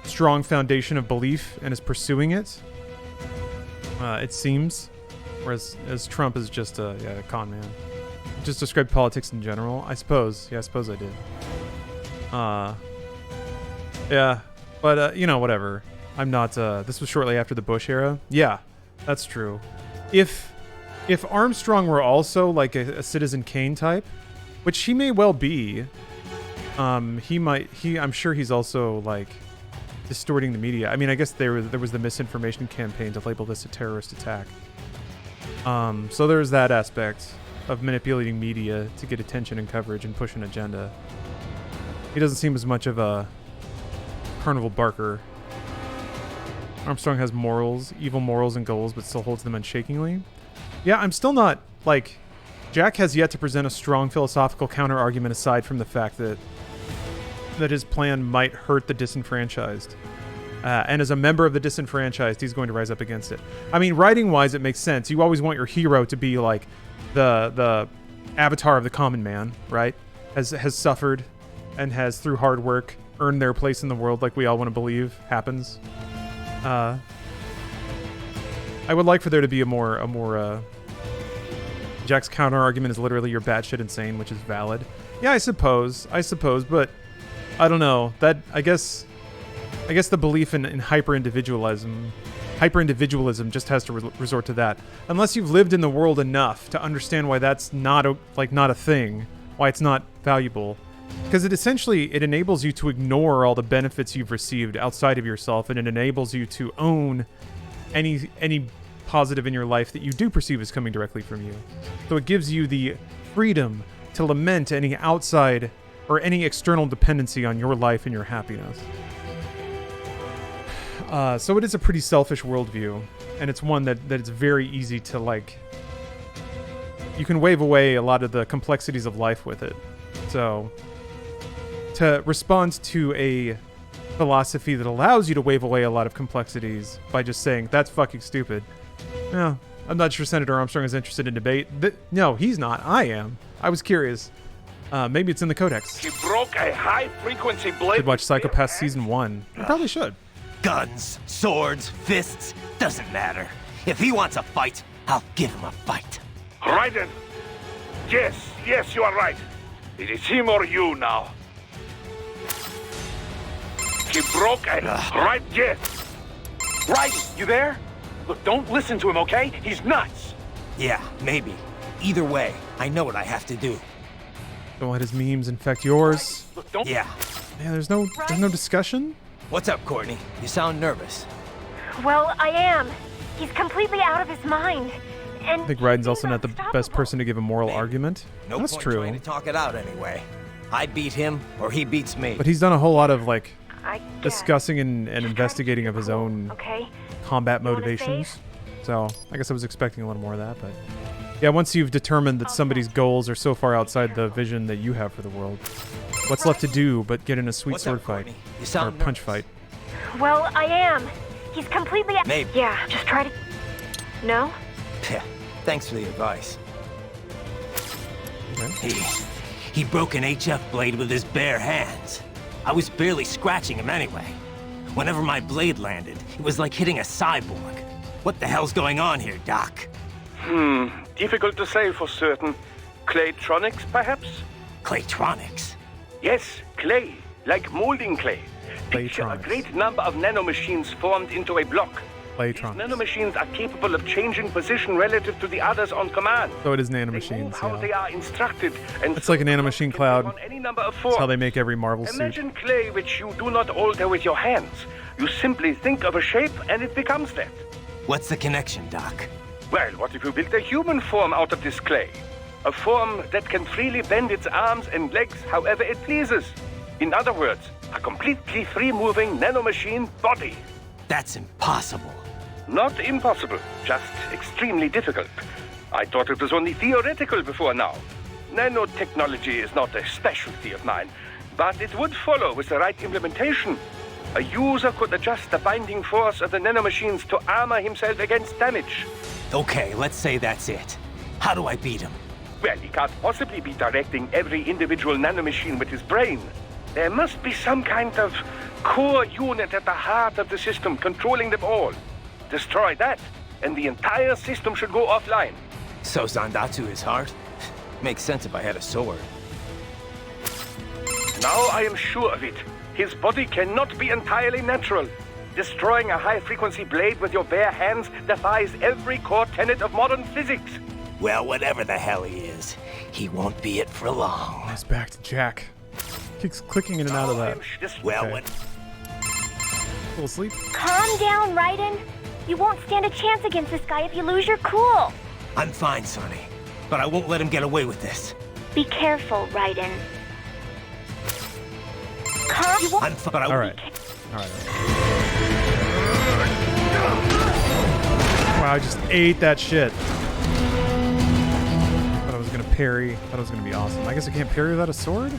strong foundation of belief and is pursuing it. It seems, whereas Trump is just a con man. Just described politics in general, I suppose. Yeah, I suppose I did. Yeah, but whatever. I'm not. This was shortly after the Bush era. Yeah, that's true. If Armstrong were also like a Citizen Kane type, which he may well be, I'm sure he's also like distorting the media. I mean, I guess there was the misinformation campaign to label this a terrorist attack. So there's that aspect of manipulating media to get attention and coverage and push an agenda. He doesn't seem as much of a carnival barker. Armstrong has morals, evil morals and goals, but still holds them unshakingly. Yeah, I'm still not, like... Jack has yet to present a strong philosophical counter-argument aside from the fact that his plan might hurt the disenfranchised. And as a member of the disenfranchised, he's going to rise up against it. I mean, writing-wise, it makes sense. You always want your hero to be, like, the avatar of the common man, right? Has suffered and has, through hard work, earned their place in the world like we all want to believe happens. I would like for there to be a more Jack's counter argument is literally you're batshit insane, which is valid. Yeah, I suppose, but I don't know. That I guess the belief in hyper-individualism just has to resort to that. Unless you've lived in the world enough to understand why that's not a thing, why it's not valuable. Because it enables you to ignore all the benefits you've received outside of yourself, and it enables you to own any positive in your life that you do perceive as coming directly from you. So it gives you the freedom to lament any outside or any external dependency on your life and your happiness. So it is a pretty selfish worldview, and it's one that it's very easy to, like... You can wave away a lot of the complexities of life with it. So... to respond to a philosophy that allows you to wave away a lot of complexities by just saying, that's fucking stupid. No, I'm not sure Senator Armstrong is interested in debate. No, he's not. I am. I was curious. Maybe it's in the Codex. He broke a high-frequency blade. Should watch Psychopath Season 1. I probably should. Guns, swords, fists, doesn't matter. If he wants a fight, I'll give him a fight. Raiden! Yes, you are right. It is him or you now. He broke a... Right, yes. Raiden, you there? Look, don't listen to him, okay? He's nuts. Yeah, maybe. Either way, I know what I have to do. Don't let his memes infect yours. Look, don't... Yeah. Man, there's no discussion? What's up, Courtney? You sound nervous. Well, I am. He's completely out of his mind. And I think Raiden's also not the best person to give a moral argument. No That's point true. trying to talk it out anyway. I beat him, or he beats me. But he's done a whole lot of, like, I discussing and investigating of his own okay. combat You wanna motivations. save? So I guess I was expecting a little more of that, but yeah, once you've determined that somebody's goals are so far outside the vision that you have for the world, what's left to do but get in a sweet What's sword up, fight Courtney? You or sound punch nervous. fight? Well, I am. He's completely... Maybe. Yeah, just try to... No? Peh, thanks for the advice. Okay. He broke an HF blade with his bare hands. I was barely scratching him anyway. Whenever my blade landed, it was like hitting a cyborg. What the hell's going on here, Doc? Difficult to say for certain. Claytronics, perhaps? Claytronics? Yes, clay, like molding clay. Picture a Claytronics. great number of nanomachines formed into a block. These Claytronics. nanomachines are capable of changing position relative to the others on command. So it is They move nanomachines, how they yeah. are instructed, and It's like a nanomachine cloud. on any number of That's how forms. they make every Marvel suit. Imagine clay which you do not alter with your hands. You simply think of a shape and it becomes that. What's the connection, Doc? Well, what if you built a human form out of this clay? A form that can freely bend its arms and legs however it pleases. In other words, a completely free-moving nanomachine body. That's impossible. Not impossible, just extremely difficult. I thought it was only theoretical before now. Nanotechnology is not a specialty of mine, but it would follow with the right implementation. A user could adjust the binding force of the nanomachines to armor himself against damage. Okay, let's say that's it. How do I beat him? Well, he can't possibly be directing every individual nanomachine with his brain. There must be some kind of core unit at the heart of the system, controlling them all. Destroy that, and the entire system should go offline. So Zandatsu is heart? Makes sense if I had a sword. Now I am sure of it. His body cannot be entirely natural. Destroying a high-frequency blade with your bare hands defies every core tenet of modern physics. Well, whatever the hell he is, he won't be it for long. He's back to Jack. Keeps clicking in and out of that. Well, Okay. what? Full asleep. Calm down, Raiden. You won't stand a chance against this guy if you lose your cool. I'm fine, Sonny. But I won't let him get away with this. Be careful, Raiden. Calm. I'm fine, but I All right. All right. Wow, I just ate that shit. Thought I was gonna parry. Thought it was gonna be awesome. I guess I can't parry without a sword?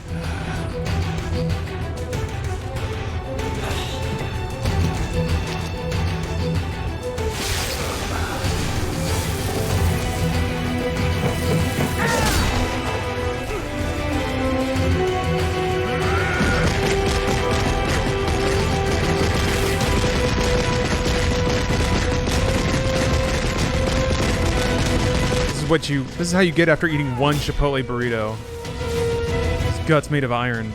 This is how you get after eating one Chipotle burrito. His guts made of iron.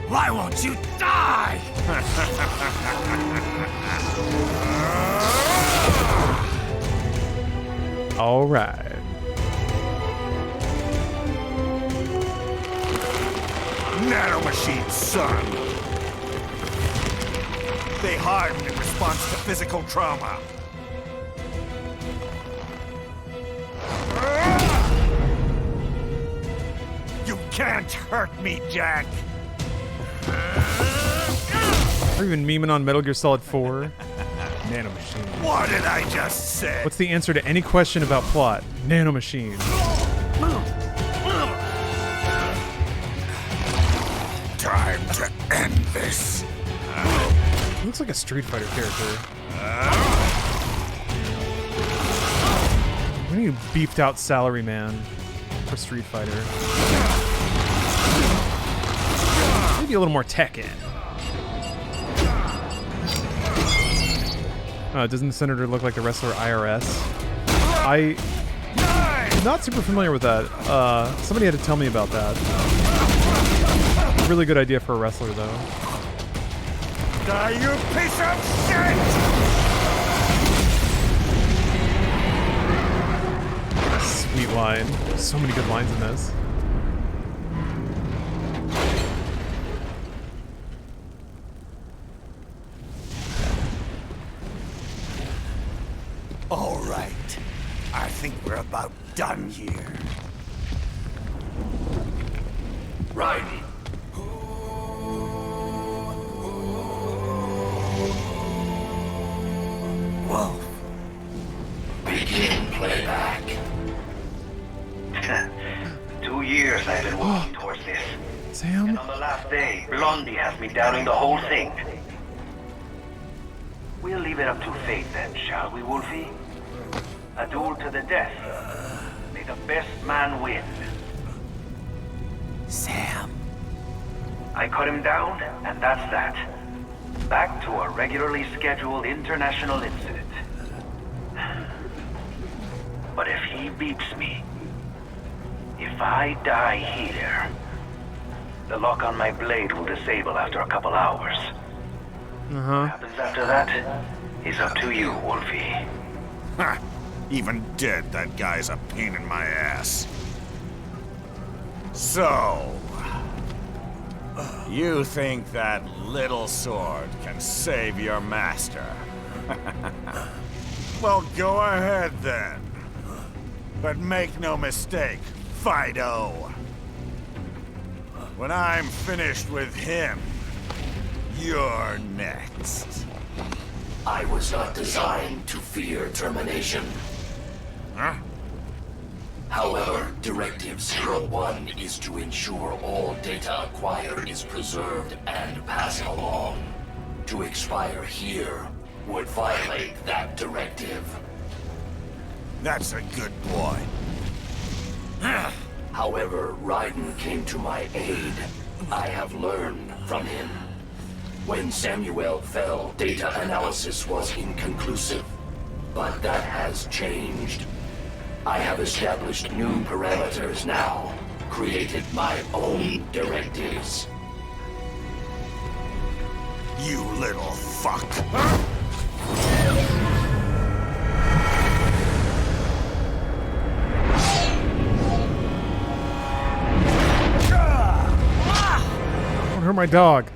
Why won't you die? All right. Nanomachines, son. They harden in response to physical trauma. You can't hurt me, Jack. Or even memeing on Metal Gear Solid 4. Nanomachine. What did I just say? What's the answer to any question about plot? Nanomachine. Time to end this. He looks like a Street Fighter character. We need a beefed out salaryman for Street Fighter. Maybe a little more tech in. Doesn't the senator look like the wrestler IRS? I'm not super familiar with that. Somebody had to tell me about that. Really good idea for a wrestler, though. Die, you piece of shit! Sweet line. So many good lines in this. All right. I think we're about done here. Raiden. Wolf. Begin playback. 2 years I've been working towards this. Sam? And on the last day, Blondie has me downing the whole thing. We'll leave it up to fate then, shall we, Wolfie? A duel to the death. May the best man win. Sam. I cut him down, and that's that. Back to a regularly scheduled international incident. But if he beats me, if I die here, the lock on my blade will disable after a couple hours. What happens after that is up to you, Wolfie. Ha! Even dead, that guy's a pain in my ass. So... you think that little sword can save your master? Well, go ahead then. But make no mistake, Fido. When I'm finished with him, you're next. I was not designed to fear termination. Huh? However, Directive 01 is to ensure all data acquired is preserved and passed along. To expire here would violate that directive. That's a good boy. However, Raiden came to my aid. I have learned from him. When Samuel fell, data analysis was inconclusive. But that has changed. I have established new parameters now, created my own directives. You little fuck. Don't hurt my dog.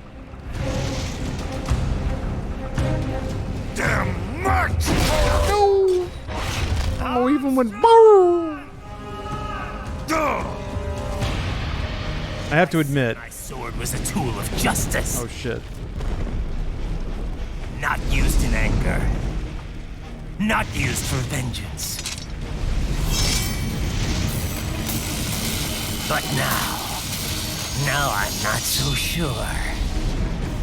Damn much! No! Oh, even when... Boom! I have to admit... My sword was a tool of justice. Oh, shit. Not used in anger. Not used for vengeance. But now I'm not so sure.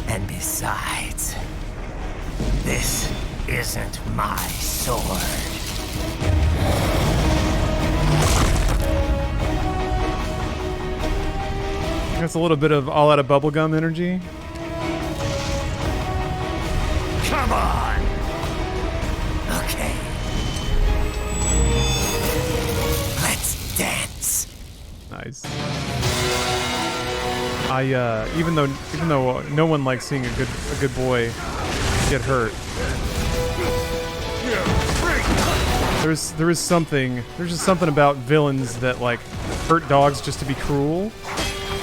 And besides, this isn't my sword. That's a little bit of all out of bubblegum energy. Come on! Okay. Let's dance. Nice. Even though no one likes seeing a good boy get hurt. There's just something about villains that like hurt dogs just to be cruel.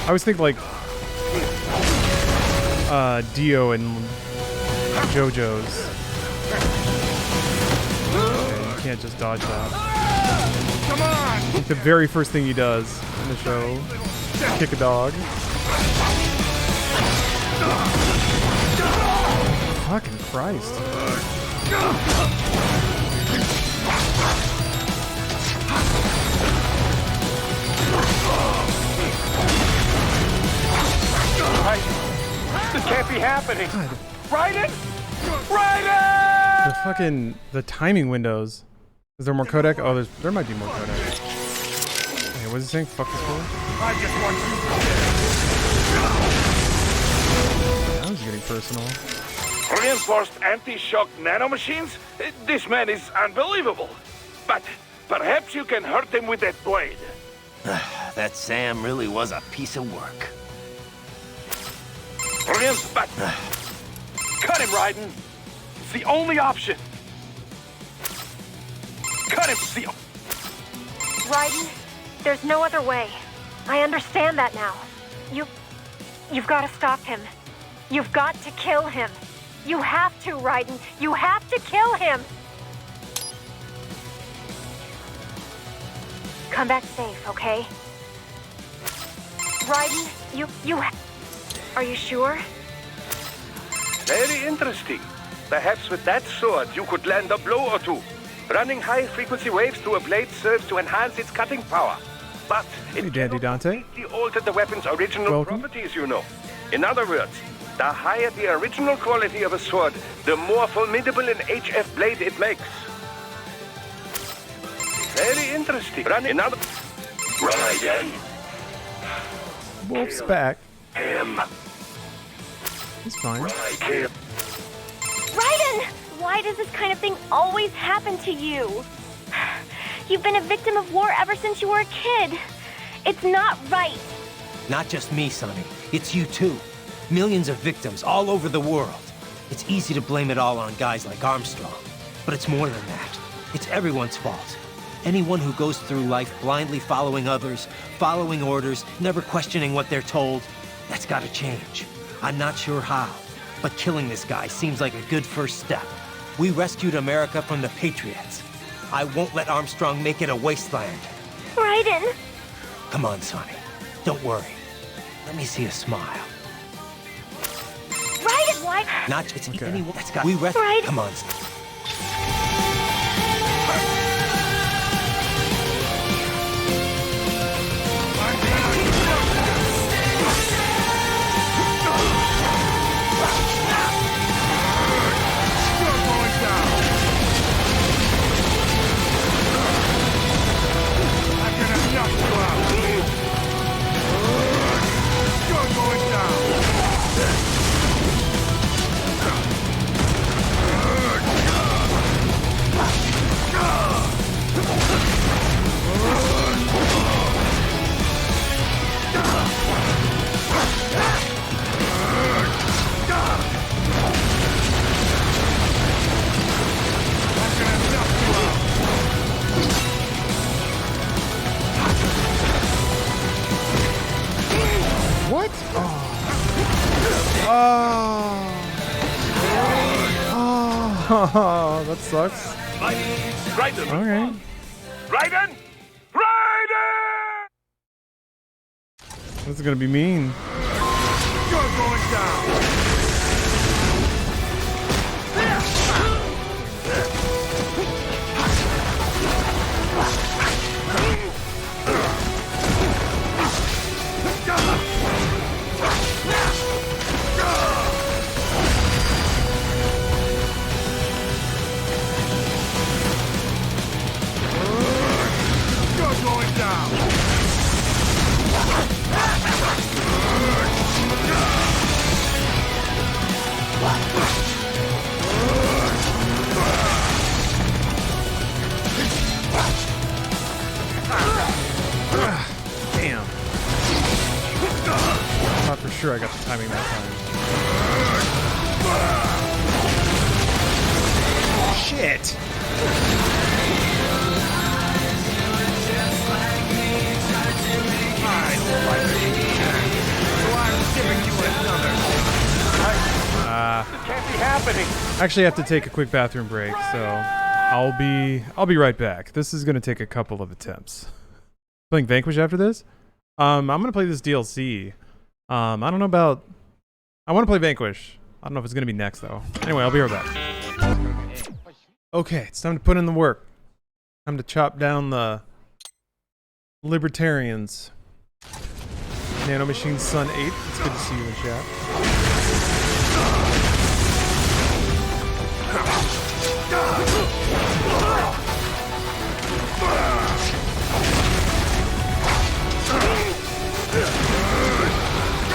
I always think like Dio and JoJo's. Okay, you can't just dodge that. Come on! Like the very first thing he does in the show, kick a dog. Fucking Christ. This can't be happening. God. Raiden! Raiden! The timing windows. Is there more codec? Oh, there might be more codec. Okay, what is he saying? Fuck this boy? I just want you. That was getting personal. Reinforced anti-shock nanomachines? This man is unbelievable. But perhaps you can hurt him with that blade. That Sam really was a piece of work. But Cut him, Raiden. It's the only option. Cut him. Raiden, there's no other way. I understand that now. You've got to stop him. You've got to kill him. You have to, Raiden. You have to kill him. Come back safe, okay? Raiden, are you sure? very interesting. Perhaps with that sword you could land a blow or two. Running high-frequency waves through a blade serves to enhance its cutting power. But Hey, Dandy Dante. it altered the weapon's original Welcome. properties, you know. In other words, the higher the original quality of a sword, the more formidable an HF blade it makes. Very interesting. Raiden, Wolf's back. him. He's fine. Raiden. Raiden! Why does this kind of thing always happen to you? You've been a victim of war ever since you were a kid. It's not right. Not just me, Sonny. It's you too. Millions of victims all over the world. It's easy to blame it all on guys like Armstrong. But it's more than that. It's everyone's fault. Anyone who goes through life blindly following others, following orders, never questioning what they're told, that's gotta change. I'm not sure how, but killing this guy seems like a good first step. We rescued America from the Patriots. I won't let Armstrong make it a wasteland. Raiden! Come on, Sonny. Don't worry. Let me see a smile. Raiden, why right? Not it's Okay. anyone that's got. We rest. Right. Come on. What? Oh, that sucks. Raiden! Alright. Raiden! Raiden! This is gonna be mean. You're going down! You're going down! Damn. Thought for sure I got the timing that time. Shit. Can't be happening! Actually, I have to take a quick bathroom break, so I'll be right back. This is gonna take a couple of attempts. Playing Vanquish after this? I'm gonna play this DLC. I don't know about. I want to play Vanquish. I don't know if it's gonna be next though. Anyway, I'll be right back. Okay, it's time to put in the work. Time to chop down the libertarians. Nanomachine Sun 8. It's good to see you in chat.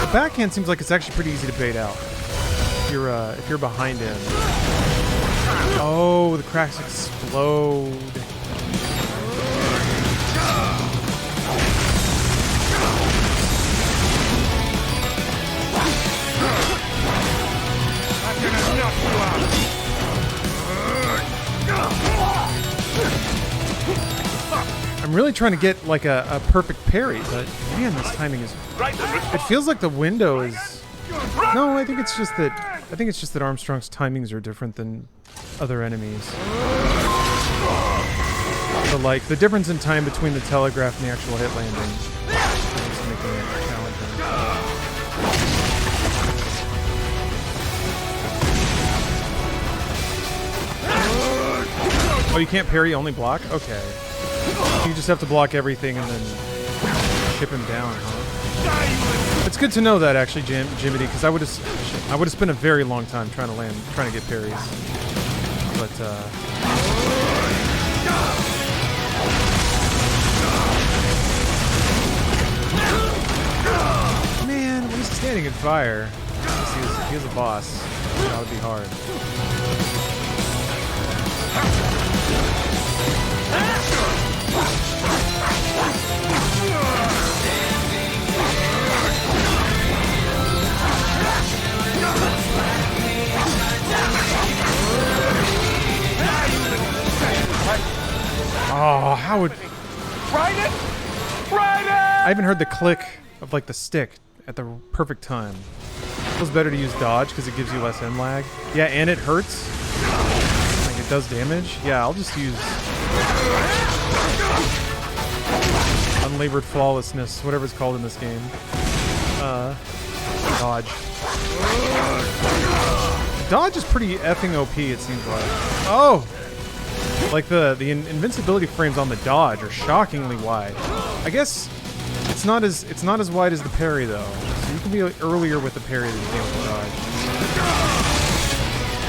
The backhand seems like it's actually pretty easy to bait out. If you're behind him. Oh, the cracks explode. I'm really trying to get like a perfect parry, but man, this timing is. It feels like the window is. No, I think it's just that Armstrong's timings are different than other enemies. So like the difference in time between the telegraph and the actual hit landing is making it challenging. Oh, you can't parry, only block? Okay. You just have to block everything and then chip him down, huh? It's good to know that actually, Jiminy, because I would have spent a very long time trying to get parries. But man, when he's standing in fire, he was a boss. That would be hard. Oh, how would... Raiden! Raiden! I haven't heard the click of like the stick at the perfect time. It feels better to use dodge because it gives you less end lag. Yeah, and it hurts. Like it does damage. Yeah, I'll just use unlabored flawlessness, whatever it's called in this game. Dodge. Dodge is pretty effing OP, it seems like. Oh! Like the invincibility frames on the dodge are shockingly wide. I guess it's not as wide as the parry though. So you can be earlier with the parry than you can with the dodge.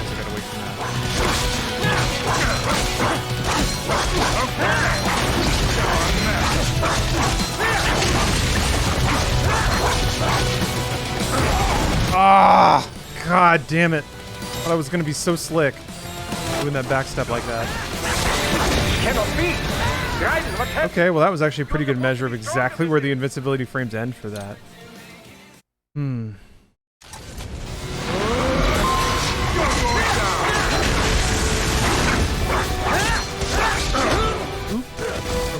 I gotta wait for that. Ah! God damn it! I thought I was gonna be so slick doing that backstep like that. Cannot be. Okay, well that was actually a pretty good measure of exactly where the invincibility frames end for that. Oop.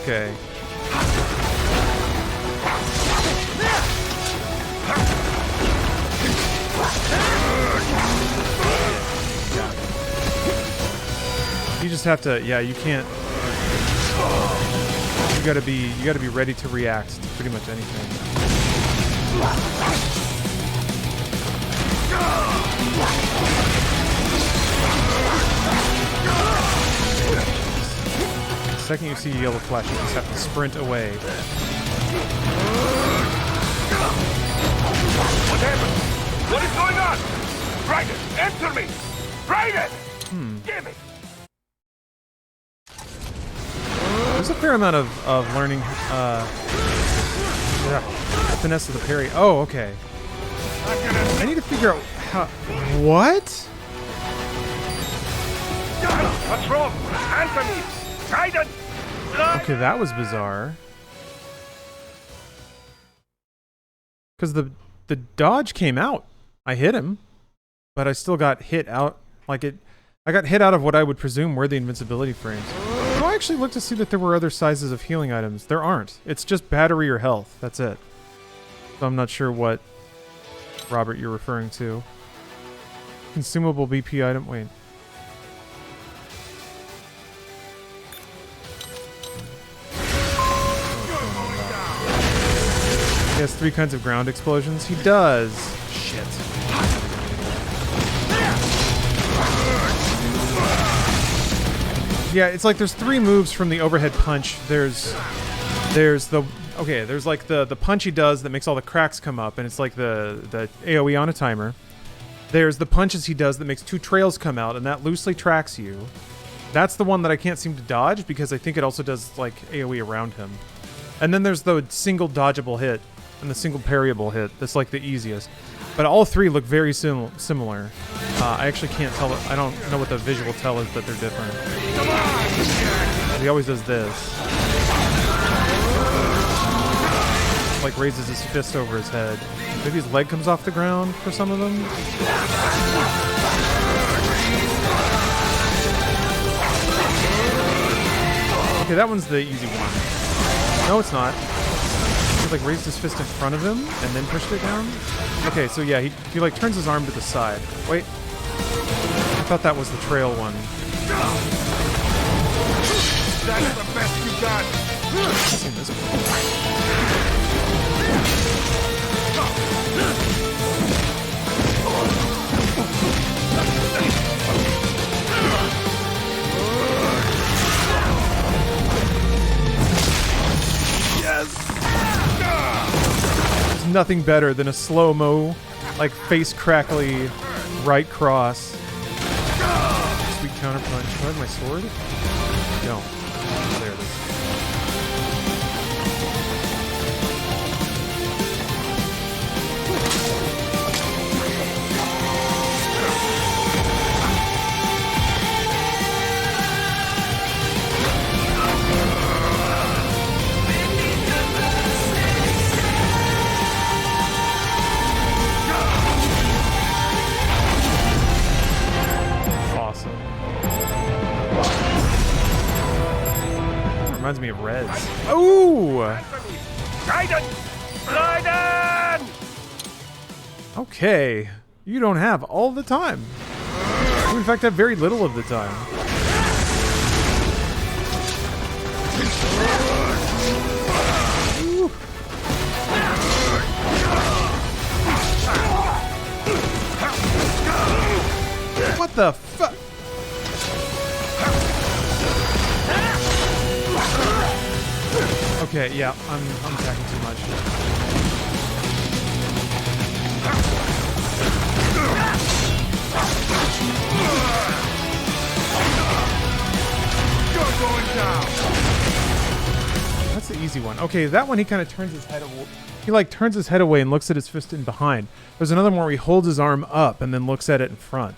Okay. You just have to, yeah, you can't. You gotta be ready to react to pretty much anything. The second you see a yellow flash, you just have to sprint away. What happened? What is going on? Raiden, answer me! Raiden! Damn it! There's a fair amount of learning the finesse of the parry. Oh, okay. I need to figure out how... What? What's wrong? Answer me! Raiden! Okay, that was bizarre. Because the dodge came out. I hit him, but I still got hit out. Like it... I got hit out of what I would presume were the invincibility frames. I actually looked to see that there were other sizes of healing items. There aren't. It's just battery or health. That's it. So I'm not sure what, Robert, you're referring to. Consumable BP item. Wait. He has 3 kinds of ground explosions. He does. Shit. Yeah, it's like there's 3 moves from the overhead punch. There's like the punch he does that makes all the cracks come up, and it's like the AoE on a timer. There's the punches he does that makes 2 trails come out, and that loosely tracks you. That's the one that I can't seem to dodge because I think it also does like AoE around him. And then there's the single dodgeable hit and the single parryable hit. That's like the easiest. But all 3 look very similar. I actually can't tell. I don't know what the visual tell is that they're different. He always does this. Like raises his fist over his head. Maybe his leg comes off the ground for some of them. Okay, that one's the easy one. No, it's not. He like raised his fist in front of him and then pushed it down. Okay, so yeah, he like turns his arm to the side. Wait. I thought that was the trail one. That's the best you got! I've seen this one. Yes! There's nothing better than a slow-mo, like face crackly right cross. Sweet counter punch. Do I have my sword? No. There it is. Awesome. Reminds me of Reds. Ooh! Raiden! Raiden! Okay. You don't have all the time. You, in fact, have very little of the time. Ooh. What the fuck? Okay, yeah, I'm attacking too much. You're going down. That's the easy one. Okay, that one he kind of turns his head away. He like turns his head away and looks at his fist in behind. There's another one where he holds his arm up and then looks at it in front.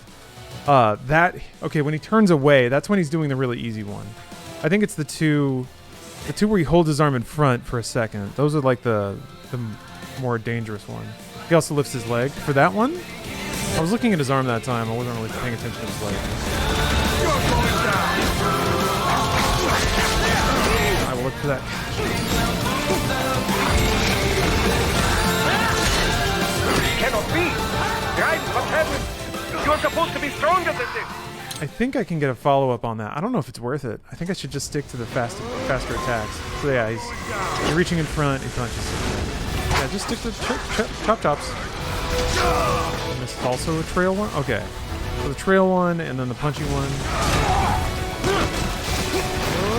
Okay, when he turns away, that's when he's doing the really easy one. I think it's the two where he holds his arm in front for a second. Those are like the more dangerous one. He also lifts his leg. For that one, I was looking at his arm that time. I wasn't really paying attention to his leg. I will look for that. Cannot be! Raiden, what happened? You're supposed to be stronger than this! I think I can get a follow-up on that. I don't know if it's worth it. I think I should just stick to the faster attacks. So yeah, he's reaching in front, he punches. Yeah, just stick to chop chops. And this is also a trail one? Okay. So the trail one, and then the punchy one.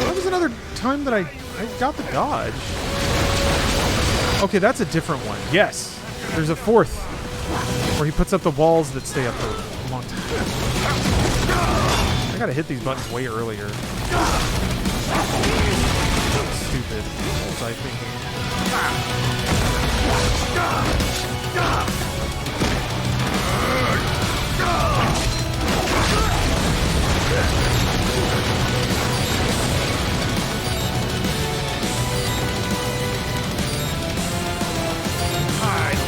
That was another time that I got the dodge. Okay, that's a different one. Yes. There's a fourth, where he puts up the walls that stay up for a long time. I gotta hit these buttons way earlier. Stupid multi-thinking.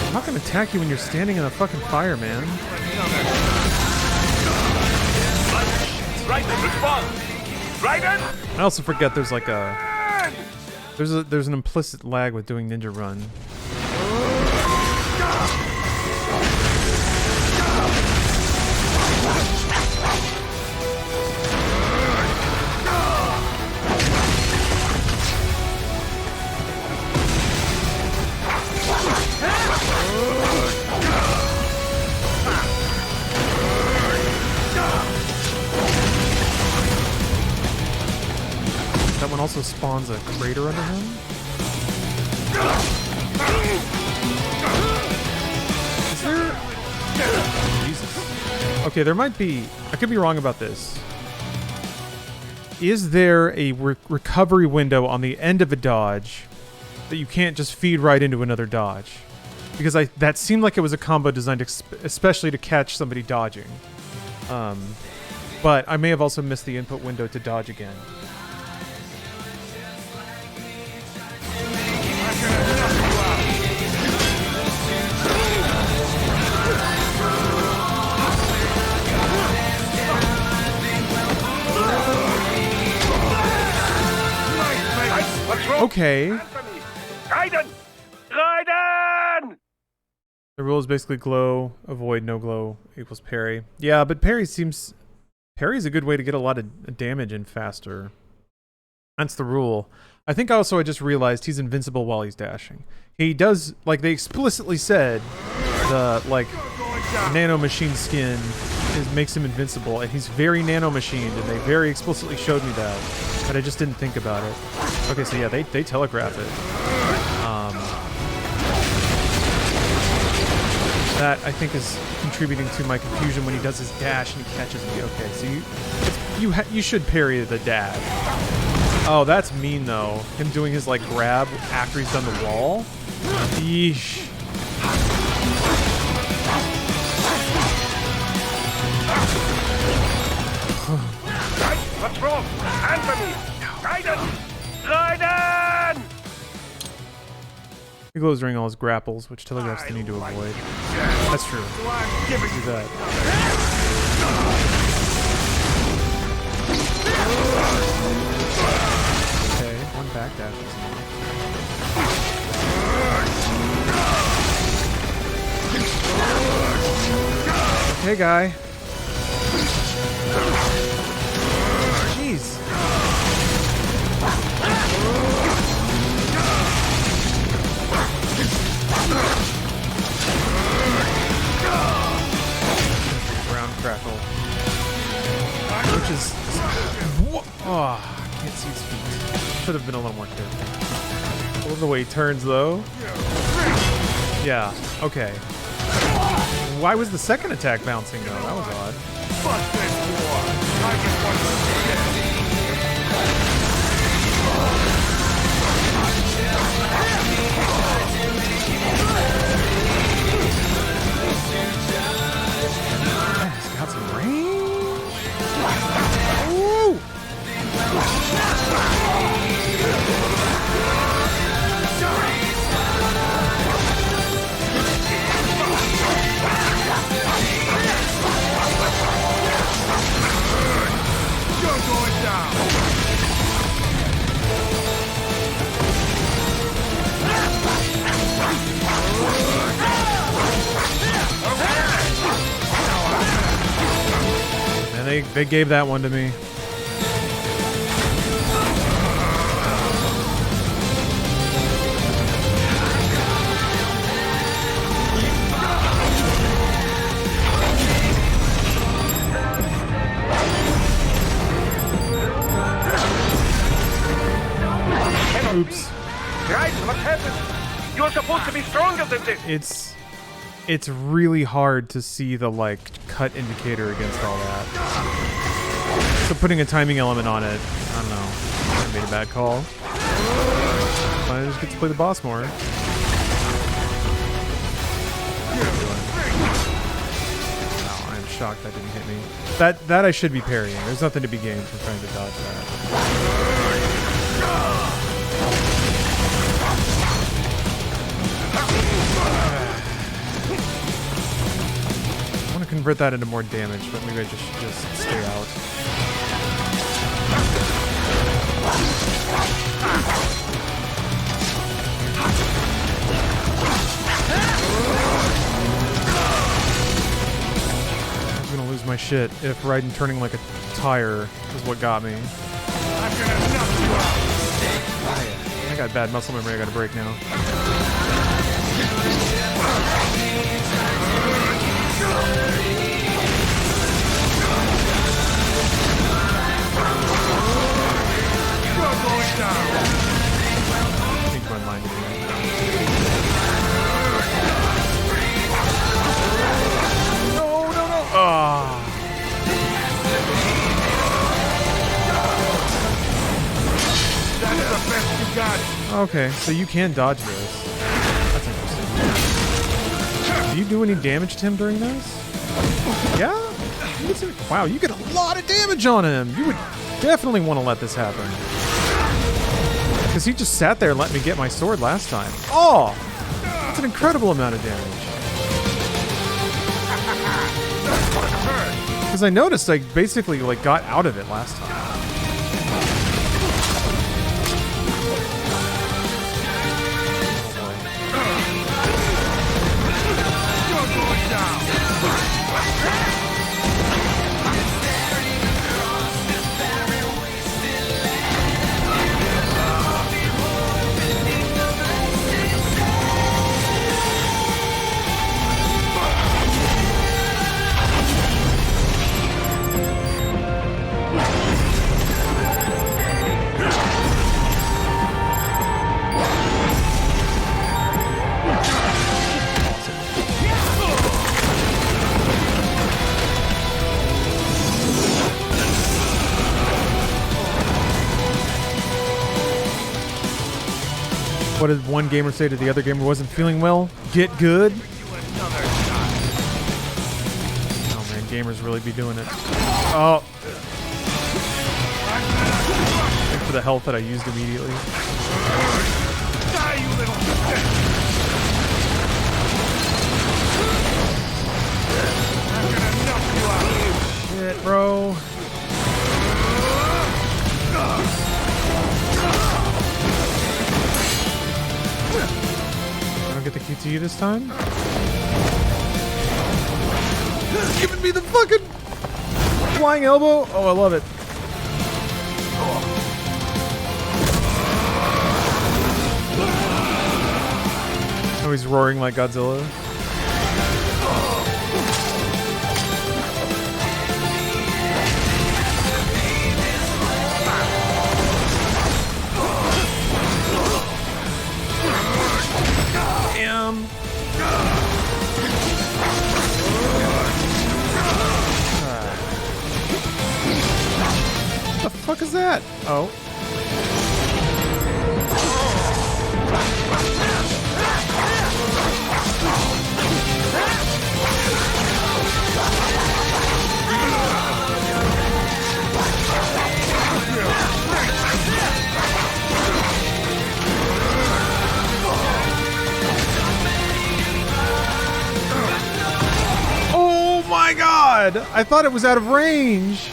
I'm not gonna attack you when you're standing in the fucking fire, man. Raiden, respond! Raiden! I also forget there's like there's an implicit lag with doing Ninja Run. That one also spawns a crater under him. Is there... Jesus. Okay, there might be... I could be wrong about this. Is there a recovery window on the end of a dodge that you can't just feed right into another dodge? Because that seemed like it was a combo designed especially to catch somebody dodging. But I may have also missed the input window to dodge again. Okay. Raiden! Raiden! The rule is basically glow, avoid, no glow equals parry. Yeah, but parry's a good way to get a lot of damage in faster. That's the rule. I think also I just realized he's invincible while he's dashing. He does, like they explicitly said, the nano machine skin makes him invincible, and he's very nano machined, and they very explicitly showed me that, but I just didn't think about it. Okay, so yeah, they telegraph it. That I think is contributing to my confusion when he does his dash and he catches me. Okay, so you should parry the dash. Oh, that's mean though. Him doing his like grab after he's done the wall. Yeesh. What's wrong? Answer me! Raiden! Raiden! He glows during all his grapples, which telegraphs the need to avoid. That's true. Let's do that. Okay, one back dash. Okay, guy. Jeez. Ground crackle. is... Oh, I can't see his feet. Should have been a little more careful. I love the way he turns, though. Yeah, okay. Why was the second attack bouncing, though? That was odd. Fuck this war! I just want to see it! He's got some range. Ooh! You're going down! And they gave that one to me. Oops. Raiden, what happened? You're supposed to be stronger than this. It's really hard to see the like cut indicator against all that. So putting a timing element on it, I don't know. I made a bad call. I just get to play the boss more. Wow, I'm shocked that didn't hit me. That I should be parrying. There's nothing to be gained from trying to dodge that. I want to convert that into more damage, but maybe I just stay out. I'm gonna lose my shit if Raiden turning like a tire is what got me. I'm gonna knock you out! I got bad muscle memory I gotta break now. You're going down! Change my mind again. No. Ah. That's the best you got! Okay, so you can dodge this. That's interesting. Do you do any damage to him during this? Yeah? Wow, you get a lot of damage on him! You would definitely want to let this happen. Because he just sat there and let me get my sword last time. Oh! That's an incredible amount of damage. Because I noticed I basically like got out of it last time. What did one gamer say to the other gamer wasn't feeling well? Get good? Oh man, gamers really be doing it. Oh. Thanks for the health that I used immediately. Die, you little shit! I'm gonna knock you out! Shit, bro. I don't get the QTE this time. He's giving me the fucking flying elbow. Oh, I love it. Oh, he's roaring like Godzilla. Sam. What the fuck is that? Oh. Oh my god! I thought it was out of range.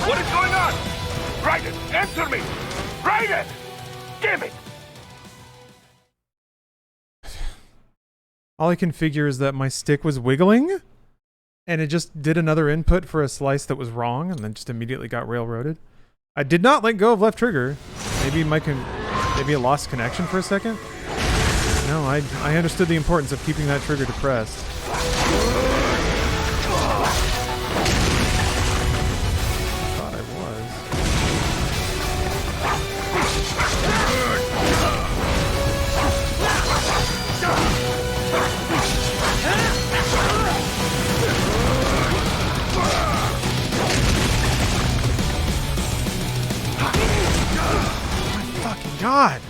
What is going on? Raiden, answer me! Raiden! Damn it! All I can figure is that my stick was wiggling, and it just did another input for a slice that was wrong, and then just immediately got railroaded. I did not let go of left trigger. Maybe maybe it lost connection for a second? No, I understood the importance of keeping that trigger depressed. God.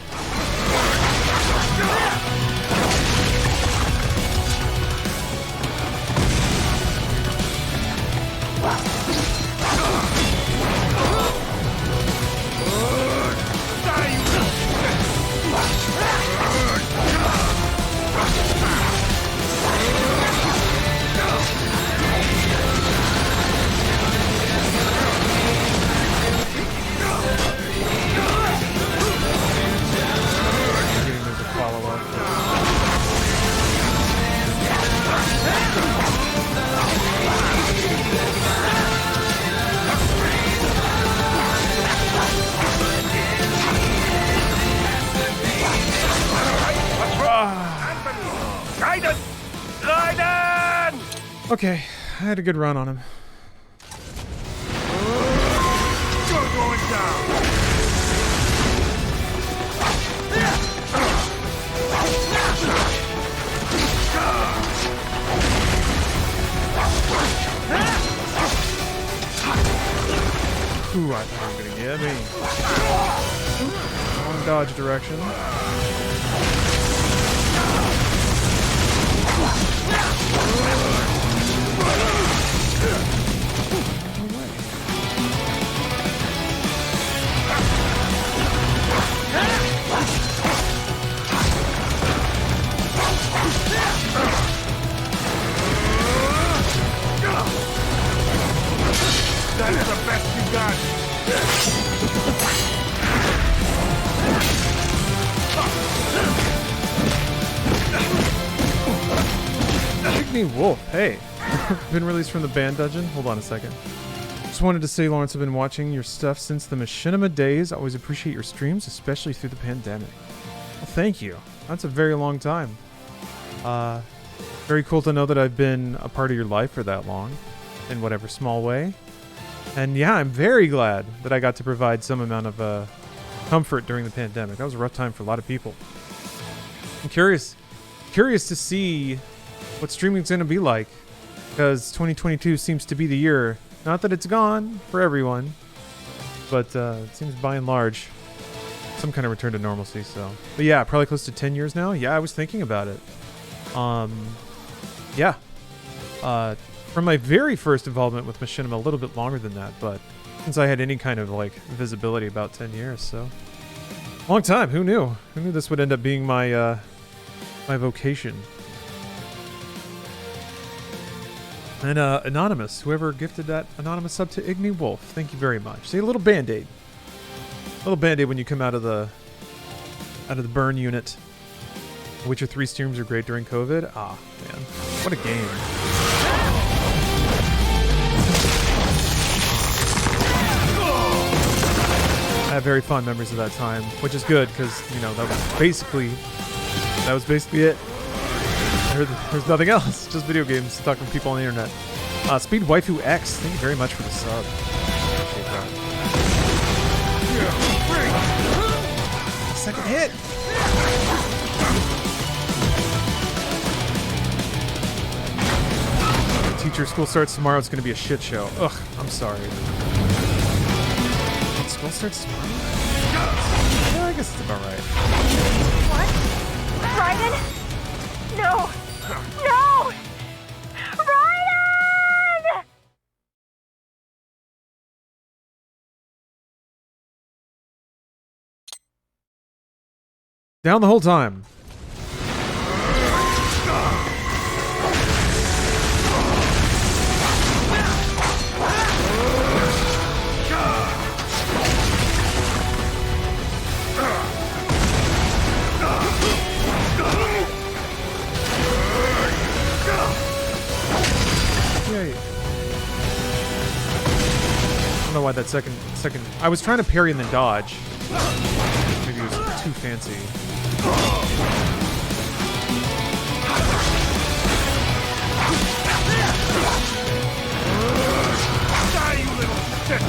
Okay, I had a good run on him. You're going down! Ooh, I thought he was gonna get me. Wrong dodge direction. That is the best you got! Igni Wolf, hey. Been released from the banned dungeon? Hold on a second. Just wanted to say, Lawrence, I've been watching your stuff since the Machinima days. I always appreciate your streams, especially through the pandemic. Well, thank you. That's a very long time. Very cool to know that I've been a part of your life for that long, in whatever small way. And yeah, I'm very glad that I got to provide some amount of comfort during the pandemic. That was a rough time for a lot of people. I'm curious to see what streaming's going to be like, because 2022 seems to be the year. Not that it's gone for everyone, but it seems by and large some kind of return to normalcy. So, but yeah, probably close to 10 years now. Yeah, I was thinking about it. Yeah. From my very first involvement with Machinima, a little bit longer than that, but since I had any kind of like visibility, about 10 years. So, long time. Who knew? Who knew this would end up being my my vocation? And Anonymous, whoever gifted that anonymous sub to Igni Wolf, thank you very much. See, a little band-aid. A little band-aid when you come out of the burn unit. Witcher 3 streams are great during COVID. Ah, man. What a game. I have very fond memories of that time, which is good because, you know, that was basically it. There's nothing else. Just video games talking to people on the internet. Speed Waifu X, thank you very much for the sub. Appreciate that. Second hit. Teacher, school starts tomorrow. It's going to be a shit show. Ugh, I'm sorry. School starts tomorrow? Yeah, I guess it's about right. What? Raiden? No! No! Raiden! Down the whole time. I don't know why that second. I was trying to parry and then dodge. Maybe it was too fancy. Die, you little shit!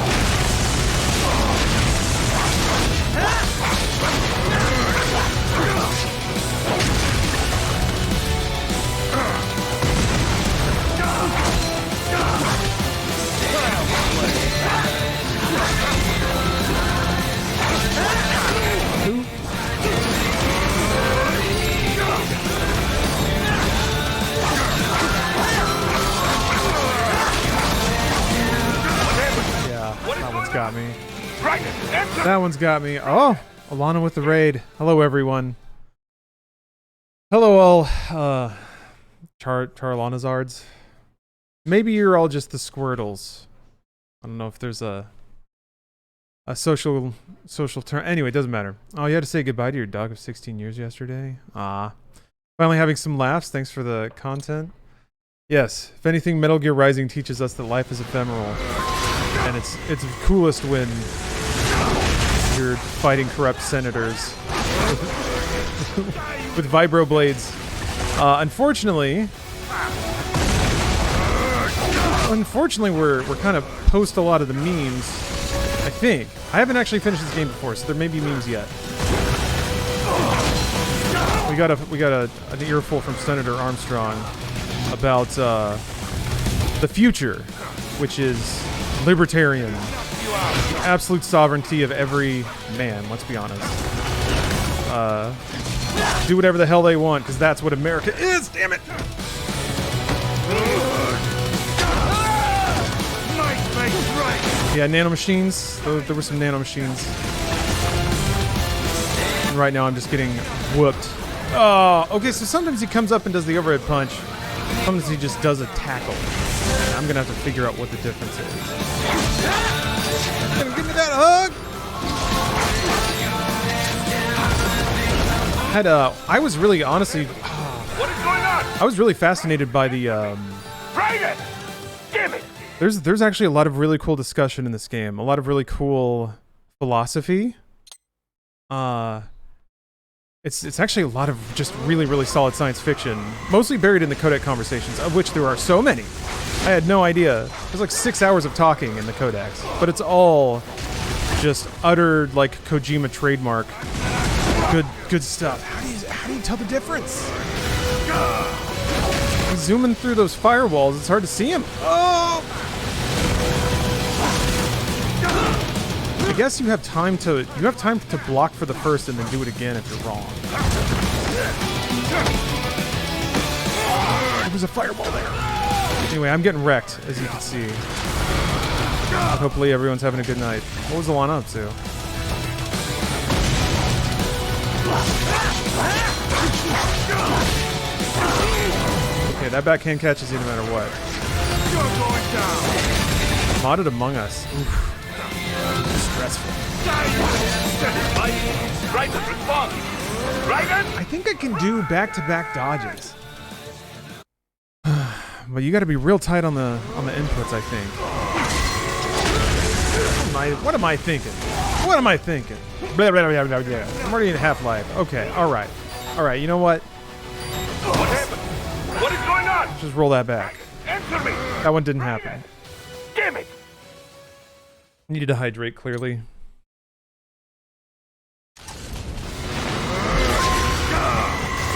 That one's got me. That one's got me. Oh, Alana with the raid. Hello, everyone. Hello, all. Charlanazards. Maybe you're all just the Squirtles. I don't know if there's a social term. Anyway, it doesn't matter. Oh, you had to say goodbye to your dog of 16 years yesterday. Ah, finally having some laughs. Thanks for the content. Yes, if anything, Metal Gear Rising teaches us that life is ephemeral, and it's coolest when you're fighting corrupt senators with vibro blades. Unfortunately, we're kind of post a lot of the memes. I think I haven't actually finished this game before, so there may be memes yet. We got an earful from Senator Armstrong about the future, which is libertarian, the absolute sovereignty of every man. Let's be honest. Do whatever the hell they want, because that's what America is. Damn it. Yeah, nanomachines. There were some nanomachines. And right now I'm just getting whooped. Oh, okay, so sometimes he comes up and does the overhead punch. Sometimes he just does a tackle. And I'm going to have to figure out what the difference is. Give me that hug! I was really, honestly... What is going on? I was really fascinated by the... Raiden! Damn it! There's actually a lot of really cool discussion in this game. A lot of really cool philosophy. It's actually a lot of just really, really solid science fiction. Mostly buried in the codec conversations, of which there are so many. I had no idea. There's like 6 hours of talking in the codex. But it's all just utter, like, Kojima trademark. Good stuff. How do you tell the difference? Zooming through those firewalls, it's hard to see him. Oh! I guess you have time to block for the first and then do it again if you're wrong. There was a fireball there. Anyway, I'm getting wrecked, as you can see. Hopefully everyone's having a good night. What was Alana up to? Okay, that backhand catches you no matter what. Modded Among Us. Oof. Stressful. Right, response. Raiden? I think I can do back-to-back dodges. But you got to be real tight on the inputs, I think. What am I thinking? What am I thinking? Blah, blah, blah, blah, blah. I'm already in Half-Life. Okay, all right. All right, you know what? What happened? What is going on? Just roll that back. Answer me! That one didn't happen. Damn it! Needed to hydrate, clearly.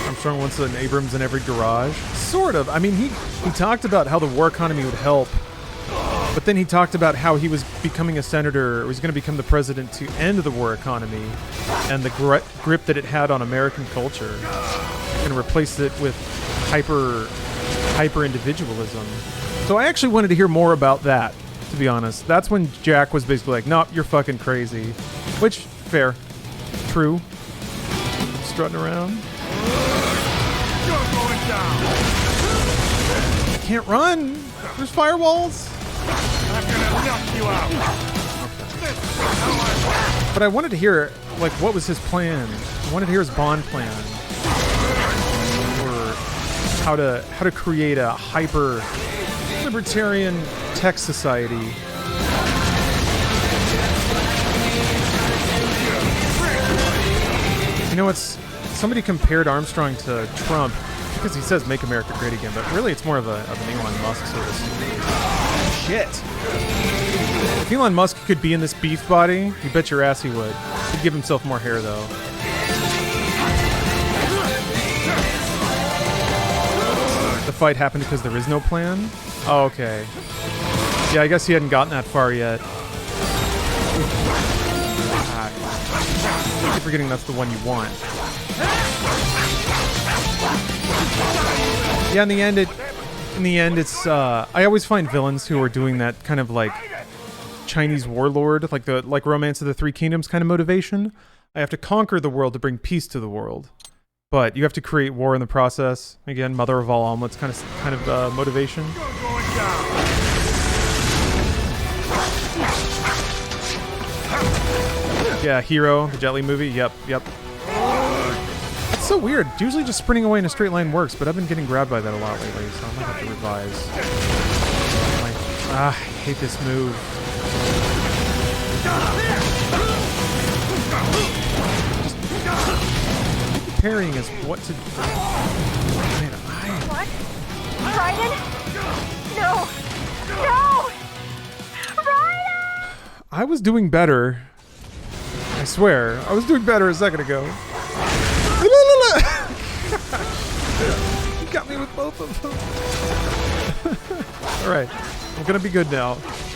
Armstrong wants an Abrams in every garage. Sort of. I mean, he talked about how the war economy would help, but then he talked about how he was becoming a senator, or was going to become the president to end the war economy and the grip that it had on American culture, and replace it with hyper individualism. So I actually wanted to hear more about that, to be honest. That's when Jack was basically like, nope, you're fucking crazy. Which, fair. True. Strutting around. You're going down. I can't run. There's firewalls. I'm gonna knock you out. But I wanted to hear, like, what was his plan? I wanted to hear his Bond plan. Or how to create a hyper libertarian tech society. You know, somebody compared Armstrong to Trump because he says "Make America Great Again," but really it's more of an Elon Musk sort of shit. If Elon Musk could be in this beef body, you bet your ass he would. He'd give himself more hair, though. The fight happened because there is no plan? Oh, okay. Yeah, I guess he hadn't gotten that far yet. I keep forgetting that's the one you want. Yeah, in the end, it's I always find villains who are doing that kind of like Chinese warlord, like Romance of the Three Kingdoms kind of motivation. I have to conquer the world to bring peace to the world, but you have to create war in the process. Again, mother of all omelets kind of motivation. Yeah, Hero, the Jet Li movie. Yep. It's so weird. Usually just sprinting away in a straight line works, but I've been getting grabbed by that a lot lately, so I might have to revise. I hate this move. Just parrying is what to do. Man, What? Raiden? No! No! Raiden! I was doing better. I swear. I was doing better a second ago. You got me with both of them. Alright. I'm gonna be good now.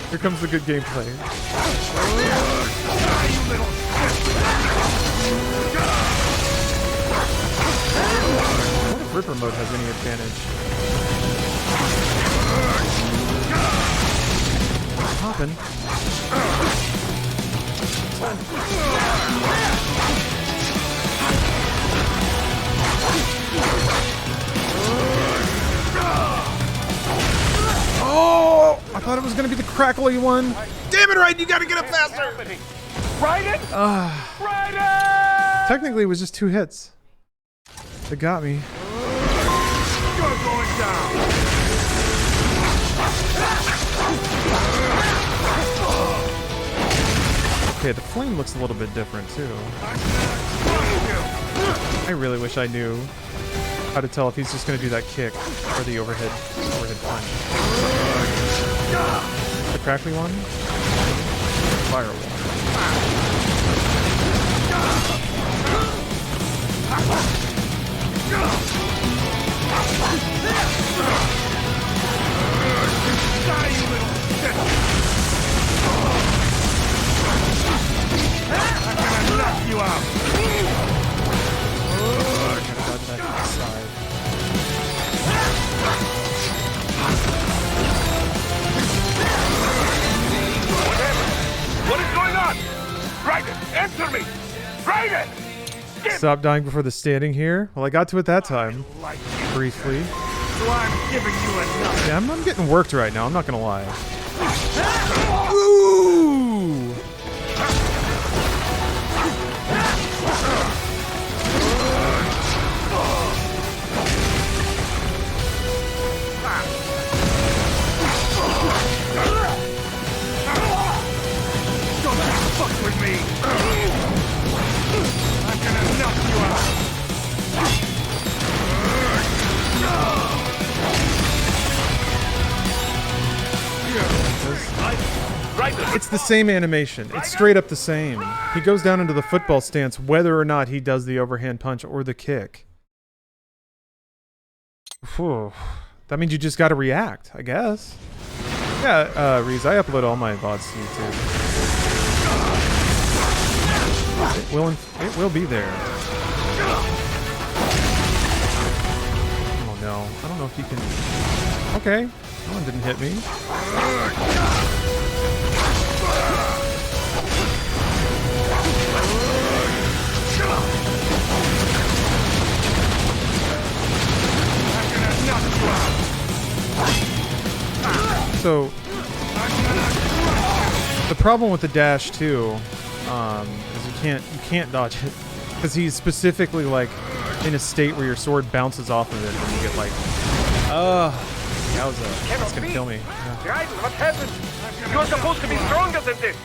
Here comes the good gameplay. What if Ripper mode has any advantage? Poppin'. Oh! I thought it was going to be the crackly one. Damn it, Raiden, you got to get up faster! Raiden? Raiden! Technically, it was just 2 hits. They got me. You're going down. Okay, the flame looks a little bit different, too. I really wish I knew how to tell if he's just going to do that kick or the overhead punch. The crackly one? Firewall. I'm gonna knock you out. Gotta dodge that to the side. What is going on? Raiden, answer me! Raiden! Stop dying before the standing here. Well, I got to it that time. Briefly. So I'm giving you enough. Yeah, I'm getting worked right now, I'm not gonna lie. Ooh! It's the same animation. It's straight up the same. He goes down into the football stance whether or not he does the overhand punch or the kick. Whew. That means you just gotta react, I guess. Yeah, Reese, I upload all my VODs to YouTube. It will be there. Oh no, I don't know if you can... Okay, that one didn't hit me. So, the problem with the dash too, is you can't dodge it, because he's specifically like in a state where your sword bounces off of it, and you get like, that's gonna kill me. Yeah. Raiden, what happened? You're supposed to be stronger than this.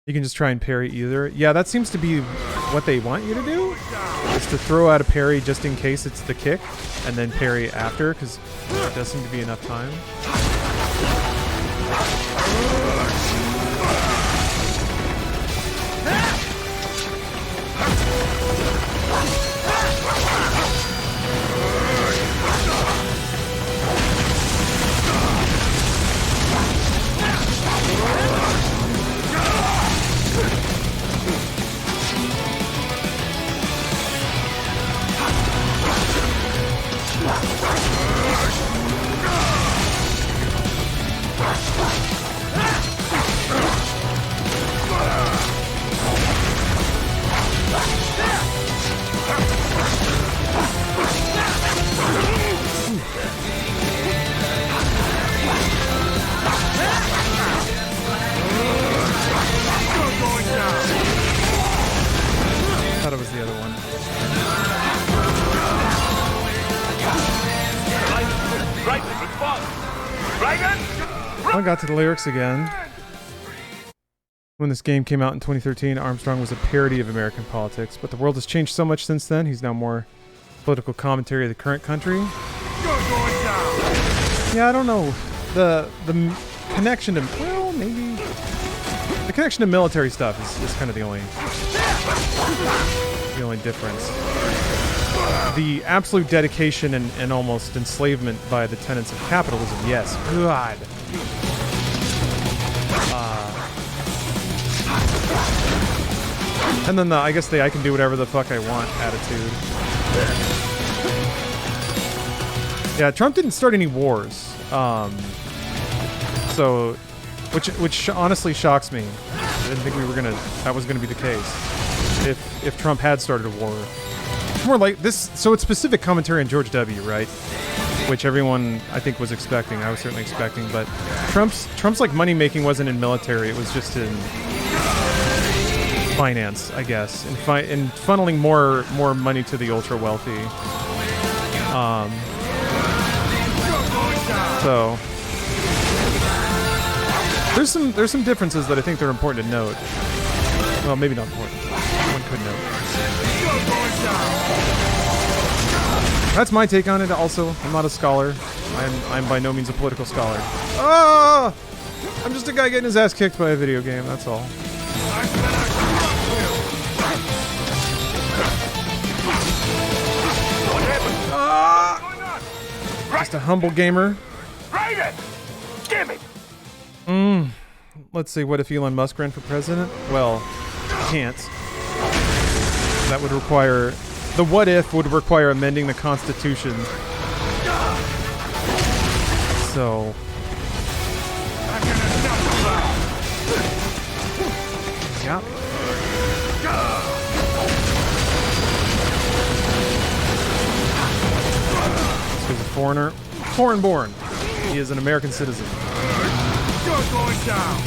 You can just try and parry either. Yeah, that seems to be what they want you to do, is to throw out a parry just in case it's the kick, and then parry after, because there does seem to be enough time. Thought it was the other one. I got to the lyrics again. When this game came out in 2013, Armstrong was a parody of American politics, but the world has changed so much since then. He's now more political commentary of the current country. Yeah, I don't know. The connection to, well, maybe the connection to military stuff is kind of the only difference. The absolute dedication and almost enslavement by the tenets of capitalism, yes. God. And then I guess I can do whatever the fuck I want attitude. Yeah, Trump didn't start any wars. So, which honestly shocks me. I didn't think that was gonna be the case. If Trump had started a war. More like this, so it's specific commentary on George W., right? Which everyone, I think, was expecting. I was certainly expecting, but Trump's like money making wasn't in military. It was just in finance, I guess, and funneling more money to the ultra wealthy. So there's some differences that I think they're important to note. Well, maybe not important. One could note. That's my take on it. Also, I'm not a scholar. I'm by no means a political scholar. Ah! I'm just a guy getting his ass kicked by a video game. That's all. Just a humble gamer. Raiden! Give it! Let's see, what if Elon Musk ran for president? Well, can't. That would require... The what if would require amending the Constitution. So... Yeah. He's a foreigner. Foreign born. He is an American citizen. You're going down.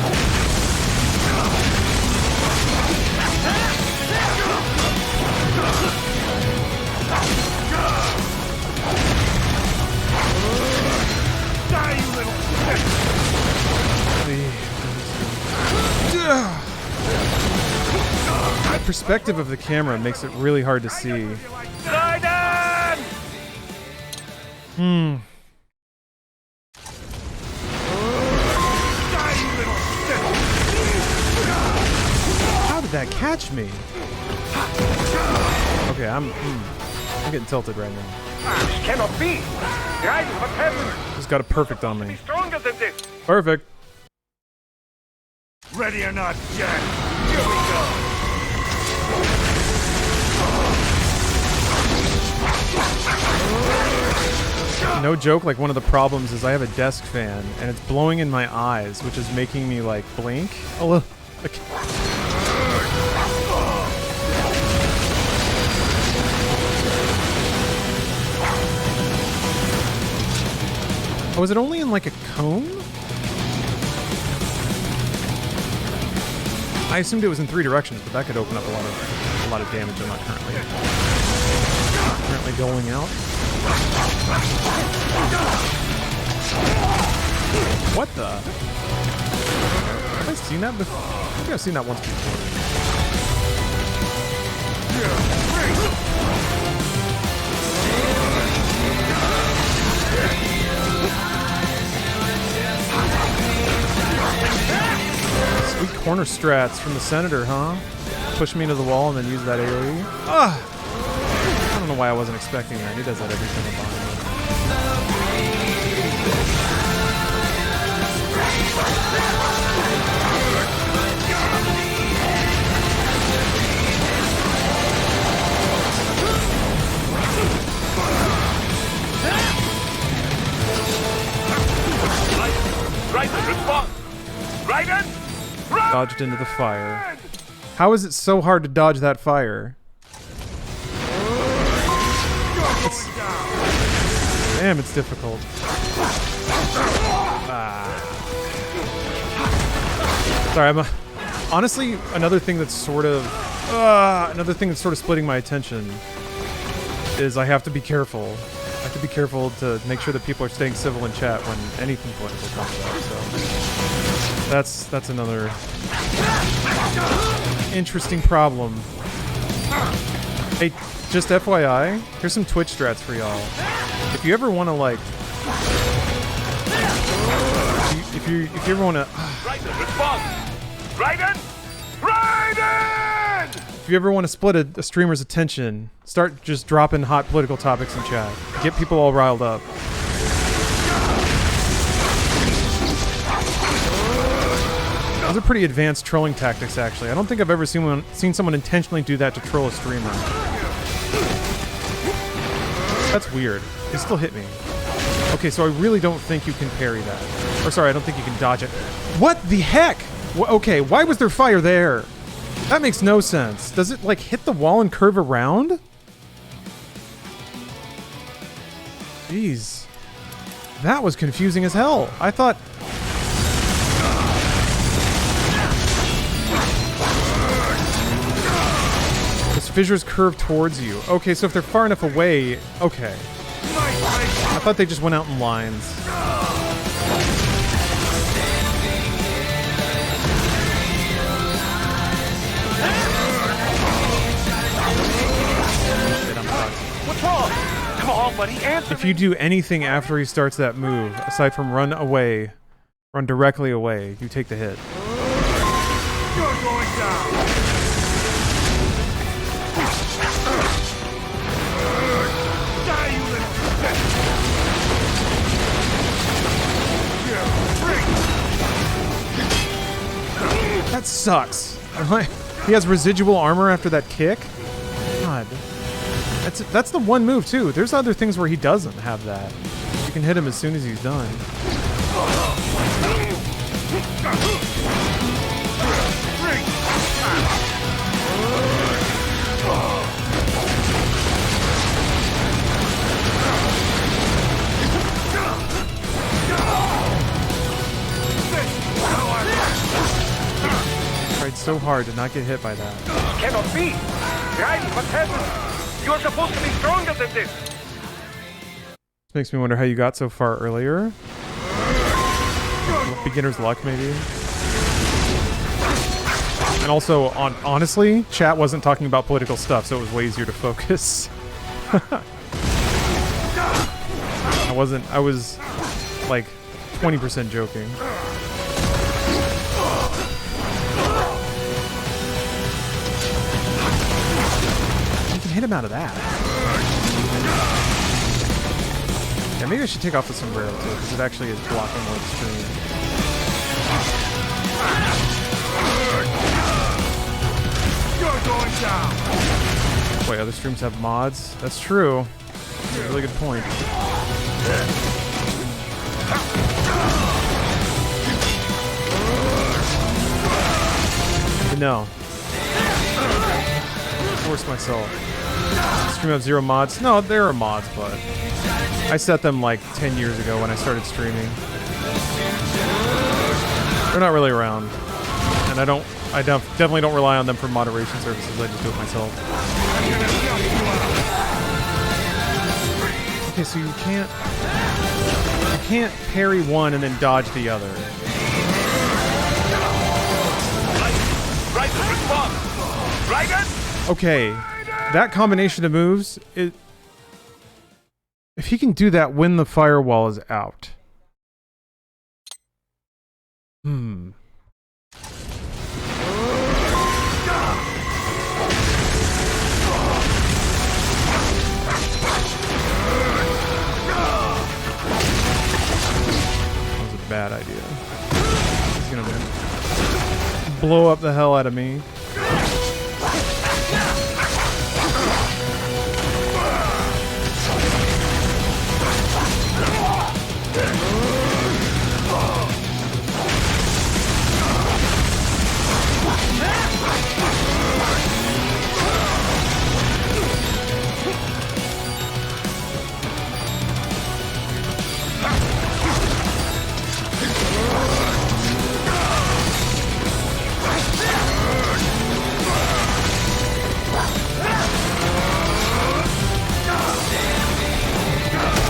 Die, you little The perspective of the camera makes it really hard to see. catch me. Okay, I'm getting tilted right now. This cannot be. Raiden, what happened? Just got a perfect on me. Stronger than this. Perfect. Ready or not, Jack? Here we go. No joke, like one of the problems is I have a desk fan and it's blowing in my eyes, which is making me like blink a little. Like, oh, was it only in like a cone? I assumed it was in 3 directions, but that could open up a lot of damage. I'm not currently going out. What the? Have I seen that before? I think I've seen that once before. Sweet corner strats from the Senator, huh? Push me into the wall and then use that AoE. Ah! I don't know why I wasn't expecting that. He does that every single time. Raiden, respond! Raiden! Dodged into the fire. How is it so hard to dodge that fire? Damn, it's difficult. Sorry, honestly, another thing that's sort of splitting my attention is I have to be careful. I have to be careful to make sure that people are staying civil in chat when anything political comes up. So that's another interesting problem. Hey, just FYI, here's some Twitch strats for y'all. If you ever want to like, if you ever want to, Raiden, respond! Raiden! Raiden! if you ever want to split a streamer's attention, start just dropping hot political topics in chat. Get people all riled up. Those are pretty advanced trolling tactics, actually. I don't think I've ever seen someone intentionally do that to troll a streamer. That's weird. He still hit me. Okay, so I really don't think you can parry that. Or sorry, I don't think you can dodge it. What the heck? Okay, why was there fire there? That makes no sense. Does it, like, hit the wall and curve around? Jeez. That was confusing as hell. I thought... Those fissures curve towards you. Okay, so if they're far enough away... Okay. I thought they just went out in lines. What's wrong? Come on, buddy, answer If you do anything after he starts that move, aside from run away, run directly away, you take the hit. You're going down. Die, you little bitch. That sucks. He has residual armor after that kick? God. That's the one move, too. There's other things where he doesn't have that. You can hit him as soon as he's done. Tried so hard to not get hit by that. Cannot be! Raiden, what happened? You're supposed to be stronger than this! This makes me wonder how you got so far earlier. Beginner's luck, maybe. And also, honestly, chat wasn't talking about political stuff, so it was way easier to focus. I was like 20% joking. hit him out of that. Yeah, maybe I should take off the sombrero too, because it actually is blocking more extreme. You're going down. Wait, other streams have mods? That's true. That's a really good point. But no. Force myself. Stream have 0 mods? No, there are mods, but I set them like 10 years ago when I started streaming. They're not really around. And I definitely don't rely on them for moderation services. I just do it myself. Okay, so you can't parry one and then dodge the other. Raiden, respond! Raiden! Okay, that combination of moves, if he can do that when the firewall is out. Bad idea. He's gonna blow up the hell out of me.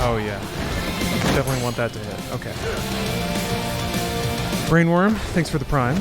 Oh yeah. Definitely want that to hit. Okay. Brainworm, thanks for the prime.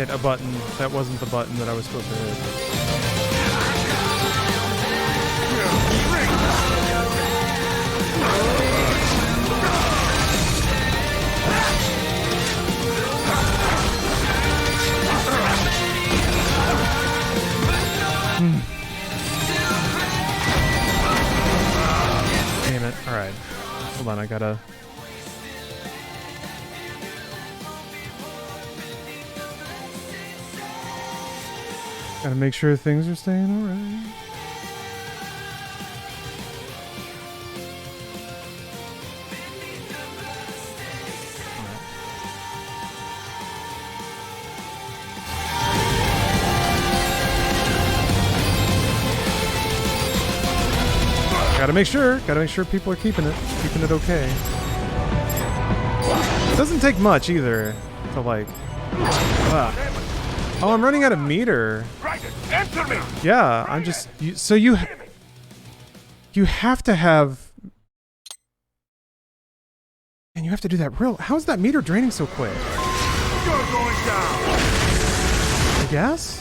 A button that wasn't the button that I was supposed to hit. Damn it. Alright. Hold on, I gotta... Gotta make sure things are staying alright. Gotta make sure people are keeping it okay. It doesn't take much either to like... Oh, I'm running out of meter. Answer me! Yeah, I'm just... You have to have... And you have to do that real... How is that meter draining so quick? You're going down! I guess?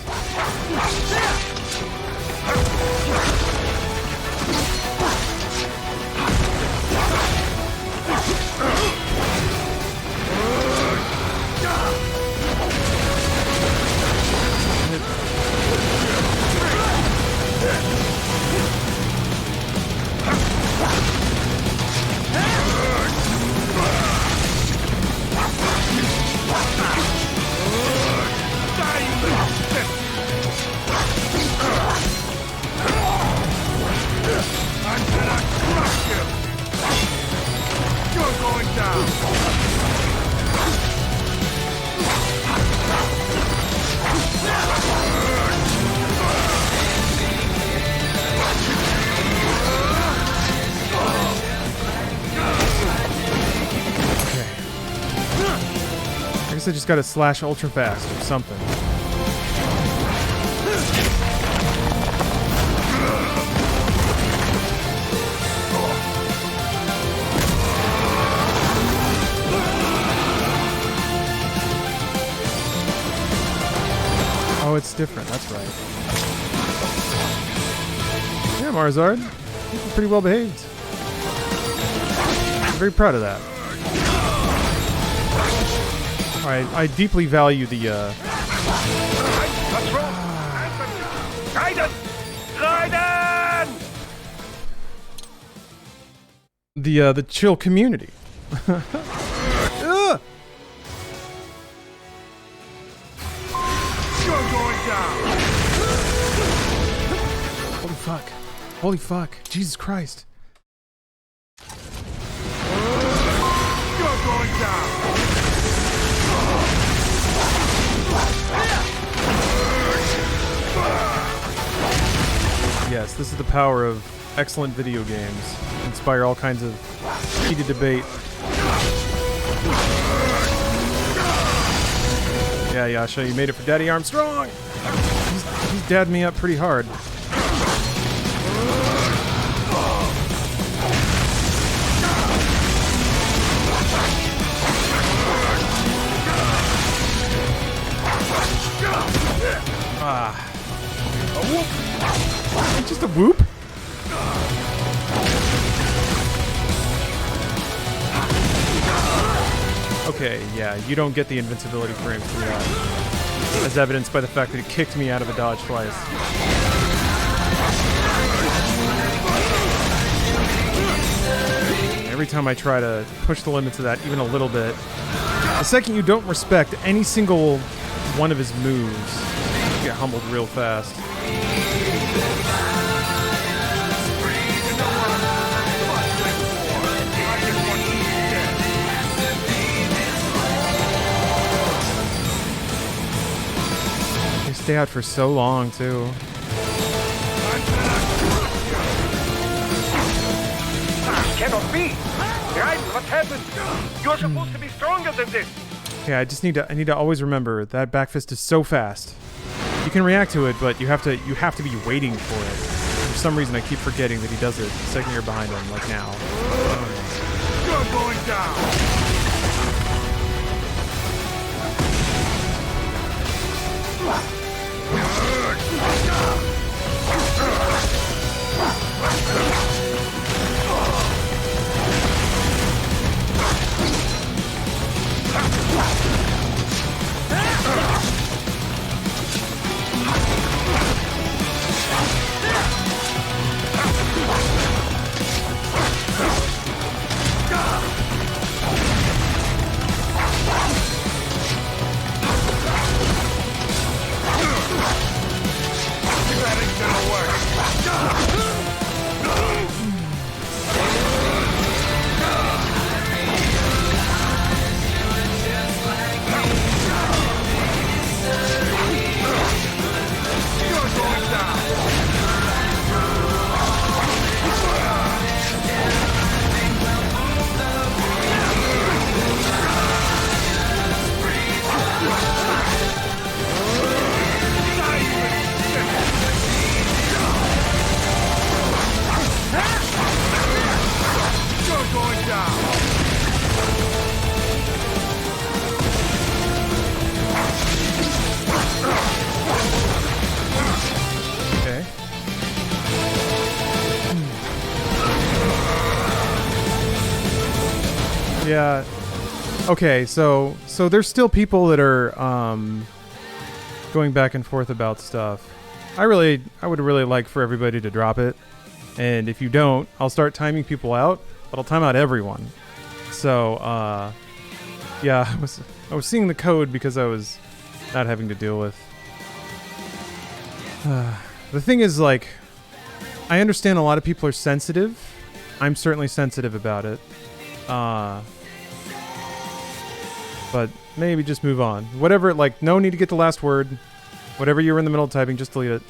I just gotta slash ultra fast or something. Oh, it's different. That's right. Yeah, Marzard. You're pretty well behaved. I'm very proud of that. Alright, I deeply value the, What's wrong? Raiden! Raiden! the chill community. Ugh! You're going down. Holy fuck. Holy fuck. Jesus Christ. You're going down. Yes, this is the power of excellent video games. Inspire all kinds of heated debate. Yeah, Yasha, you made it for Daddy Armstrong! He's dadded me up pretty hard. Ah. A whoop! Just a whoop? Okay, yeah, you don't get the invincibility frames for that. As evidenced by the fact that it kicked me out of a dodge twice. Every time I try to push the limits of that even a little bit, the second you don't respect any single one of his moves, you get humbled real fast. They stay out for so long, too. Cannot be! Raiden, what happened? You're supposed to be stronger than this! Okay, I need to always remember that back fist is so fast. You can react to it, but you have to be waiting for it. For some reason I keep forgetting that he does it the second you're behind him, like now. You're going down. Yeah. Okay, so there's still people that are going back and forth about stuff. I would really like for everybody to drop it. And if you don't, I'll start timing people out, but I'll time out everyone. So, yeah, I was seeing the code because I was not having to deal with. The thing is, like, I understand a lot of people are sensitive. I'm certainly sensitive about it. But maybe just move on. Whatever, like, no need to get the last word. Whatever you were in the middle of typing, just delete it.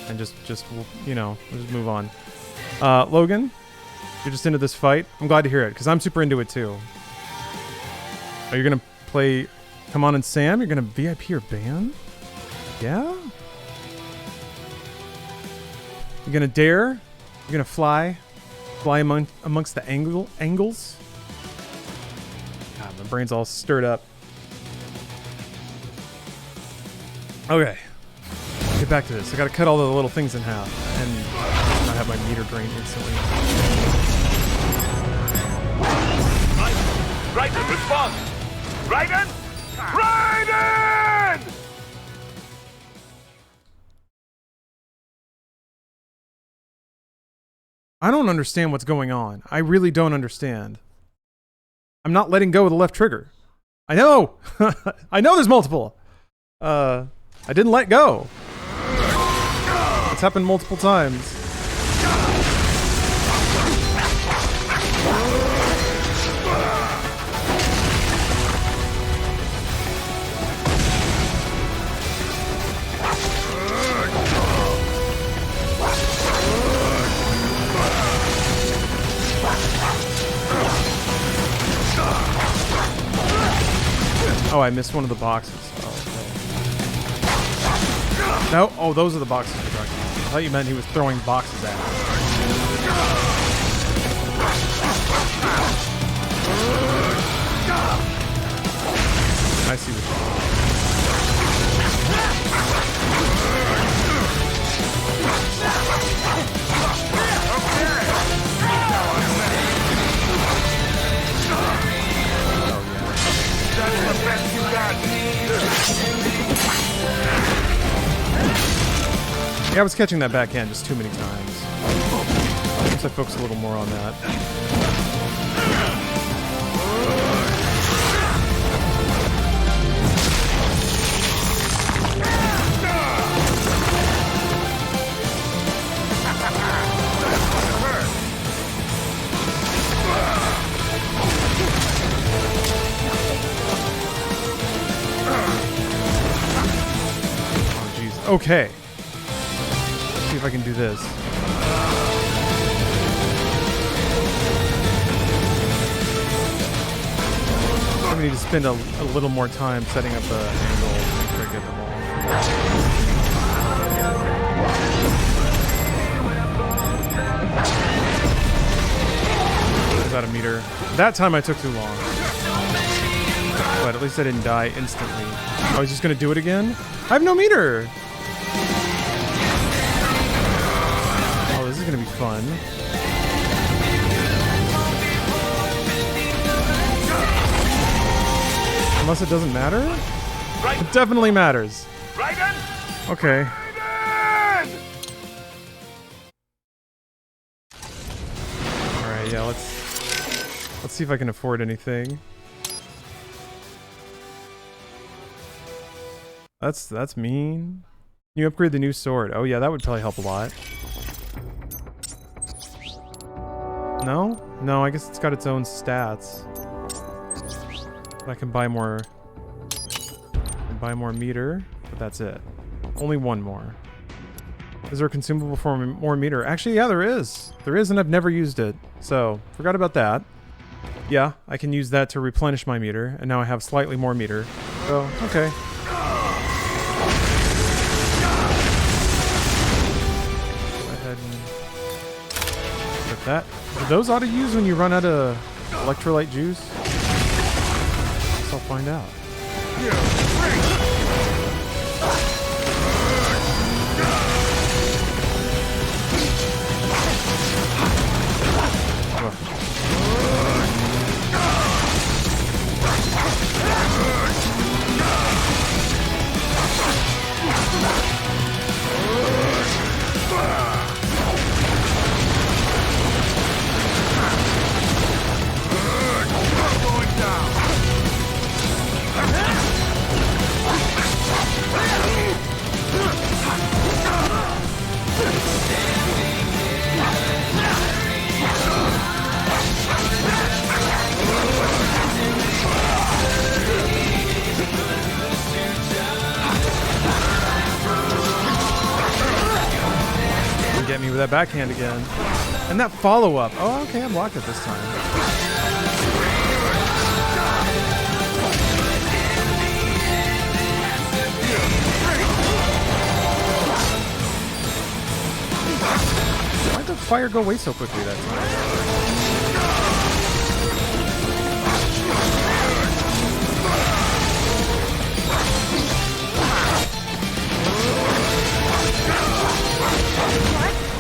And just you know, just move on. Logan, you're just into this fight. I'm glad to hear it, because I'm super into it too. Are you going to play Come on and Sam, you're gonna VIP or ban? Yeah? You're gonna dare? You're gonna fly? Fly amongst the angles? God, my brain's all stirred up. Okay. Get back to this. I gotta cut all the little things in half and not have my meter drain instantly. Raiden, respond! Raiden! Raiden! I don't understand what's going on. I really don't understand. I'm not letting go of the left trigger. I know! I know there's multiple! I didn't let go. It's happened multiple times. Oh, I missed one of the boxes. Oh, okay. No? Oh, those are the boxes you're talking about. I thought you meant he was throwing boxes at me. I see what you're doing. Yeah, I was catching that backhand just too many times. Once I focus a little more on that. Okay. Let's see if I can do this. I need to spend a little more time setting up the angle to make sure I get them all. About a meter. That time I took too long. But at least I didn't die instantly. I was just gonna do it again? I have no meter! Oh, this is gonna be fun. Unless it doesn't matter? It definitely matters. Okay. Alright, yeah, let's see if I can afford anything. That's mean. You upgrade the new sword. Oh yeah, that would probably help a lot. No? No, I guess it's got its own stats. I can buy more meter, but that's it. Only one more. Is there a consumable for more meter? Actually, yeah, there is. There is, and I've never used it. So, forgot about that. Yeah, I can use that to replenish my meter, and now I have slightly more meter. So, okay. That. Do those auto use when you run out of electrolyte juice? Guess I'll find out. Get me with that backhand again. And that follow-up. Oh, okay, I blocked it this time. fire go away so quickly that time?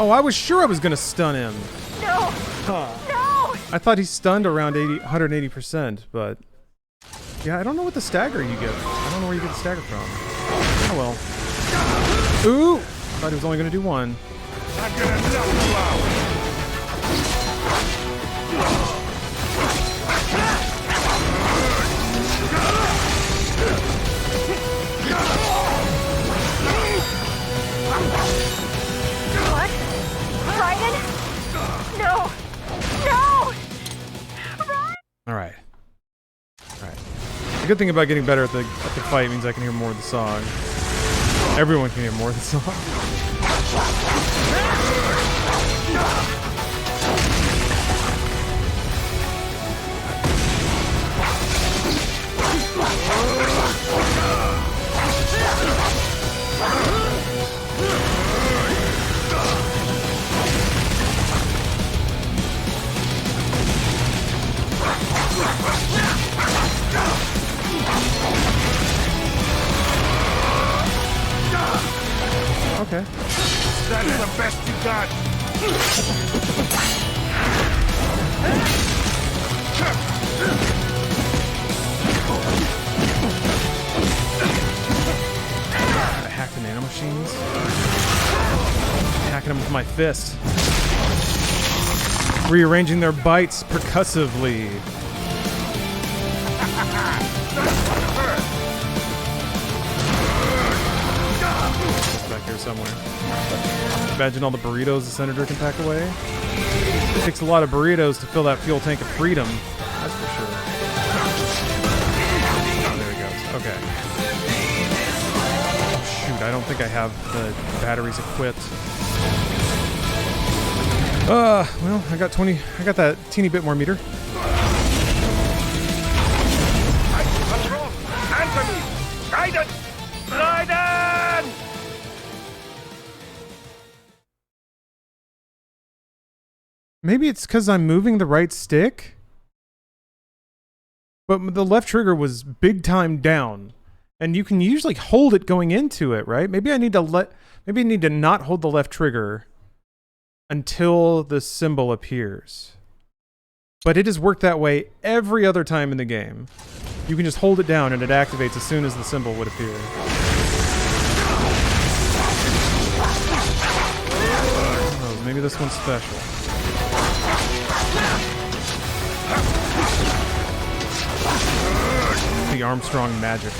Oh, I was sure I was gonna stun him. No! Huh. No! I thought he stunned around 180%, but yeah, I don't know what the stagger you get. I don't know where you get the stagger from. Oh well. Ooh! Thought he was only gonna do one. I'm gonna knock you out. What? Raiden? No! No! Alright. Alright. The good thing about getting better at the fight means I can hear more of the song. Everyone can hear more of the song. Okay. That's the best you got. I hack the nanomachines. Hacking them with my fist. Rearranging their bites percussively. Back here somewhere. Imagine all the burritos the senator can pack away. It takes a lot of burritos to fill that fuel tank of freedom. That's for sure. Oh, there he goes. Okay. Oh, shoot, I don't think I have the batteries equipped. Well, I got that teeny bit more meter. What's wrong? Answer me! Raiden! Raiden! Maybe it's because I'm moving the right stick? But the left trigger was big time down. And you can usually hold it going into it, right? Maybe I need to not hold the left trigger until the symbol appears. But it has worked that way every other time in the game. You can just hold it down and it activates as soon as the symbol would appear. Oh, maybe this one's special. The Armstrong magic.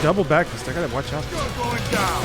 Double back fist, I gotta watch out. Going down.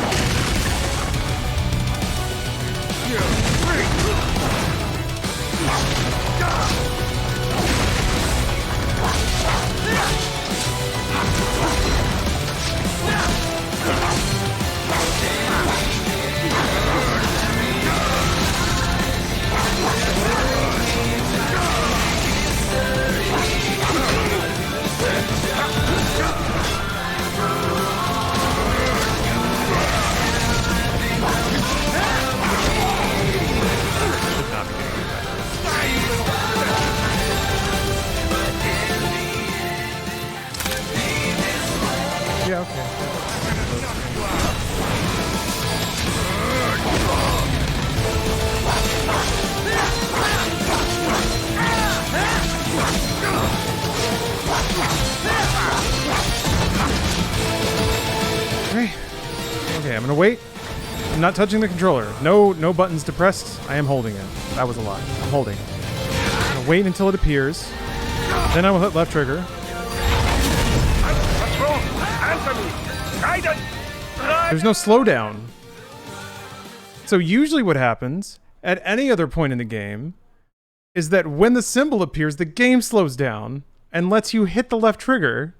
Yeah, okay. Okay, I'm gonna wait. I'm not touching the controller. No buttons depressed. I am holding it. That was a lie. I'm holding. I'm gonna wait until it appears. Then I will hit left trigger. What's wrong? Answer me! Raiden! There's no slowdown. So usually what happens at any other point in the game is that when the symbol appears, the game slows down and lets you hit the left trigger.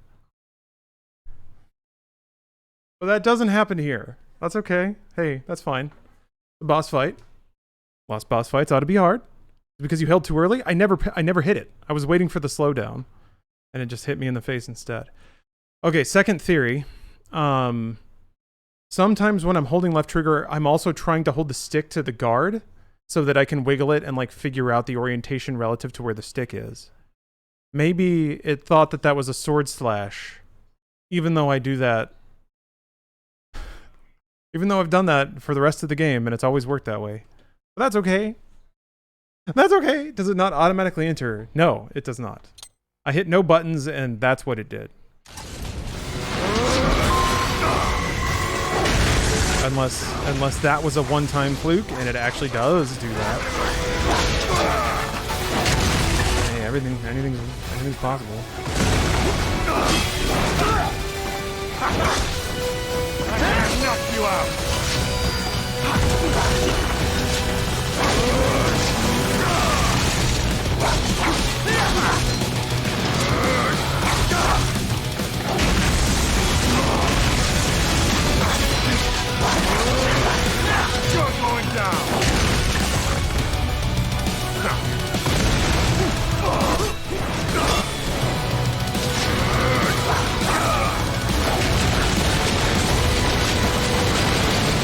But that doesn't happen here. That's okay. Hey, that's fine. The boss fight. Lost boss fights ought to be hard. Because you held too early? I never hit it. I was waiting for the slowdown. And it just hit me in the face instead. Okay, second theory. Sometimes when I'm holding left trigger, I'm also trying to hold the stick to the guard so that I can wiggle it and like figure out the orientation relative to where the stick is. Maybe it thought that that was a sword slash, even though I do that. Even though I've done that for the rest of the game and it's always worked that way. But that's okay. That's okay. Does it not automatically enter? No, it does not. I hit no buttons and that's what it did. Unless that was a one-time fluke and it actually does do that. Hey, anything's possible. I knocked you out. You're going down.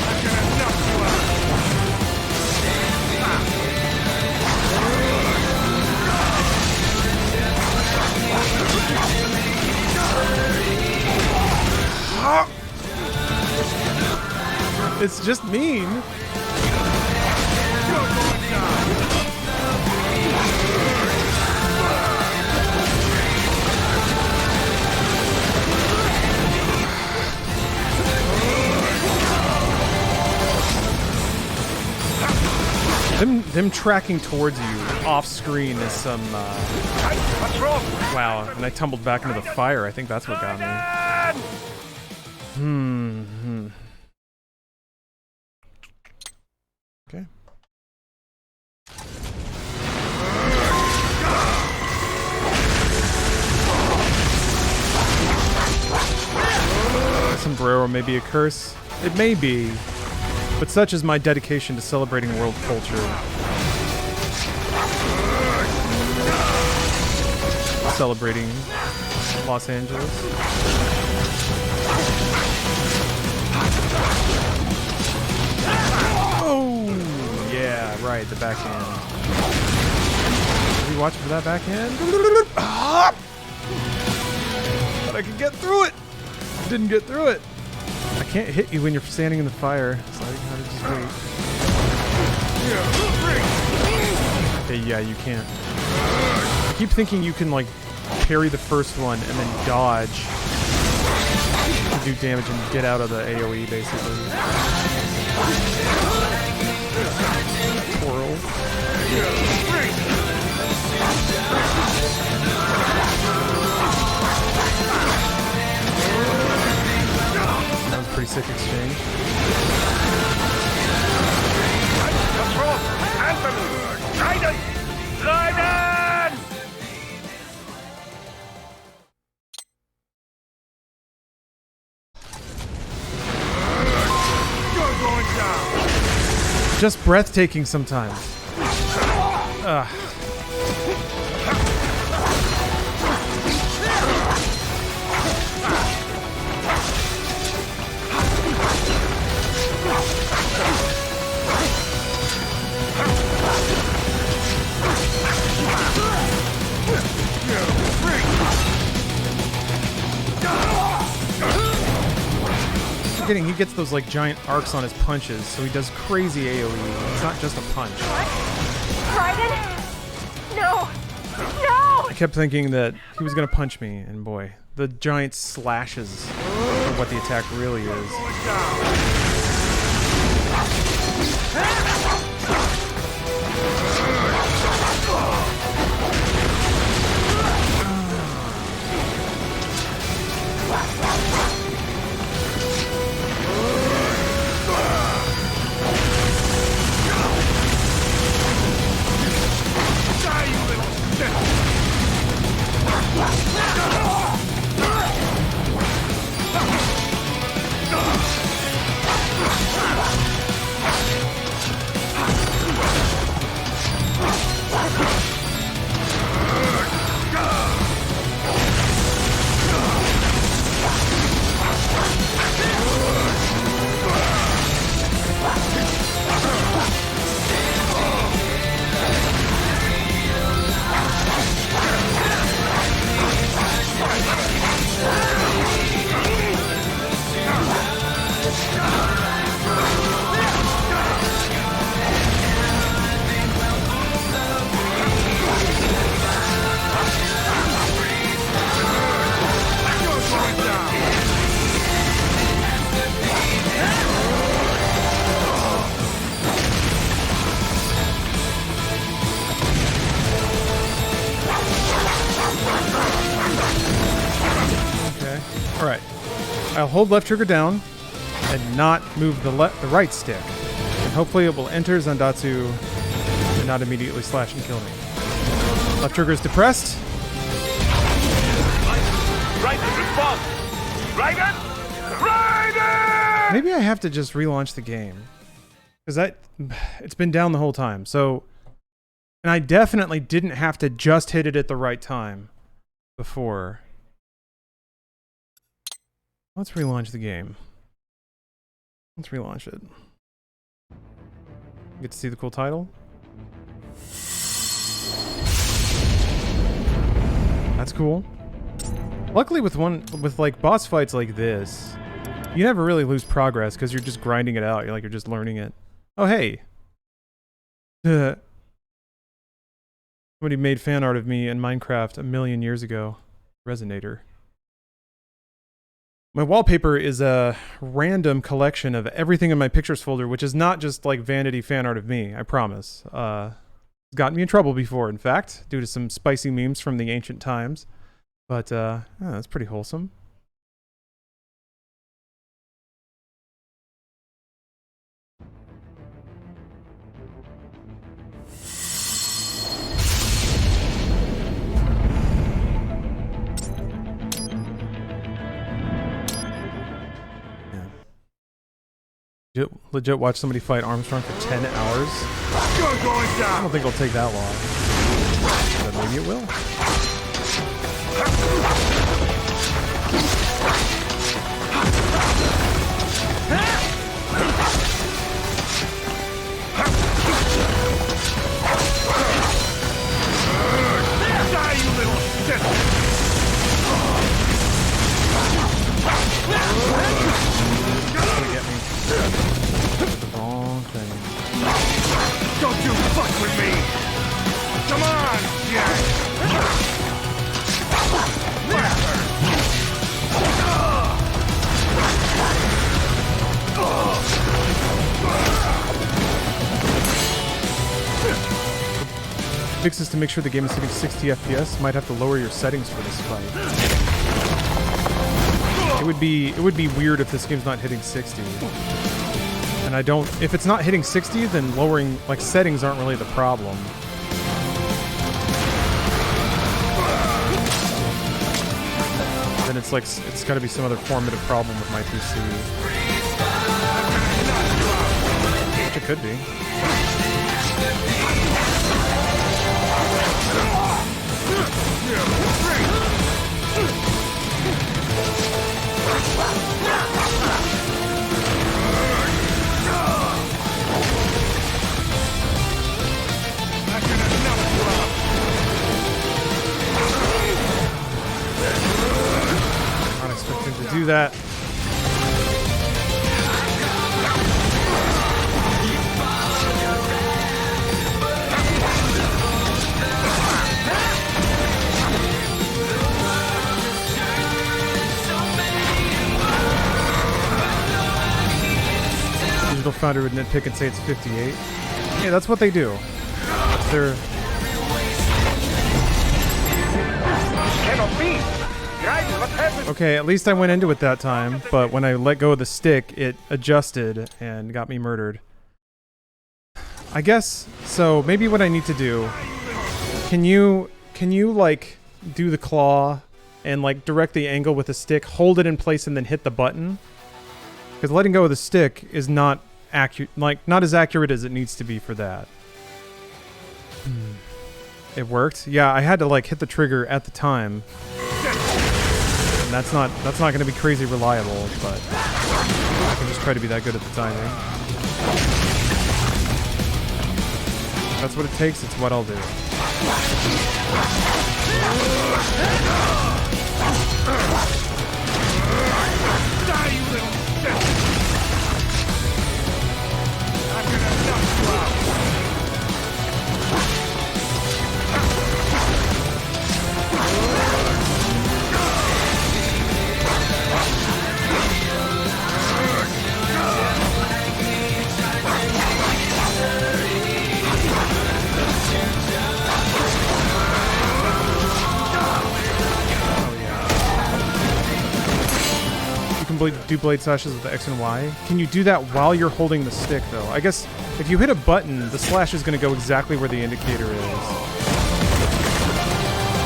I'm gonna knock you out. It's just mean. Them tracking towards you off screen is some What's wrong? wow, and I tumbled back into the fire. I think that's what got me. Okay. Sombrero may be a curse. It may be. But such is my dedication to celebrating world culture. Celebrating Los Angeles. Oh, yeah, right, the backhand. Are you watching for that backhand? Thought I could get through it. Didn't get through it. I can't hit you when you're standing in the fire, so I gotta just wait. Okay, yeah, you can't. I keep thinking you can, like, parry the first one and then dodge to do damage and get out of the AoE, basically. Twirl. That was a pretty sick exchange. What's wrong? Anthony! Raiden! Raiden! You're going down. Just breathtaking sometimes. Ugh. Forgetting he gets those like giant arcs on his punches, so he does crazy AoE. It's not just a punch. Raiden? No! No! I kept thinking that he was gonna punch me, and boy, the giant slashes are what the attack really is. hold left trigger down and not move the right stick. And hopefully it will enter Zandatsu and not immediately slash and kill me. Left trigger is depressed. Raiden, response! Raiden! Raiden! Maybe I have to just relaunch the game. Because it's been down the whole time. So, and I definitely didn't have to just hit it at the right time before. Let's relaunch the game. Let's relaunch it. Get to see the cool title. That's cool. Luckily with like boss fights like this, you never really lose progress because you're just grinding it out. You're just learning it. Oh hey. Somebody made fan art of me in Minecraft a million years ago. Resonator. My wallpaper is a random collection of everything in my pictures folder, which is not just like vanity fan art of me, I promise. It's gotten me in trouble before, in fact, due to some spicy memes from the ancient times. But, that's pretty wholesome. Legit watch somebody fight Armstrong for 10 hours? I don't think it'll take that long. But maybe it will. Die, you little shit! Gonna get me. The wrong thing. Don't you fuck with me! Come on, Jack! Fixes to make sure the game is hitting 60 FPS. Might have to lower your settings for this fight. It would be weird if this game's not hitting 60. And I don't. If it's not hitting 60, then lowering like settings aren't really the problem. Then it's like it's got to be some other formative problem with my PC. Which it could be. Not expecting to do that. Digital Foundry would nitpick and say it's 58. Yeah, that's what they do. They're... Cannot be! Raiden, what happened? Okay, at least I went into it that time, but when I let go of the stick, it adjusted and got me murdered. I guess, so maybe what I need to do... Can you like, do the claw and, like, direct the angle with the stick, hold it in place, and then hit the button? Because letting go of the stick is not accurate, like, not as accurate as it needs to be for that. It worked. Yeah, I had to like hit the trigger at the time. And that's not going to be crazy reliable, but I can just try to be that good at the timing. That's what it takes. It's what I'll do. Die, you little shit! I'm gonna knock you out! do blade slashes with the X and Y. Can you do that while you're holding the stick, though? I guess if you hit a button, the slash is going to go exactly where the indicator is.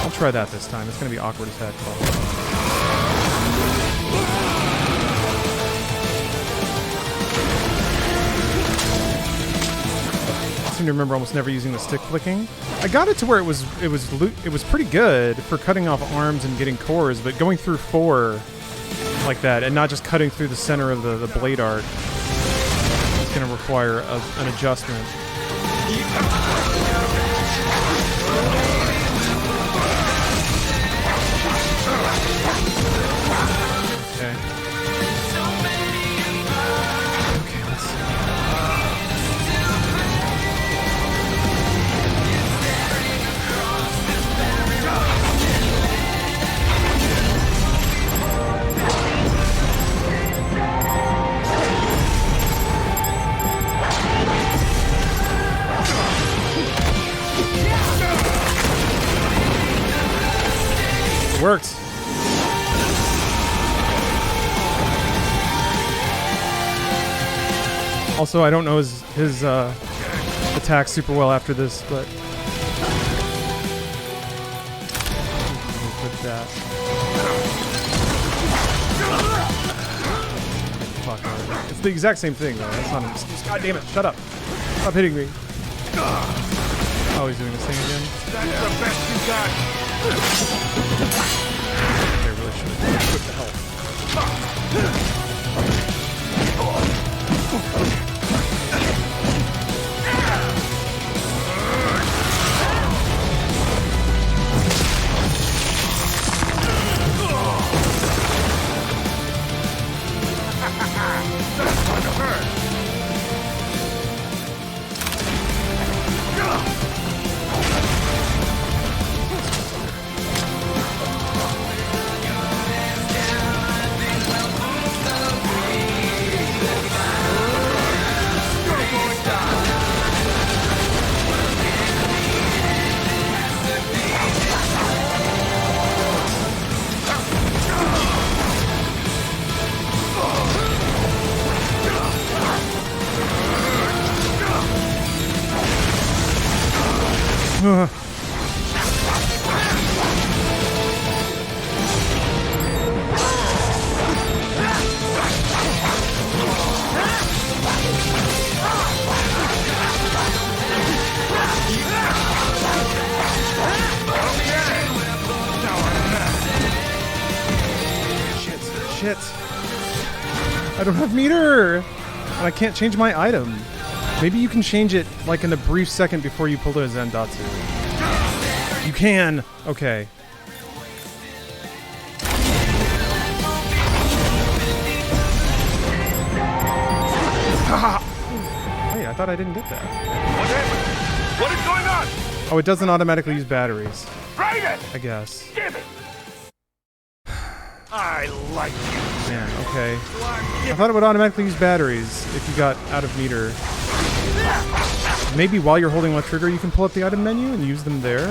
I'll try that this time. It's going to be awkward as heck. I seem to remember almost never using the stick flicking. I got it to where it was pretty good for cutting off arms and getting cores, but going through 4 like that and not just cutting through the center of the blade arc is going to require an adjustment. Okay. Okay, let's see. Worked. Also, I don't know his attack super well after this, but with that. Fuck. It's the exact same thing, though. That's not an excuse. God damn it! Shut up! Stop hitting me. Oh, he's doing this thing again. That's the best you got. I really should have equipped the health. That's gonna hurt. Shit. I don't have meter! And I can't change my item. Maybe you can change it like in a brief second before you pull the Zendatsu. You can! Okay. Hey, I thought I didn't get that. What happened? What is going on? Oh, it doesn't automatically use batteries. Raiden! I guess. Damn it! I like you. Man, okay. I thought it would automatically use batteries if you got out of meter. Maybe while you're holding left trigger, you can pull up the item menu and use them there?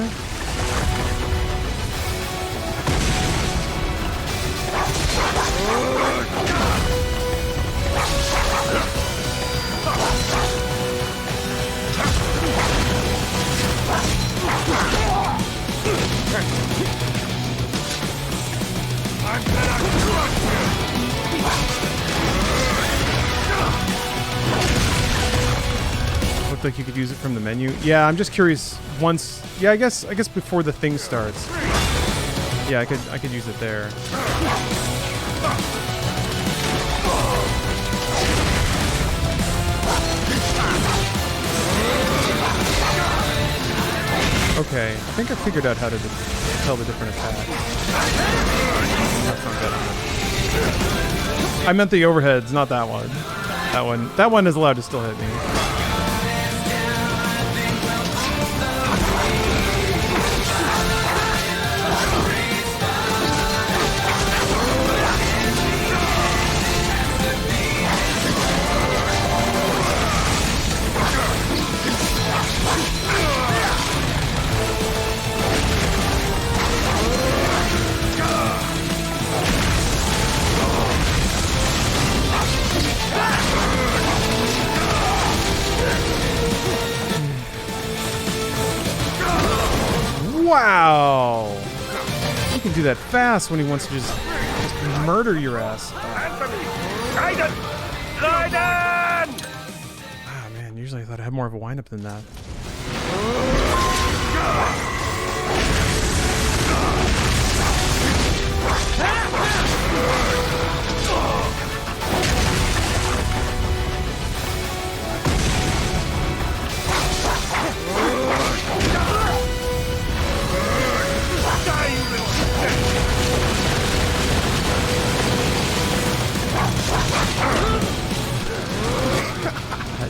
Looked like you could use it from the menu. Yeah, I'm just curious. Once, yeah, I guess before the thing starts. Yeah, I could use it there. Okay, I think I figured out how to tell the different attacks. That's not that one. I meant the overheads, not that one. That one is allowed to still hit me. Wow! He can do that fast when he wants to just murder your ass. Raiden! Raiden! Ah, man, usually I thought I had more of a wind-up than that.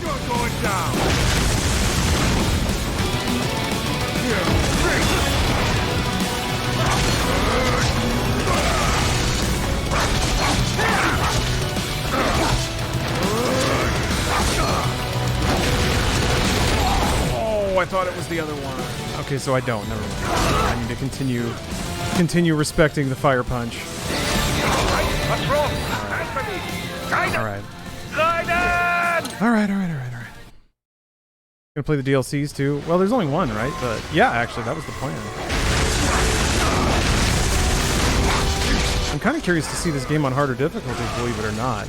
You're going down. Oh, I thought it was the other one. Okay, so I don't. Never mind. I need to continue respecting the fire punch. What's wrong? Anthony! Raiden! All right. Raiden! All right. Gonna play the DLCs too. Well, there's only one, right? But yeah, actually, that was the plan. I'm kind of curious to see this game on harder difficulties, believe it or not.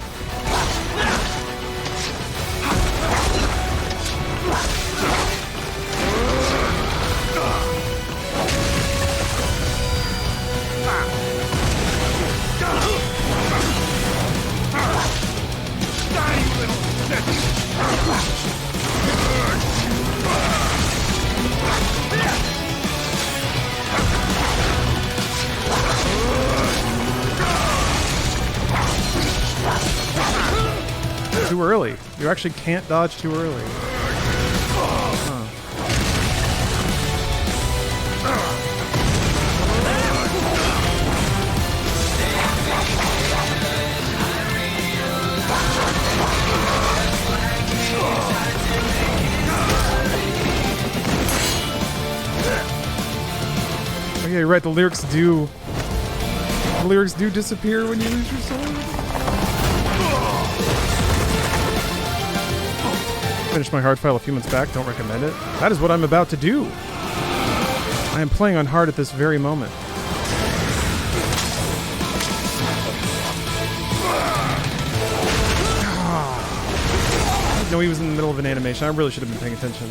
Too early. You actually can't dodge too early. Huh. Oh yeah, you're right. The lyrics do disappear when you lose your sword. Finished my hard file a few months back. Don't recommend it. That is what I'm about to do. I am playing on hard at this very moment. No, he was in the middle of an animation. I really should have been paying attention.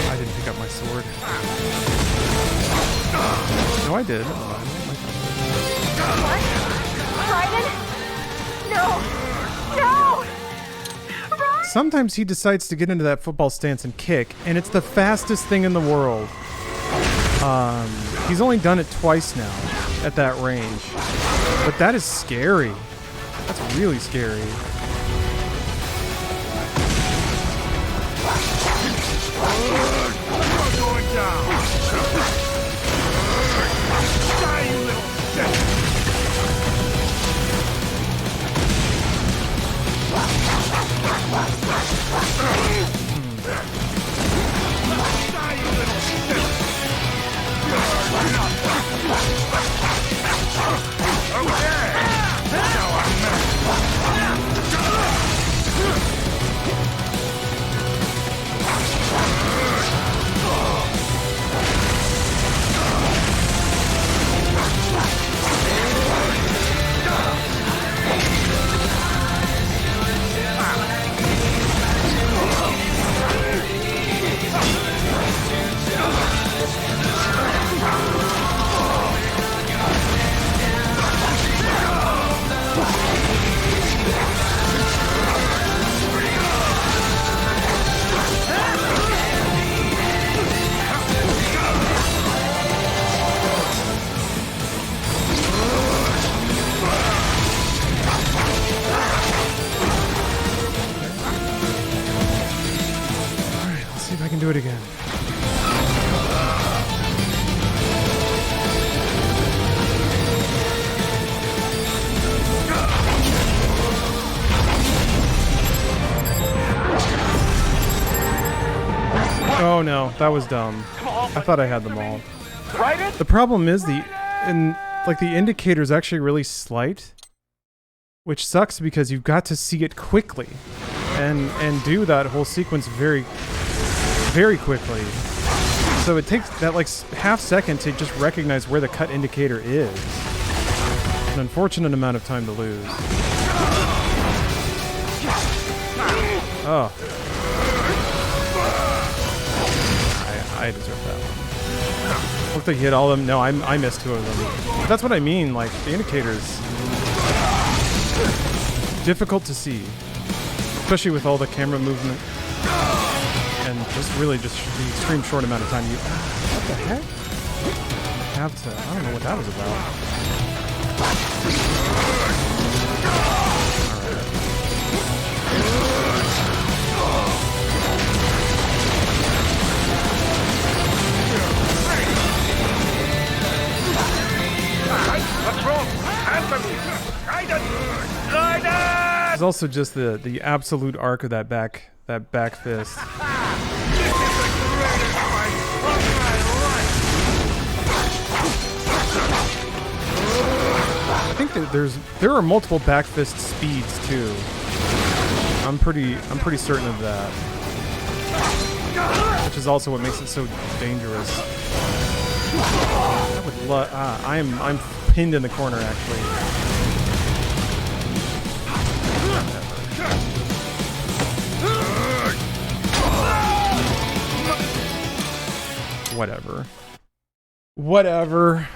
I didn't pick up my sword. No, I did. What? Raiden? No! No! Run! Sometimes he decides to get into that football stance and kick, and it's the fastest thing in the world. He's only done it twice now at that range. But that is scary. That's really scary. You're going down. Die, you little shit. Die, you little shit. Okay. Now I'm I can do it again. Oh no, that was dumb. I thought I had them all. The problem is the indicator is actually really slight, which sucks because you've got to see it quickly. and do that whole sequence very, very quickly. So it takes that like half second to just recognize where the cut indicator is. An unfortunate amount of time to lose. Oh. I deserve that one. Looked like he hit all of them. No, I missed 2 of them. But that's what I mean, like, the indicator's difficult to see. Especially with all the camera movement. And just really just the extreme short amount of time you... What the heck? Have to... I don't know what that was about. What's wrong? Answer me! Raiden! Raiden! There's also just the absolute arc of that back fist. I think that there are multiple back fist speeds too. I'm pretty certain of that. Which is also what makes it so dangerous. I would I'm pinned in the corner actually. Whatever. Whatever.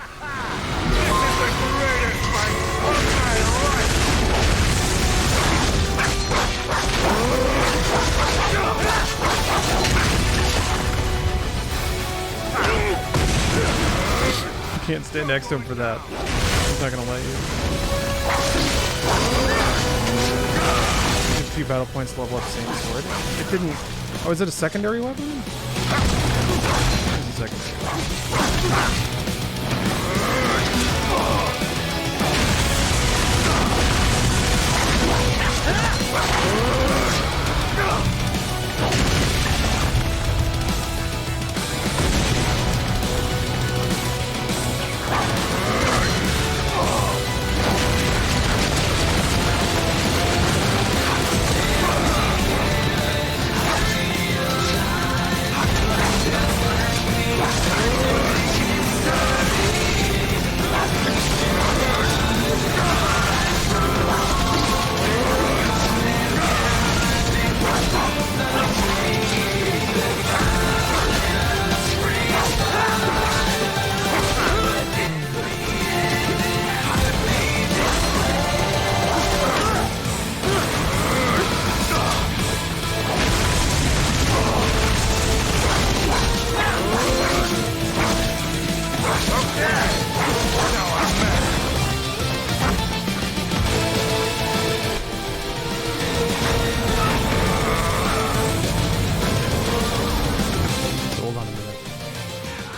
You can't stand next to him for that. He's not gonna let you. A few battle points to level up the same sword. It didn't. Oh, is it a secondary weapon? It's a secondary.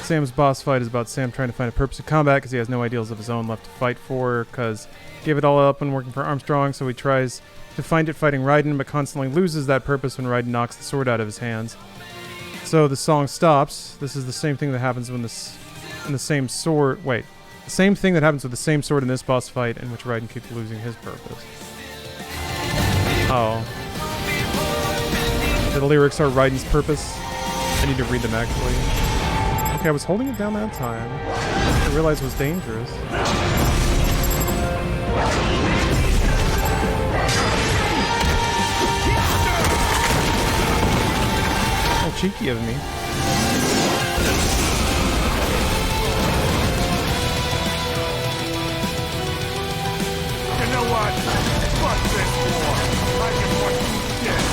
Sam's boss fight is about Sam trying to find a purpose of combat because he has no ideals of his own left to fight for, because he gave it all up when working for Armstrong, so he tries to find it fighting Raiden, but constantly loses that purpose when Raiden knocks the sword out of his hands. So the song stops. This is the same thing that happens when the same thing that happens with the same sword in this boss fight, in which Raiden keeps losing his purpose. Oh. The lyrics are Raiden's purpose. I need to read them actually. Okay, I was holding it down that time. I realized it was dangerous. Oh, cheeky of me. You know what? Fuck this war. I can watch you dead.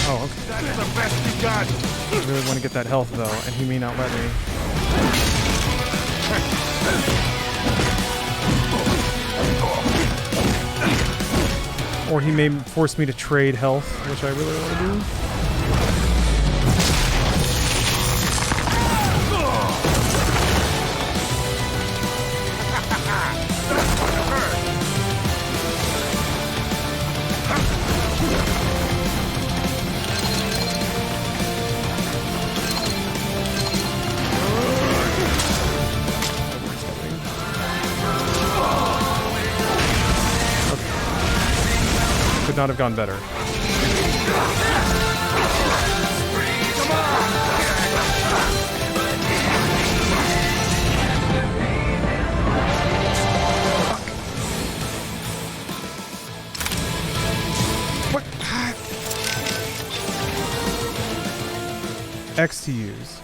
Oh, okay. That's the best you got. I really want to get that health though, and he may not let me. Or he may force me to trade health, which I really want to do. not have gone better. What? X to use.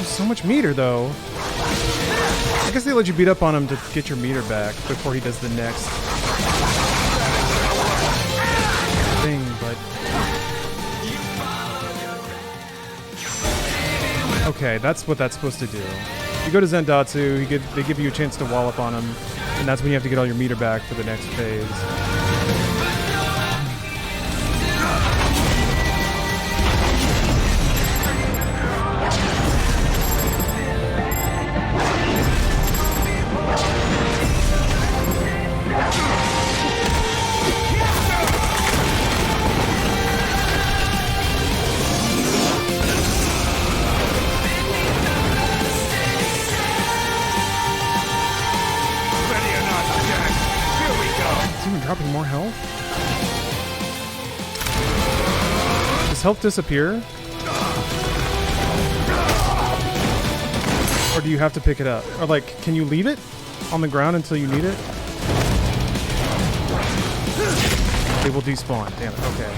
So much meter, though. I guess they let you beat up on him to get your meter back before he does the next thing, but... Okay, that's what that's supposed to do. You go to Zendatsu, they give you a chance to wall up on him, and that's when you have to get all your meter back for the next phase. Dropping more health? Does health disappear? Or do you have to pick it up? Or like, can you leave it on the ground until you need it? It will despawn. Damn it. Okay.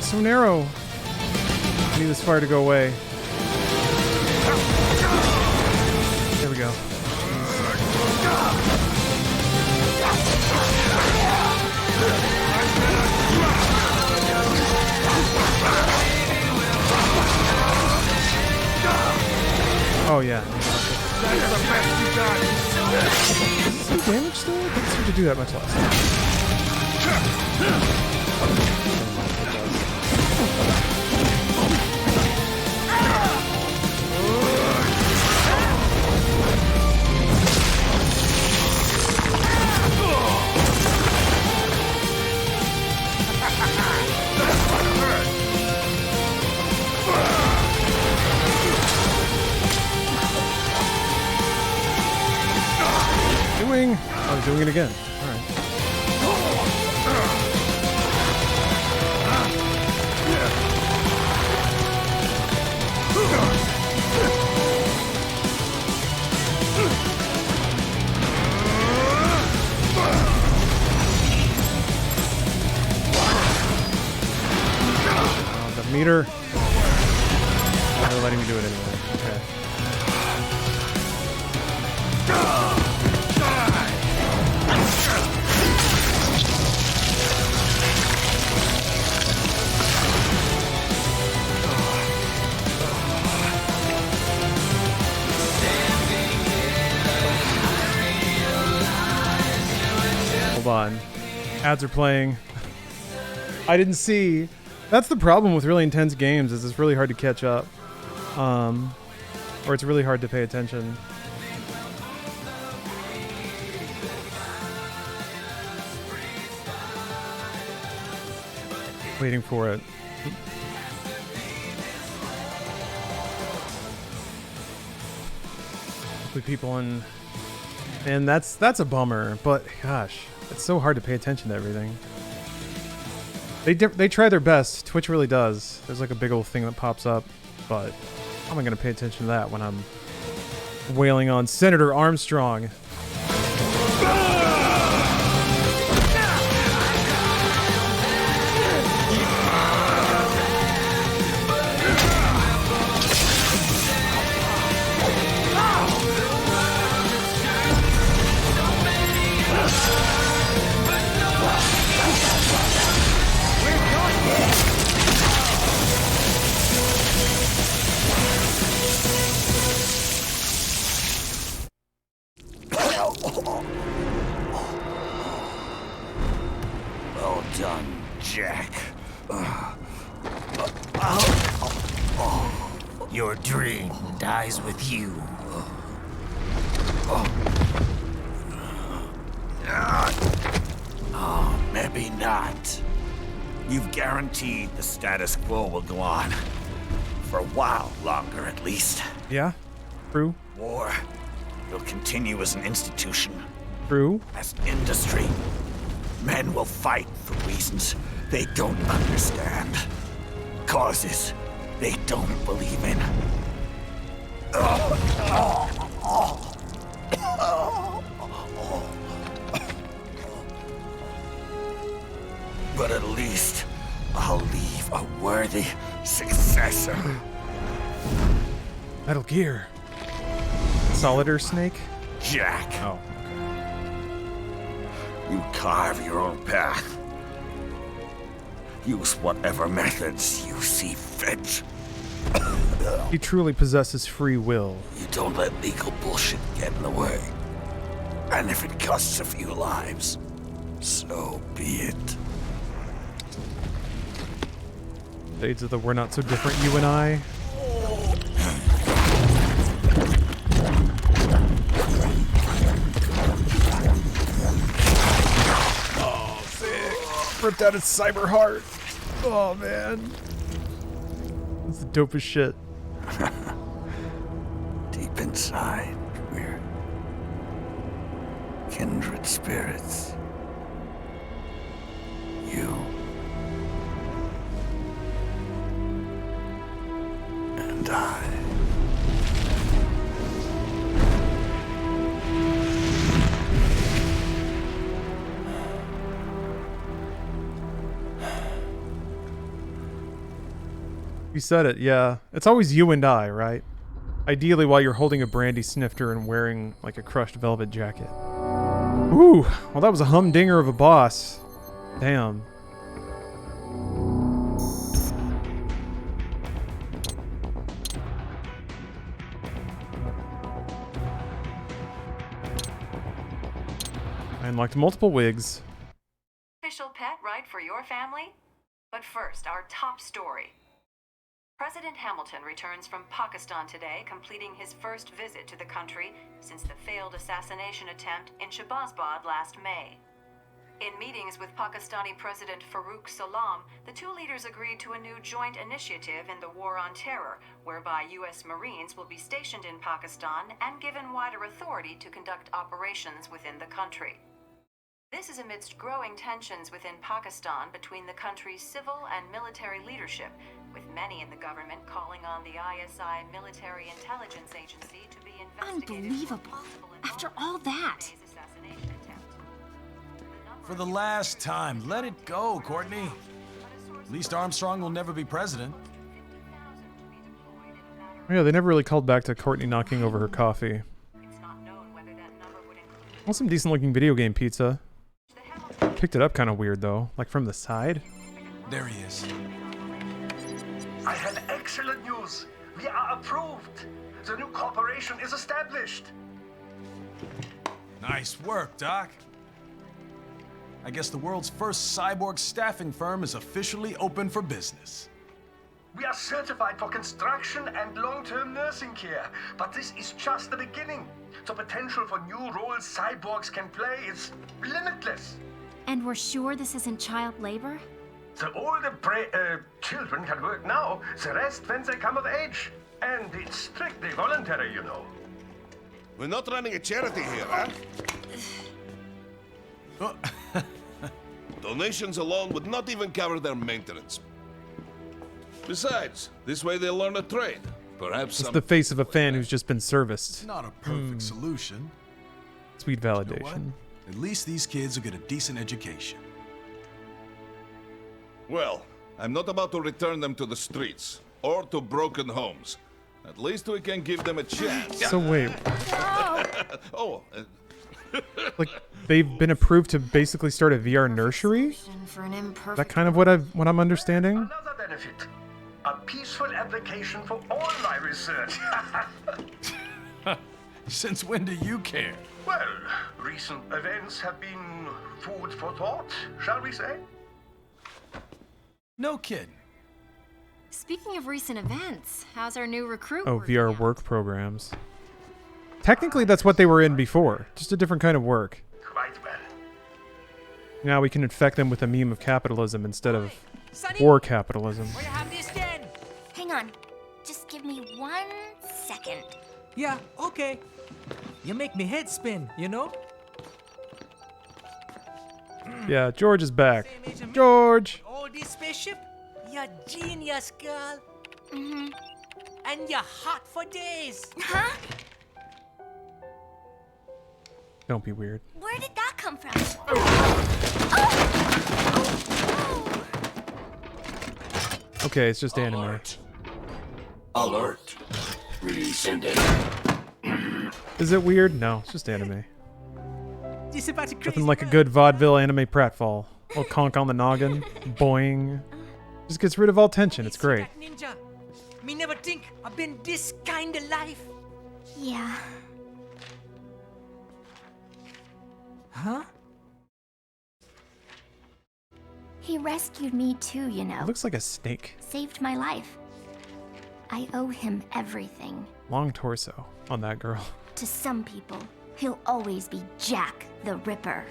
So narrow. I need this fire to go away. There we go. Oh yeah. Some damage still? It doesn't seem to do that much less. I was doing it again. All right. The meter. Oh, they're letting me do it anyway. Okay. On. Ads are playing. I didn't see. That's the problem with really intense games, is it's really hard to catch up. Or it's really hard to pay attention. Waiting for it. Hopefully people in... And that's a bummer, but gosh. It's so hard to pay attention to everything. They try their best. Twitch really does. There's like a big old thing that pops up, but how am I going to pay attention to that when I'm wailing on Senator Armstrong. Well done, Jack. Your dream dies with you. Oh, maybe not. You've guaranteed the status quo will go on. For a while longer, at least. Yeah, true. War will continue as an institution. True. As an industry. Men will fight for reasons they don't understand. Causes they don't believe in. But at least I'll leave a worthy successor. Metal Gear. Solitaire Snake? Jack. Oh. You carve your own path. Use whatever methods you see fit. He truly possesses free will. You don't let legal bullshit get in the way. And if it costs a few lives, so be it. Shades of the we're not so different, you and I. Oh, sick. Ripped out his cyber heart. Oh, man. That's the dopest shit. Deep inside, we're kindred spirits. You and I. You said it, yeah. It's always you and I, right? Ideally while you're holding a brandy snifter and wearing like a crushed velvet jacket. Ooh, well that was a humdinger of a boss. Damn. I unlocked multiple wigs. Official pet right for your family? But first, our top story. President Hamilton returns from Pakistan today, completing his first visit to the country since the failed assassination attempt in Shahbazbad last May. In meetings with Pakistani President Farooq Salam, the two leaders agreed to a new joint initiative in the War on Terror, whereby U.S. Marines will be stationed in Pakistan and given wider authority to conduct operations within the country. This is amidst growing tensions within Pakistan between the country's civil and military leadership, with many in the government calling on the ISI Military Intelligence Agency to be investigated. Unbelievable. After all that. For the last time, let it go, Courtney. At least Armstrong will never be president. Yeah, they never really called back to Courtney knocking over her coffee. Well, some decent looking video game pizza. Picked it up kind of weird though, like from the side. There he is. I have excellent news. We are approved. The new corporation is established. Nice work, Doc. I guess the world's first cyborg staffing firm is officially open for business. We are certified for construction and long-term nursing care, but this is just the beginning. The potential for new roles cyborgs can play is limitless. And we're sure this isn't child labor? The older children can work now, the rest when they come of age. And it's strictly voluntary, you know. We're not running a charity here, huh? Donations alone would not even cover their maintenance. Besides, this way they'll learn a trade. Perhaps It's the face of a fan who's just been serviced. Not a perfect solution. Sweet You know validation. what? At least these kids will get a decent education. Well, I'm not about to return them to the streets or to broken homes. At least we can give them a chance. So wait, Oh, like they've been approved to basically start a VR nursery? For an imperfect. That kind of what I'm understanding? Another benefit. A peaceful application for all my research. Since when do you care? Well, recent events have been food for thought, shall we say? No kidding. Speaking of recent events, how's our new recruit? Oh, working VR out? work programs. Technically, that's what they were in before. Just a different kind of work. Quite well. Now we can infect them with a meme of capitalism instead of war capitalism. Hang on. Just give me 1 second. Yeah, okay. You make me head spin, you know? Yeah, George is back. George! Oh, this spaceship? You're genius, girl. Mm-hmm. And you're hot for days. Huh? Don't be weird. Where did that come from? Okay, it's just anime. Alert. Release ending. Is it weird? No, it's just anime. This is about to crazy. Nothing like a good vaudeville anime pratfall. Little conk on the noggin. Boing. Just gets rid of all tension. It's great. Ninja. Me never think I've been this kind of life. Yeah. Huh? He rescued me too, you know. It looks like a snake. Saved my life. I owe him everything. Long torso on that girl. To some people, he'll always be Jack the Ripper.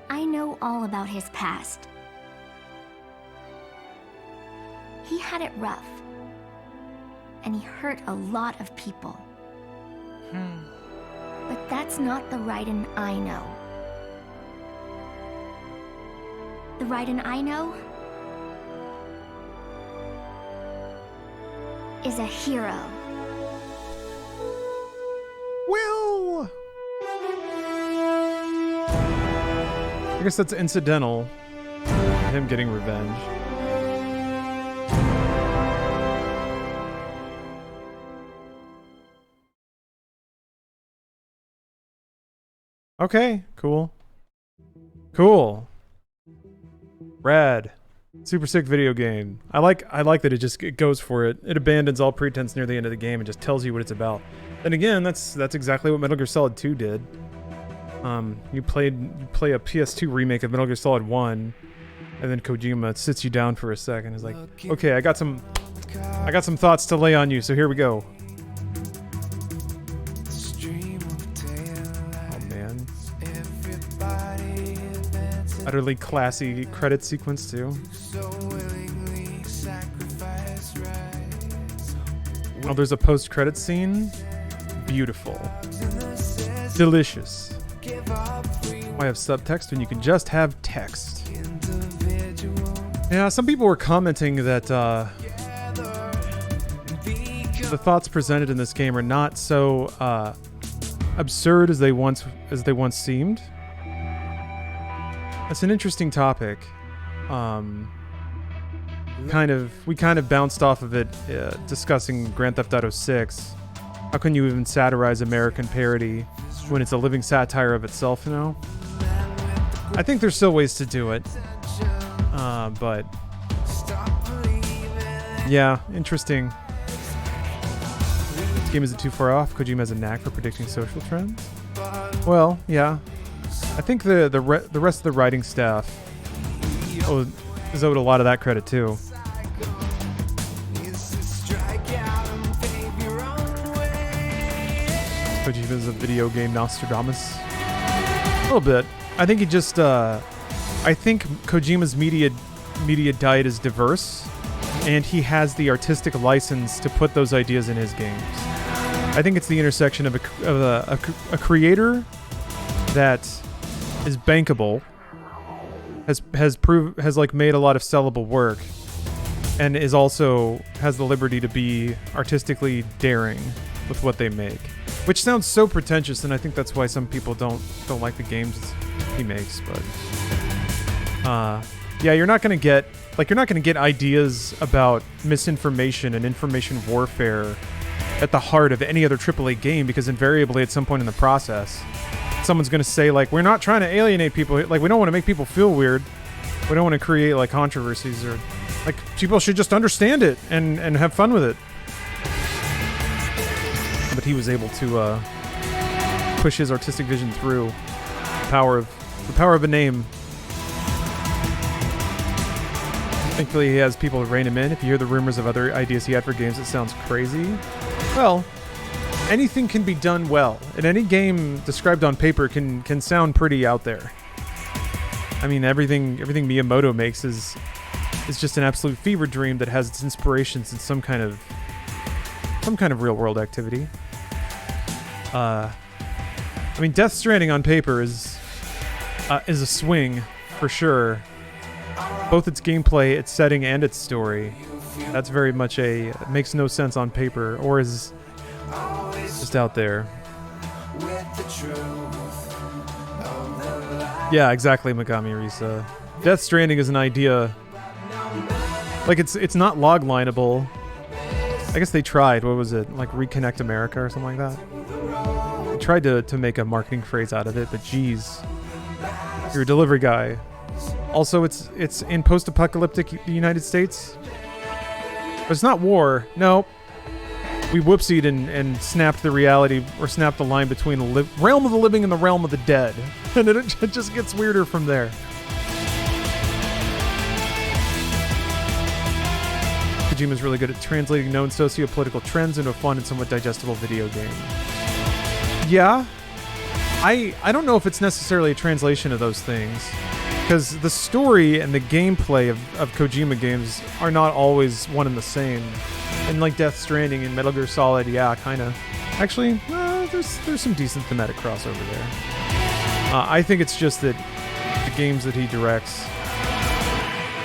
I know all about his past. He had it rough. And he hurt a lot of people. But that's not the Raiden I know. The Raiden I know is a hero. Will! I guess that's incidental. Him getting revenge. Okay, cool. Cool. Rad. Super sick video game. I like that it goes for it. It abandons all pretense near the end of the game and just tells you what it's about. And again, that's exactly what Metal Gear Solid 2 did. You play a PS2 remake of Metal Gear Solid 1, and then Kojima sits you down for a second. He's like, okay, I got some thoughts to lay on you, so here we go. Oh man. Utterly classy credit sequence too. Oh, there's a post-credit scene. Beautiful. Delicious. Why have subtext when you can just have text? Yeah, some people were commenting that the thoughts presented in this game are not so absurd as they once seemed. That's an interesting topic. We kind of bounced off of it discussing Grand Theft Auto 6. How can you even satirize American parody when it's a living satire of itself, you know? I think there's still ways to do it. But yeah, interesting. This game isn't too far off. Kojima has a knack for predicting social trends. Well, yeah. I think the rest of the writing staff is owed a lot of that credit too. Kojima's a video game Nostradamus. A little bit. I think he just I think Kojima's media diet is diverse, and he has the artistic license to put those ideas in his games. I think it's the intersection of a creator that is bankable has like made a lot of sellable work, and is also has the liberty to be artistically daring with what they make, which sounds so pretentious, and I think that's why some people don't like the games he makes. But yeah, you're not gonna get ideas about misinformation and information warfare at the heart of any other AAA game, because invariably at some point in the process, someone's going to say, like, we're not trying to alienate people. Like, we don't want to make people feel weird. We don't want to create, like, controversies, or, like, people should just understand it and have fun with it. But he was able to push his artistic vision through the power of a name. Thankfully, he has people to rein him in. If you hear the rumors of other ideas he had for games, it sounds crazy. Well, anything can be done well, and any game described on paper can sound pretty out there. I mean, everything Miyamoto makes is just an absolute fever dream that has its inspirations in some kind of real world activity. I mean, Death Stranding on paper is a swing for sure. Both its gameplay, its setting, and its story. That's very much it makes no sense on paper, or is just out there. Yeah, exactly, Megami Risa. Death Stranding is an idea. Like, it's not log lineable. I guess they tried. What was it? Like Reconnect America or something like that? They tried to make a marketing phrase out of it, but geez. You're a delivery guy. Also, it's in post-apocalyptic United States. But it's not war. No. We whoopsied and snapped the reality, or snapped the line between the realm of the living and the realm of the dead. And it just gets weirder from there. Kojima's really good at translating known socio-political trends into a fun and somewhat digestible video game. Yeah. I don't know if it's necessarily a translation of those things, because the story and the gameplay of Kojima games are not always one and the same. And like Death Stranding and Metal Gear Solid, yeah, kind of. Actually, there's some decent thematic crossover there. I think it's just that the games that he directs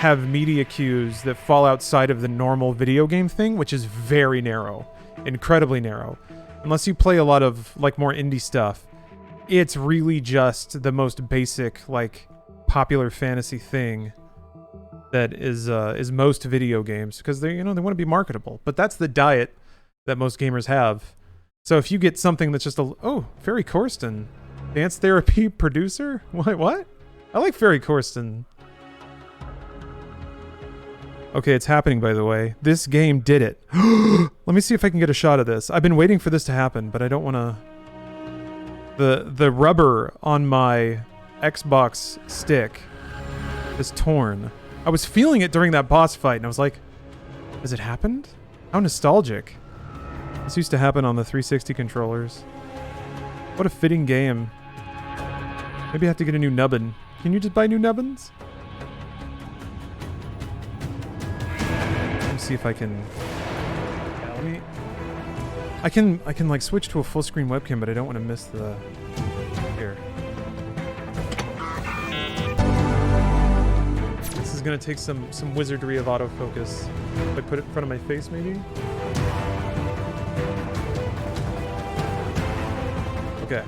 have media cues that fall outside of the normal video game thing, which is very narrow, incredibly narrow. Unless you play a lot of like more indie stuff, it's really just the most basic, like, popular fantasy thing that is most video games, because they want to be marketable. But that's the diet that most gamers have. So if you get something that's just Ferry Corsten, dance therapy producer? What? I like Ferry Corsten. Okay, it's happening, by the way. This game did it. Let me see if I can get a shot of this. I've been waiting for this to happen, but I don't want to. The rubber on my Xbox stick is torn. I was feeling it during that boss fight, and I was like, has it happened? How nostalgic. This used to happen on the 360 controllers. What a fitting game. Maybe I have to get a new nubbin. Can you just buy new nubbins? Let me see if I can... Yeah, let me... I can like switch to a full screen webcam, but I don't want to miss the... Here. This is gonna take some wizardry of autofocus. If I put it in front of my face, maybe? Okay.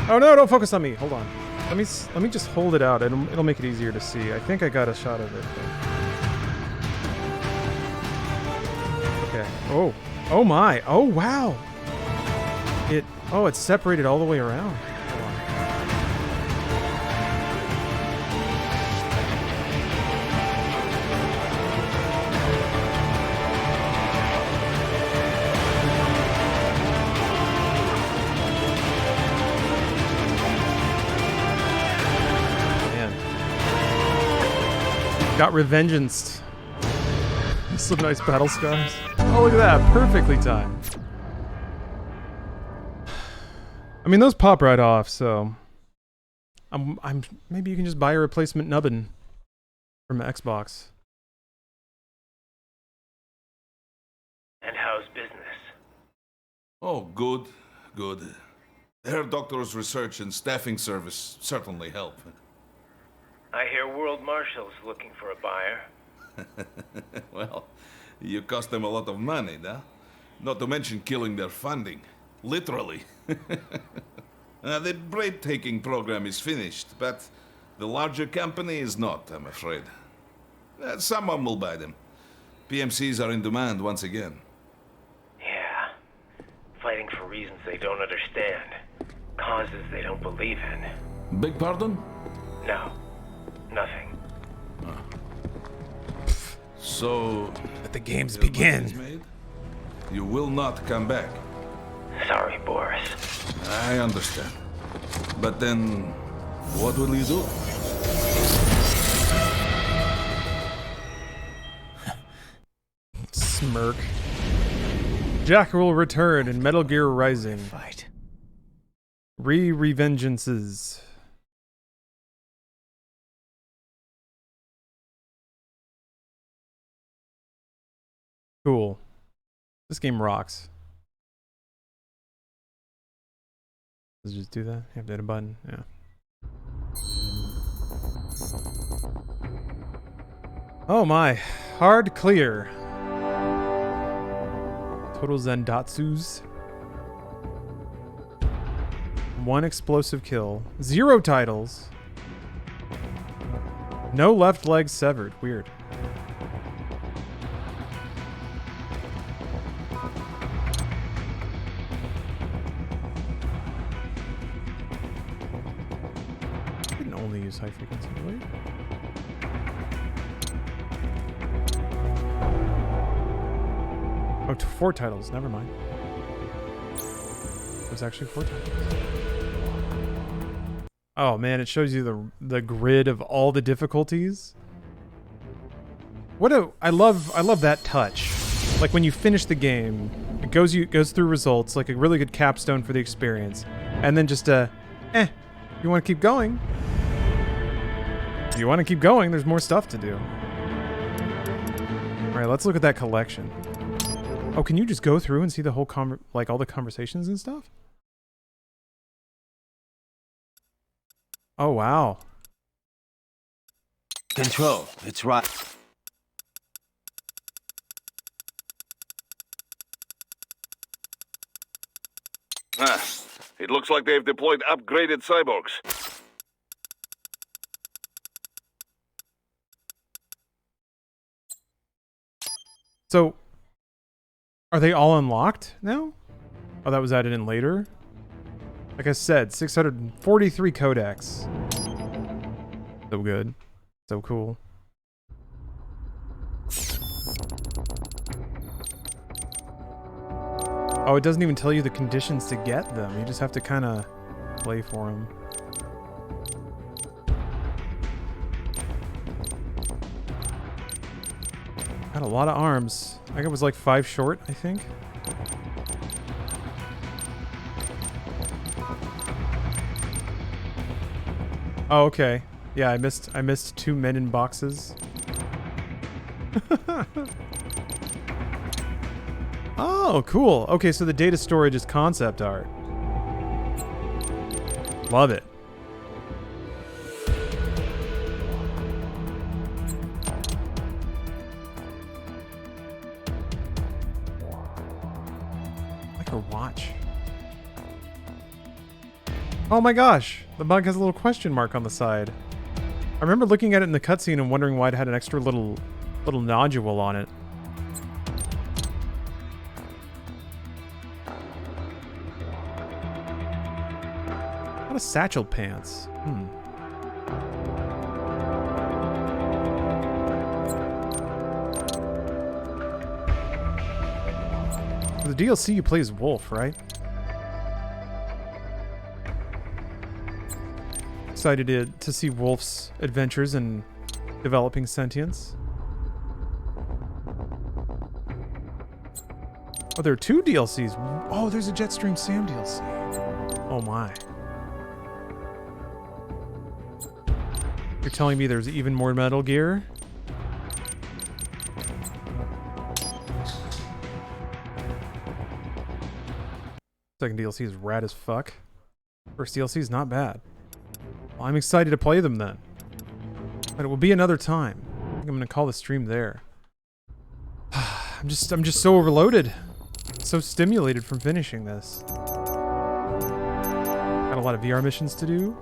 Oh no, don't focus on me. Hold on. Let me just hold it out. It'll make it easier to see. I think I got a shot of it. But... Okay. Oh my. Oh wow. It's separated all the way around. Hold on. Got Revengeance. Some nice battle scars. Oh, look at that. Perfectly timed. I mean, those pop right off, so... Maybe you can just buy a replacement nubbin from Xbox. Oh, good, good. Her doctor's research and staffing service certainly help. I hear World Marshal's looking for a buyer. Well, you cost them a lot of money, huh? Not to mention killing their funding. Literally. The break-taking program is finished, but the larger company is not, I'm afraid. Someone will buy them. PMCs are in demand once again. Yeah. Fighting for reasons they don't understand. Causes they don't believe in. Beg pardon? No. Nothing. So... Let the games begin. Made? You will not come back. Sorry, Boris. I understand. But then, what will you do? Smirk. Jack will return in Metal Gear Rising. Fight. Revengeances. Cool. This game rocks. Let's just do that. You have to hit a button. Yeah. Oh my. Hard clear. Total Zendatsus. 1 explosive kill. 0 titles. No left leg severed. Weird. Didn't only use high frequency, really? Oh, 4 titles. Never mind. It was actually 4 titles. Oh man, it shows you the grid of all the difficulties. I love that touch. Like when you finish the game, it goes through results, like a really good capstone for the experience, and then just you want to keep going. If you want to keep going, there's more stuff to do. All right, let's look at that collection. Oh, can you just go through and see the whole all the conversations and stuff? Oh, wow. Control, it's right. It looks like they've deployed upgraded cyborgs. So, are they all unlocked now? Oh, that was added in later? Like I said, 643 codecs. So good. So cool. Oh, it doesn't even tell you the conditions to get them. You just have to kind of play for them. Got a lot of arms. I think it was like 5 short, I think. Oh, okay. Yeah, I missed 2 men in boxes. Oh, cool. Okay, so the data storage is concept art. Love it. Like her watch. Oh my gosh, the mug has a little question mark on the side. I remember looking at it in the cutscene and wondering why it had an extra little nodule on it. A lot of satchel pants. For the DLC you play as Wolf, right? Excited to see Wolf's adventures in developing sentience. Oh, there are 2 DLCs. Oh, there's a Jetstream Sam DLC. Oh my. You're telling me there's even more Metal Gear? Second DLC is rad as fuck. First DLC is not bad. Well, I'm excited to play them then. But it will be another time. I think I'm gonna call the stream there. I'm just so overloaded. So stimulated from finishing this. Got a lot of VR missions to do.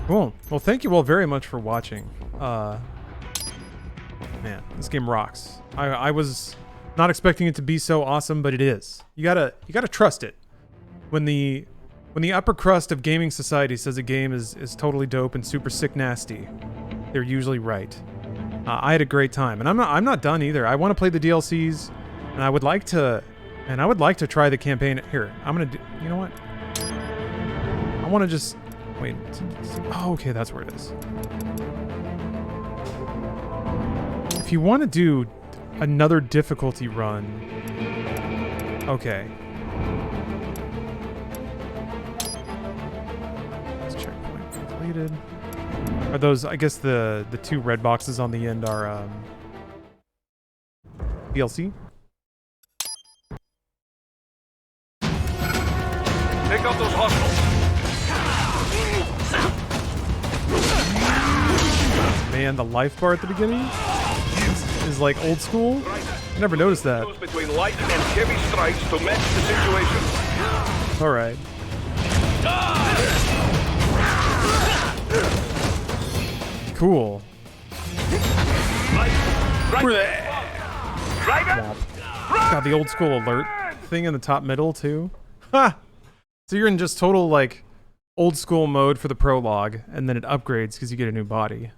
Cool. Well, thank you all very much for watching. Man, this game rocks. I was not expecting it to be so awesome, but it is. You gotta trust it. When the upper crust of gaming society says a game is totally dope and super sick nasty, they're usually right. I had a great time, and I'm not done either. I want to play the DLCs, and I would like to try the campaign. Here, I'm gonna do. You know what? I want to just wait. Oh, okay, that's where it is. If you want to do another difficulty run, okay. This checkpoint completed. Are those? I guess the two red boxes on the end are DLC. Take out those hostiles. Man, the life bar at the beginning is like old school. I never noticed that. Between light and heavy strikes to match the situation. All right. Cool. Got the old school alert thing in the top middle too. Ha! So you're in just total like old school mode for the prologue, and then it upgrades because you get a new body.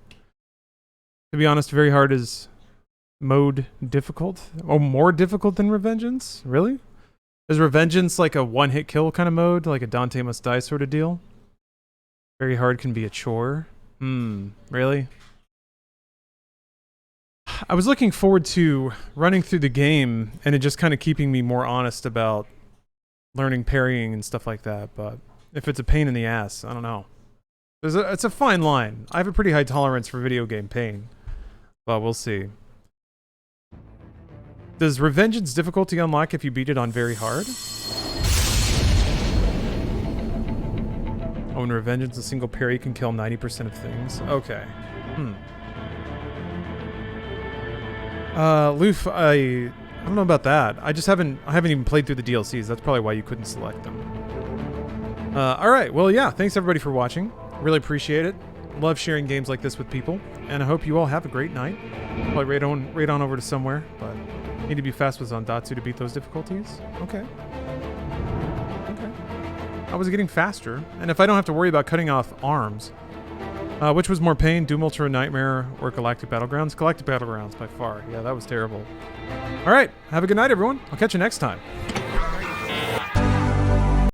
To be honest, very hard is mode difficult. Oh, more difficult than Revengeance? Really? Is Revengeance like a one-hit kill kind of mode, like a Dante Must Die sort of deal? Very hard can be a chore. Really? I was looking forward to running through the game and it just kind of keeping me more honest about learning parrying and stuff like that, but if it's a pain in the ass, I don't know. It's a fine line. I have a pretty high tolerance for video game pain, but we'll see. Does Revengeance difficulty unlock if you beat it on very hard? Oh, in Revengeance, a single parry can kill 90% of things. Okay. Loof, I don't know about that. I haven't even played through the DLCs. That's probably why you couldn't select them. Alright, well yeah, thanks everybody for watching. Really appreciate it. Love sharing games like this with people. And I hope you all have a great night. Probably raid on over to somewhere, but need to be fast with Zandatsu to beat those difficulties. Okay. I was getting faster, and if I don't have to worry about cutting off arms, which was more pain, Doom Ultra Nightmare or Galactic Battlegrounds? Galactic Battlegrounds by far. Yeah, that was terrible. All right, have a good night, everyone. I'll catch you next time.